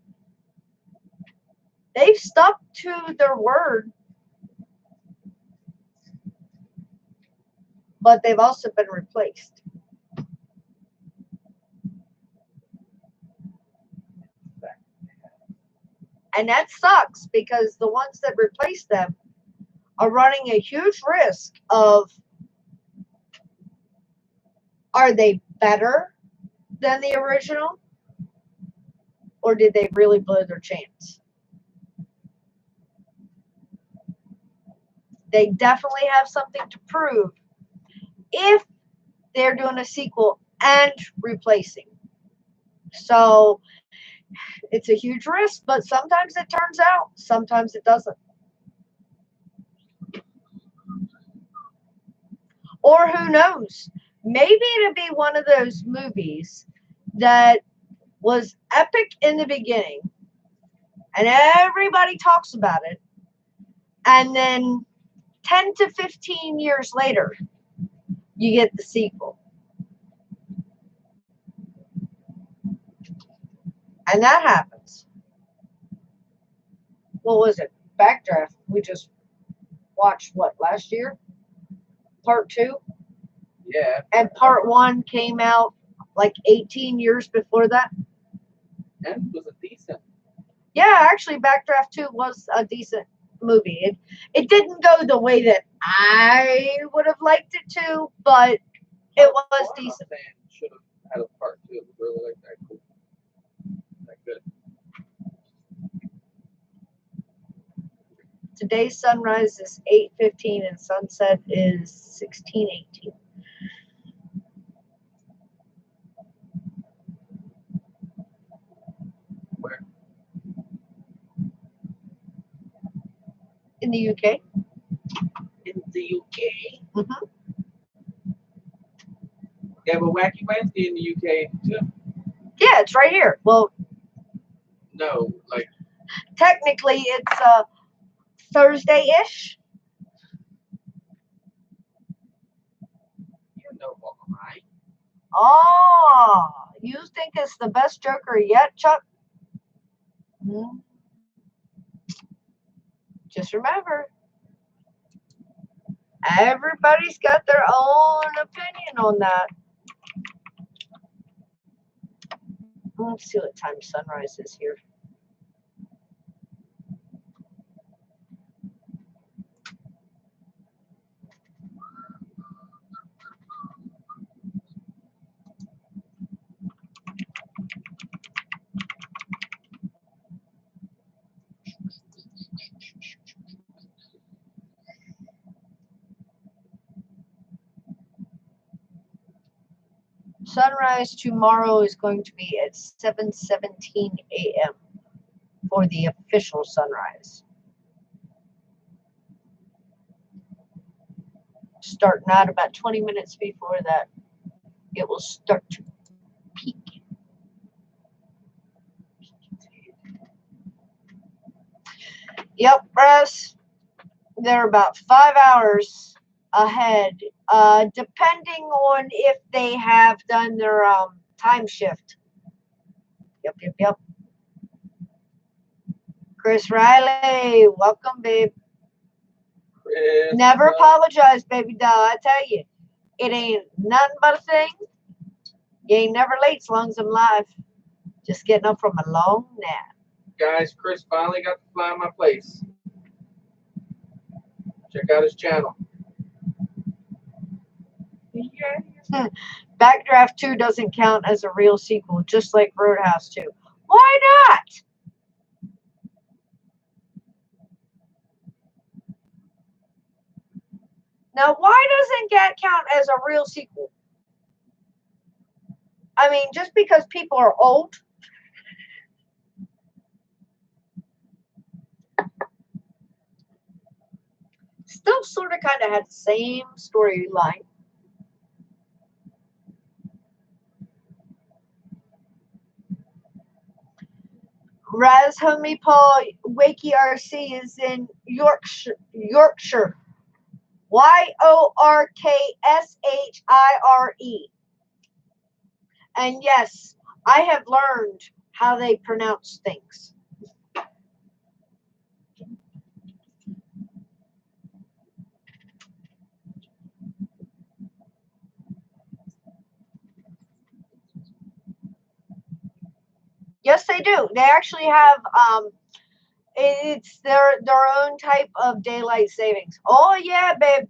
They've stuck to their word. But they've also been replaced. And that sucks because the ones that replace them are running a huge risk of, are they better than the original? Or did they really blow their chance? They definitely have something to prove if they're doing a sequel and replacing. So It's a huge risk, but sometimes it turns out, sometimes it doesn't. Or who knows? Maybe it'll be one of those movies that was epic in the beginning and everybody talks about it. And then 10 to 15 years later, you get the sequel. And that happens. What was it? Backdraft. We just watched what, last year? Part 2?
Yeah.
And part 1 came out like 18 years before that.
And it was a decent.
Yeah, actually, Backdraft 2 was a decent movie. It didn't go the way that I would have liked it to, but it was decent.
Should have had a part 2. It was really like that cool. That good.
Today's sunrise is 8:15 and sunset is 16:18.
Where?
In the UK.
In the UK?
Mm-hmm.
They have a Wacky Wednesday in the UK too.
Yeah, it's right here. Well,
no, like
technically it's Thursday-ish.
You know what, right?
Oh, you think it's the best Joker yet, Chuck? Hmm. Just remember, everybody's got their own opinion on that. Let's see what time sunrise is here. Sunrise tomorrow is going to be at 7:17 a.m. for the official sunrise. Starting out about 20 minutes before that, it will start to peak. Yep, Russ. They're about 5 hours ahead, depending on if they have done their time shift. Yep. Chris Riley, welcome, babe.
Chris,
Never apologize, baby doll. I tell you, it ain't nothing but a thing. You ain't never late as long as I'm live. Just getting up from a long nap.
Guys, Chris finally got to fly my place. Check out his channel.
Yeah. Backdraft 2 doesn't count as a real sequel, just like Roadhouse 2. Why not? Now, why doesn't that count as a real sequel? I mean, just because people are old. Still sort of kind of had the same storyline. Raz Homie Paul Wacky RC is in Yorkshire. Yorkshire. And yes, I have learned how they pronounce things. Yes, they do. They actually have it's their own type of daylight savings. Oh yeah, babe.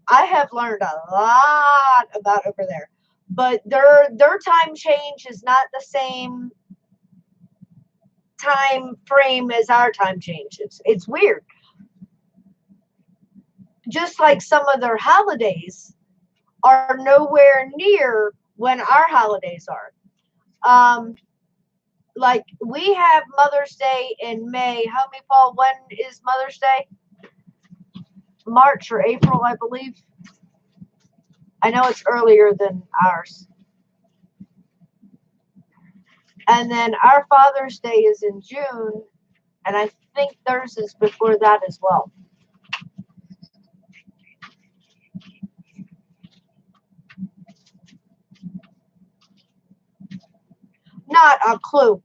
I have learned a lot about over there. But their time change is not the same time frame as our time change. It's weird. Just like some of their holidays are nowhere near when our holidays are. like we have Mother's Day in May. Help me, Paul. When is Mother's Day? March or April, I believe. I know it's earlier than ours. And then our Father's Day is in June, and I think theirs is before that as well. Not a clue.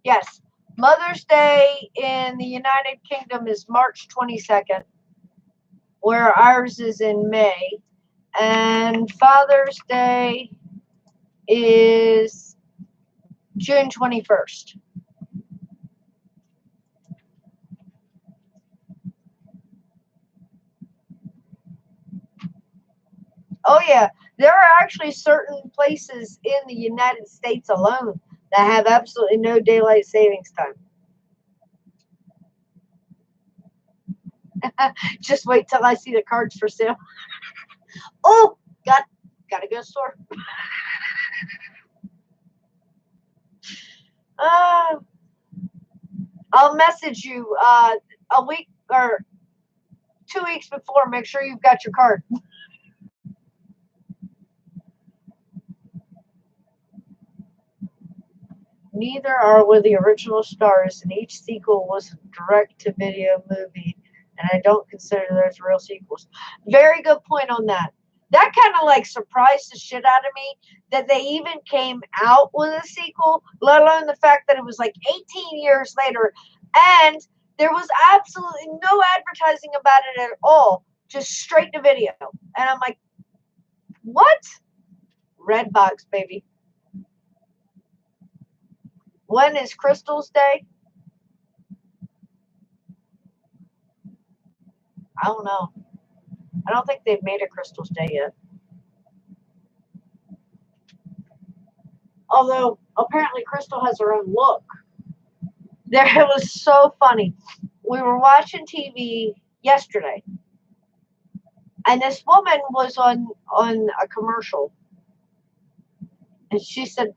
Yes, Mother's Day in the United Kingdom is March 22nd, where ours is in May. And Father's Day is June 21st. Oh, yeah. There are actually certain places in the United States alone that have absolutely no daylight savings time. Just wait till I see the cards for sale. Oh, gotta go to the store. I'll message you a week or 2 weeks before. Make sure you've got your card. Neither are with the original stars, and each sequel was a direct-to-video movie, and I don't consider those real sequels. Very good point on that. That kind of like surprised the shit out of me that they even came out with a sequel, let alone the fact that it was like 18 years later, and there was absolutely no advertising about it at all, just straight to video. And I'm like, what? Redbox, baby. When is Crystal's Day? I don't know. I don't think they've made a Crystal's Day yet. Although, apparently Crystal has her own look. It was so funny. We were watching TV yesterday, and this woman was on a commercial, and she said,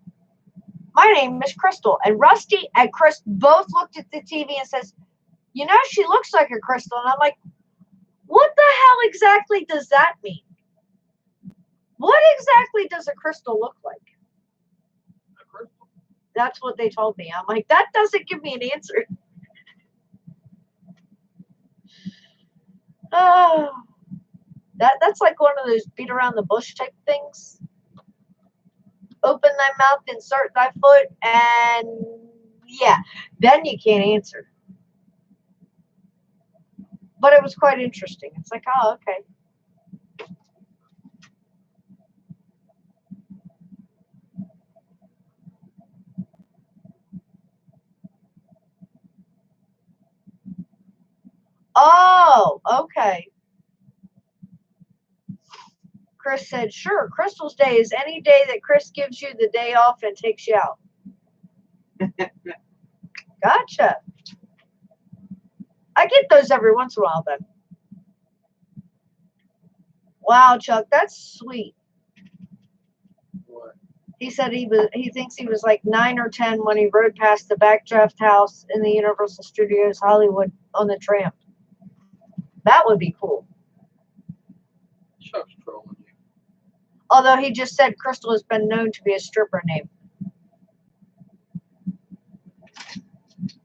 "My name is Crystal." And Rusty and Chris both looked at the TV and says, "You know, she looks like a Crystal." And I'm like, what the hell exactly does that mean? What exactly does a crystal look like?
A crystal.
That's what they told me. I'm like, that doesn't give me an answer. Oh, that's like one of those beat around the bush type things. Open thy mouth, insert thy foot, and yeah, then you can't answer. But it was quite interesting. It's like, oh, okay. Oh, okay. Chris said, sure, Crystal's Day is any day that Chris gives you the day off and takes you out. Gotcha. I get those every once in a while then. Wow, Chuck, that's sweet.
What?
He said he thinks he was like 9 or 10 when he rode past the Backdraft House in the Universal Studios Hollywood on the tram. That would be cool.
Chuck's trolling you.
Although he just said Crystal has been known to be a stripper name.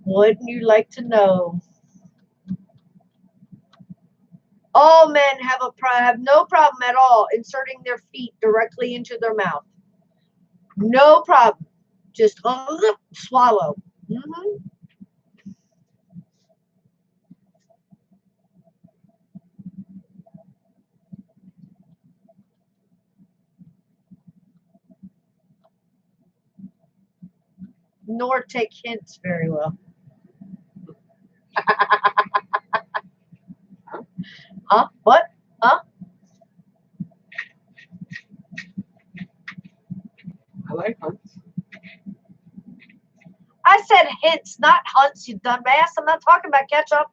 Wouldn't you like to know? All men have no problem at all inserting their feet directly into their mouth. No problem. Just swallow. Mm-hmm. Nor take hints very well. Huh? What? Huh?
I like hunts.
I said hints, not hunts, you dumbass. I'm not talking about ketchup.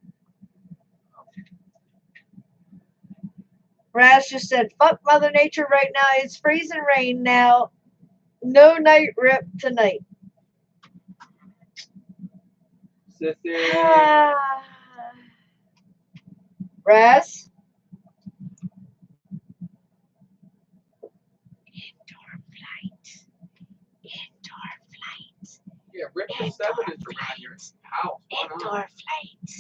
Raz just said, fuck Mother Nature right now. It's freezing rain now. No night rip tonight.
Sissy.
Raz? Indoor flight.
Yeah, rip the 7-inch around your house.
Indoor flight.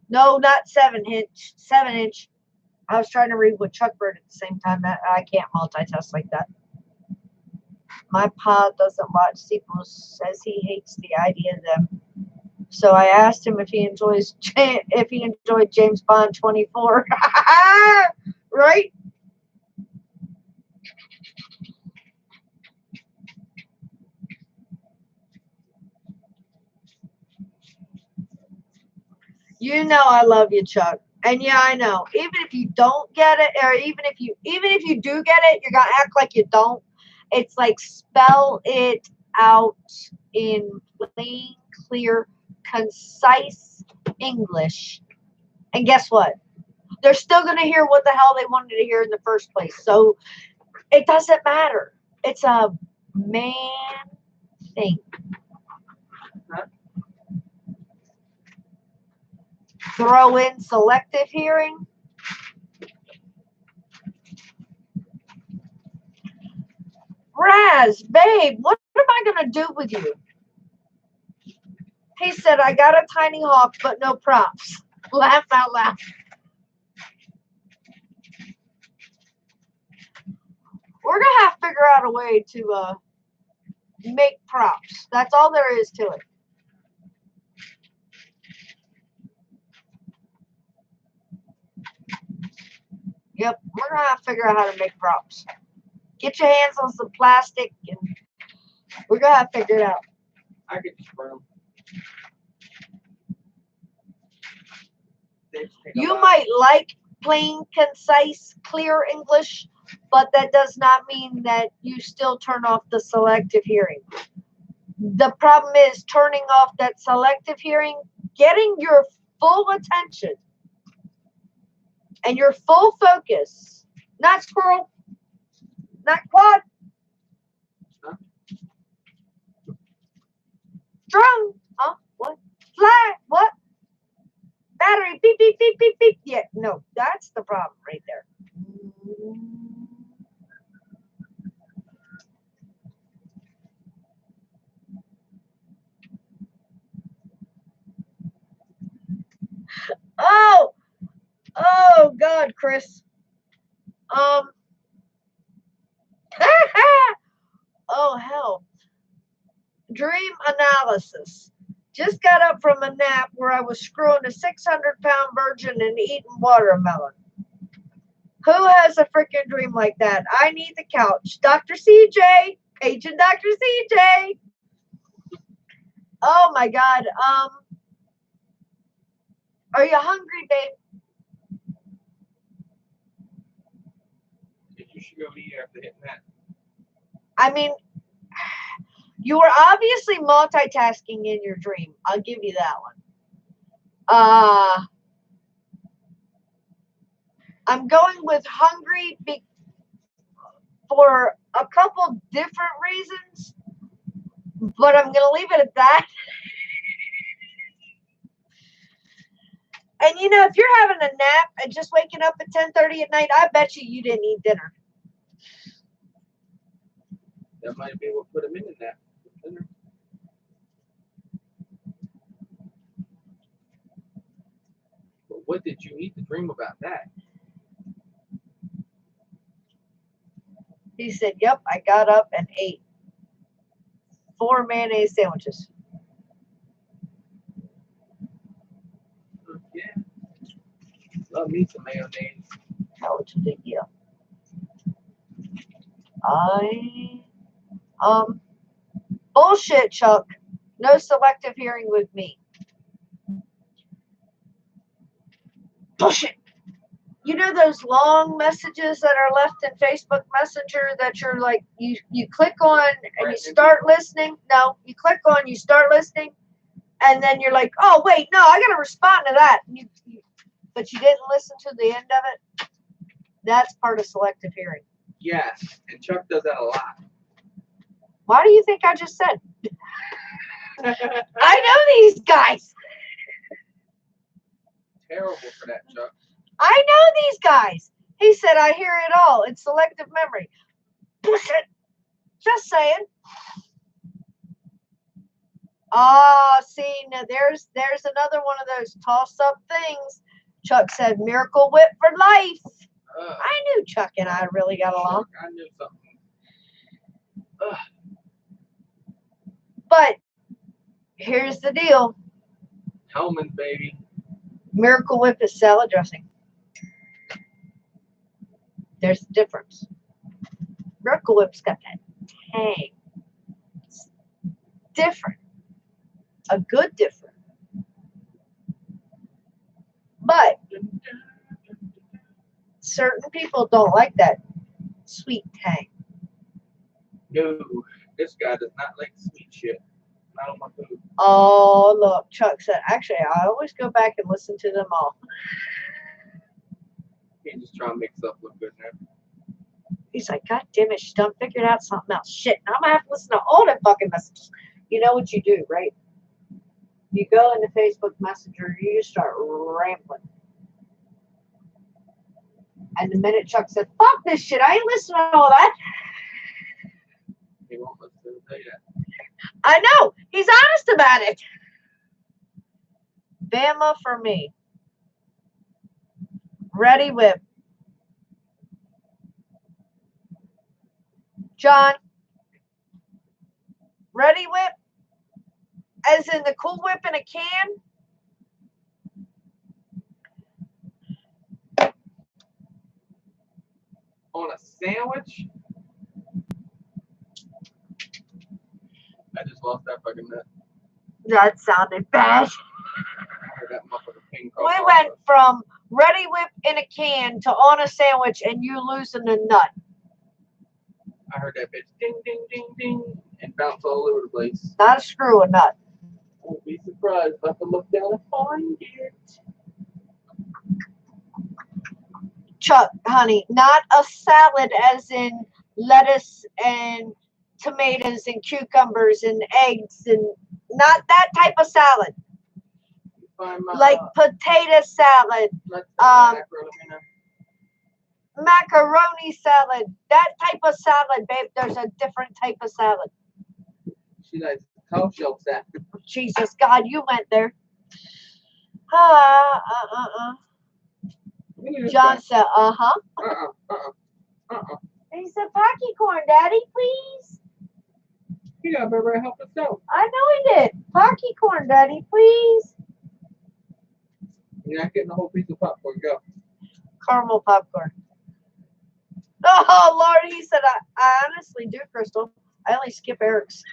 No, not 7-inch. 7-inch. I was trying to read with Chuck Bird at the same time. I can't multitask like that. My pa doesn't watch sequels. Says he hates the idea of them. So I asked him if he enjoyed James Bond 24. Right? You know I love you, Chuck. And yeah, I know. Even if you don't get it, or even if you do get it, you're gonna act like you don't. It's like spell it out in plain, clear, concise English. And guess what? They're still gonna hear what the hell they wanted to hear in the first place. So it doesn't matter. It's a man thing. Throw in selective hearing. Raz, babe, what am I going to do with you? He said, I got a tiny hawk, but no props. Laugh out loud. We're going to have to figure out a way to make props. That's all there is to it. Yep, we're going to have to figure out how to make props. Get your hands on some plastic, and we're going to have to figure it out.
I could just burn them.
You might like plain, concise, clear English, but that does not mean that you still turn off the selective hearing. The problem is turning off that selective hearing, getting your full attention and your full focus. Not squirrel, not quad. Drum, huh? What? Fly, what? Battery, beep, beep, beep, beep, beep. Yeah, no, that's the problem right there. Oh God, Chris. Oh hell. Dream analysis. Just got up from a nap where I was screwing a 600-pound virgin and eating watermelon. Who has a freaking dream like that? I need the couch. Dr. CJ. Agent Dr. CJ. Oh my God. Are you hungry, babe?
You should go eat after hitting that.
I mean, you were obviously multitasking in your dream. I'll give you that one. I'm going with hungry for a couple different reasons, but I'm going to leave it at that. And you know, if you're having a nap and just waking up at 10:30 at night, I bet you didn't eat dinner.
That might be what put him in that dinner. But what did you eat to dream about that?
He said, yep, I got up and ate 4 mayonnaise sandwiches.
Yeah. Love me some mayonnaise.
How would you think, yeah? Bullshit, Chuck. No selective hearing with me. Bullshit. You know those long messages that are left in Facebook Messenger that you're like, you click on and you start listening? No, you click on, you start listening, and then you're like, oh, wait, no, I got to respond to that. But you didn't listen to the end of it? That's part of selective hearing.
Yes, and Chuck does that a lot.
Why do you think I just said? I know these guys.
Terrible for that, Chuck.
I know these guys. He said, I hear it all. It's selective memory. Bullshit. Just saying. Ah, see, now there's another one of those toss-up things. Chuck said, miracle whip for life. I knew Chuck and I really got along.
I knew something.
But here's the deal.
Hellman's, baby.
Miracle Whip is salad dressing. There's a difference. Miracle Whip's got that tang. It's different. A good different. But certain people don't like that sweet tang.
No, this guy does not like sweet shit. Not on my food.
Oh, look, Chuck said, actually, I always go back and listen to them all.
Can't just try and make stuff look good now.
He's like, God damn it, she's done figured out something else. Shit, now I'm going to have to listen to all them fucking messages. You know what you do, right? You go into Facebook Messenger, you just start rambling. And the minute Chuck said, fuck this shit, I ain't listening to all that.
He won't listen to tell you that.
I know. He's honest about it. Bama for me. Ready Whip. John. Ready Whip? As in the Cool Whip in a can?
On a sandwich? I just lost that fucking nut.
That sounded bad.
I heard that motherfucker ping
We went from Ready Whip in a can to on a sandwich and you losing a nut.
I heard that bitch ding, ding, ding, ding, and bounce all over the place.
Not a screw, a nut.
Won't be surprised if I have to look down and find it.
Chuck, honey, not a salad as in lettuce and tomatoes and cucumbers and eggs and not that type of salad. Like potato salad, macaroni salad, that type of salad, babe. There's a different type of salad.
She likes cow shell salad.
Jesus God, you went there. John said, He said, Pocky corn, Daddy, please.
He got better help himself.
I know he did. Pocky corn, Daddy, please.
You're not getting the whole piece of popcorn. Go.
Caramel popcorn. Oh, Lord, he said, I honestly do, Crystal. I only skip Eric's.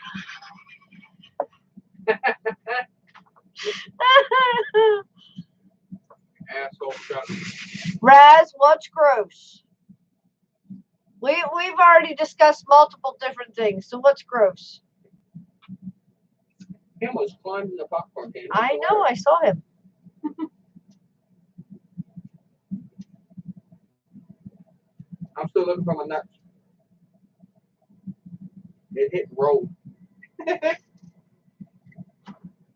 Asshole Chuck.
Raz, what's gross? We've already discussed multiple different things. So what's gross?
Him was climbing the popcorn can.
I know. I saw him.
I'm still looking for my nuts. It hit roll.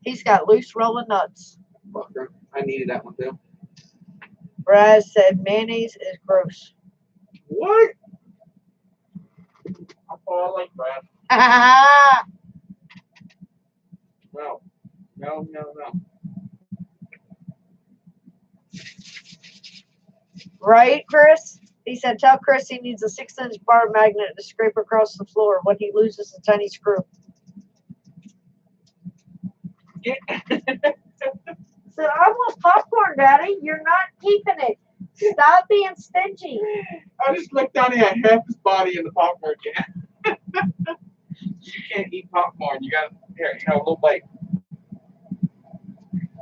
He's got loose rolling nuts.
Fucker. I needed that one too.
Raz said mayonnaise is gross.
What? I thought I like Brad. No. No, no, no.
Right, Chris? He said, tell Chris he needs a 6-inch bar magnet to scrape across the floor when he loses a tiny screw. Said, I want popcorn, Daddy. You're not keeping it. Stop being stingy.
I just looked down and had half his body in the popcorn can. You can't eat popcorn. You got here. You have a little bite.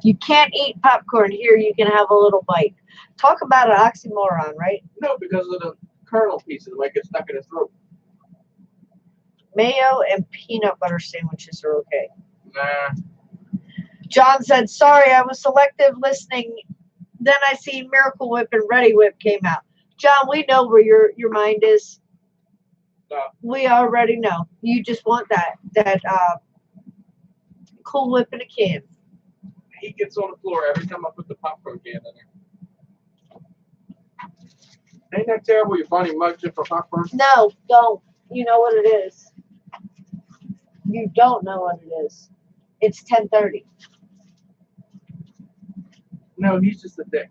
You can't eat popcorn. Here, you can have a little bite. Talk about an oxymoron, right?
No, because of the kernel pieces might get stuck in his throat.
Mayo and peanut butter sandwiches are okay.
Nah.
John said, sorry, I was selective listening. Then I see Miracle Whip and Ready Whip came out. John, we know where your mind is. We already know. You just want that Cool Whip in a can.
He gets on the floor every time I put the popcorn can in there. Ain't that terrible? You finally mugged it for popcorn?
No, don't. You know what it is. You don't know what it is. It's 10:30.
No, he's just a dick.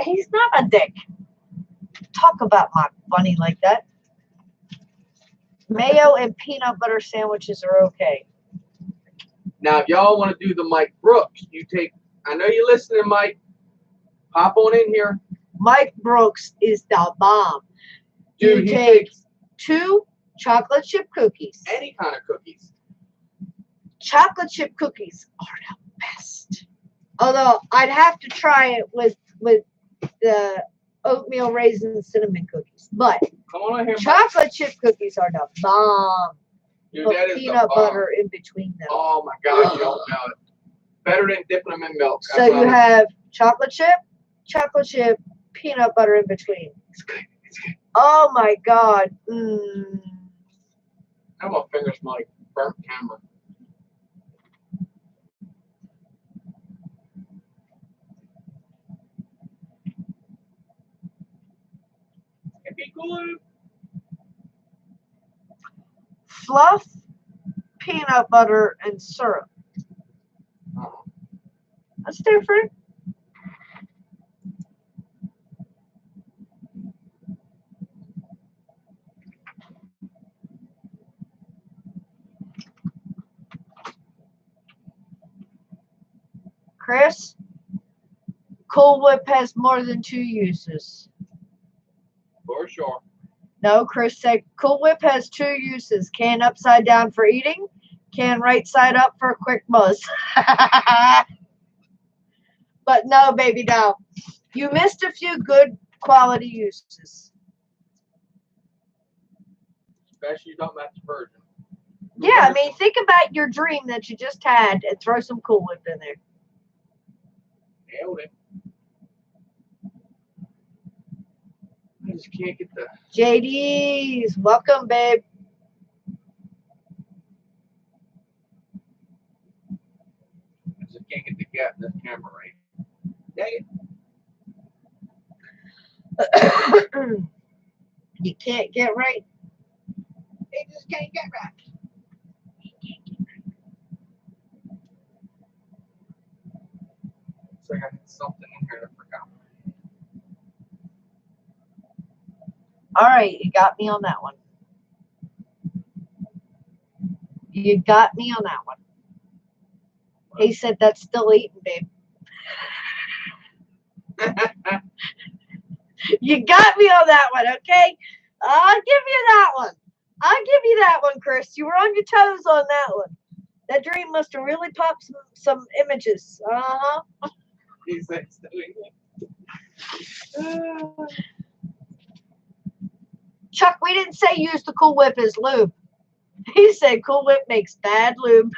He's not a dick. Talk about my bunny like that. Mayo and peanut butter sandwiches are okay.
Now, if y'all want to do the Mike Brooks, you take. I know you're listening, Mike. Hop on in here.
Mike Brooks is the bomb.
Dude,
you
he
take
takes
2 chocolate chip cookies.
any kind of cookies.
Chocolate chip cookies are the best. Although I'd have to try it with the oatmeal raisin cinnamon cookies. But
Come on in here, Mike.
chocolate chip cookies are the bomb.
Dude,
Put
that is
peanut
the bomb.
butter in between them.
Oh my God, you don't know it. Better than dipping them in milk.
So you have chocolate chip, peanut butter in between.
It's good. It's good.
Oh my God.
How about fingers, Mike? Burnt camera. It'd be good.
Fluff, peanut butter, and syrup.
Oh.
That's different. Chris, Cool Whip has more than 2 uses.
For sure.
No, Chris said Cool Whip has 2 uses. Can upside down for eating, can right side up for a quick buzz. But no, baby, no. You missed a few good quality uses.
Especially you don't match the version.
Yeah, I mean, think about your dream that you just had and throw some Cool Whip in there.
Nailed it. I just can't get the.
JD's, welcome, babe.
I just can't get the gap in this camera right. Dang it.
You can't get right.
It just can't get right. Looks like I had something in here that I forgot.
All right, you got me on that one. You got me on that one. He said that's still eating, babe. You got me on that one, okay? I'll give you that one. I'll give you that one, Chris. You were on your toes on that one. That dream must have really popped some images. Uh-huh.
He said still eating.
Chuck, we didn't say use the Cool Whip as lube. He said Cool Whip makes bad lube.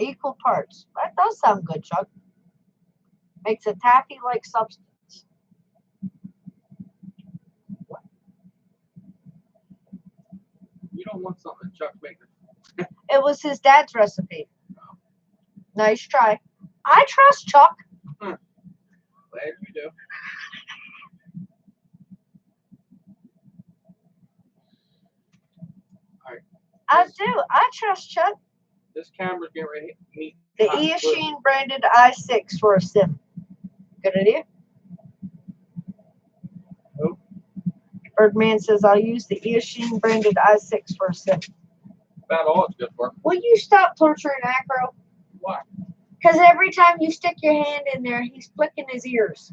Equal parts. That does sound good, Chuck. Makes a taffy-like substance.
What? You don't want something Chuck making.
It was his dad's recipe. Nice try. I trust Chuck.
Glad you do. All right.
I do. I trust Chuck.
This camera's getting ready to meet
The Eachine branded i6 for a sim. Good idea.
Nope.
Birdman says I'll use the Eachine branded i6 for a sim.
About all it's good for.
Will you stop torturing Acro?
Why?
Because every time you stick your hand in there, he's flicking his ears.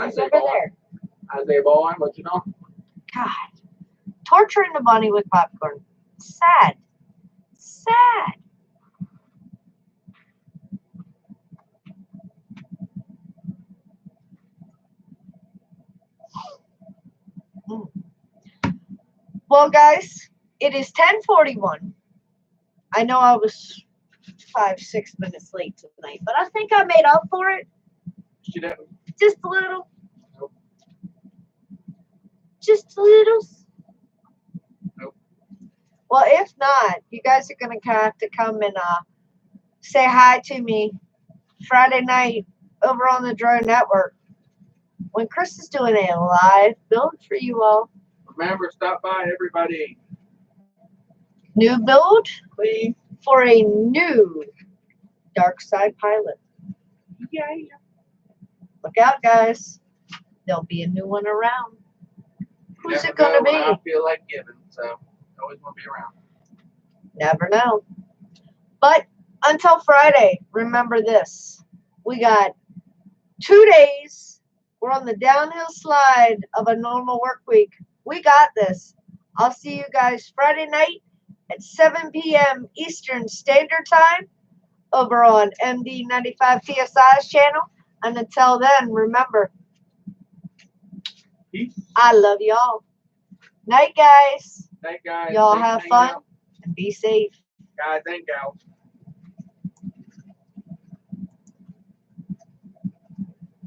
He's
Isaiah
over
Bowen.
there.
Isaiah Bowen, what you know?
God. Torturing the bunny with popcorn. Sad. Sad. Mm. Well, guys, it is 10:41. I know I was 5-6 minutes late tonight, but I think I made up for it.
She didn't.
Just a little.
Nope.
Just a little.
Nope.
Well, if not, you guys are going to have to come and say hi to me Friday night over on the Drone Network when Chris is doing a live build for you all.
Remember, stop by, everybody.
New build
Please.
for a new Dark Side pilot.
Yeah.
Look out, guys. There'll be a new one around. Who's
Never
it going to
know when I
be?
feel like giving, so I always want to be around.
Never know. But until Friday, remember this. We got 2 days. We're on the downhill slide of a normal work week. We got this. I'll see you guys Friday night at 7 p.m. Eastern Standard Time over on MD95 TSI's channel. And until then, remember,
Peace.
I love y'all. Night, guys.
Night, guys.
Y'all
Thanks for
have
hanging
fun
out.
and be safe.
Guys and gals.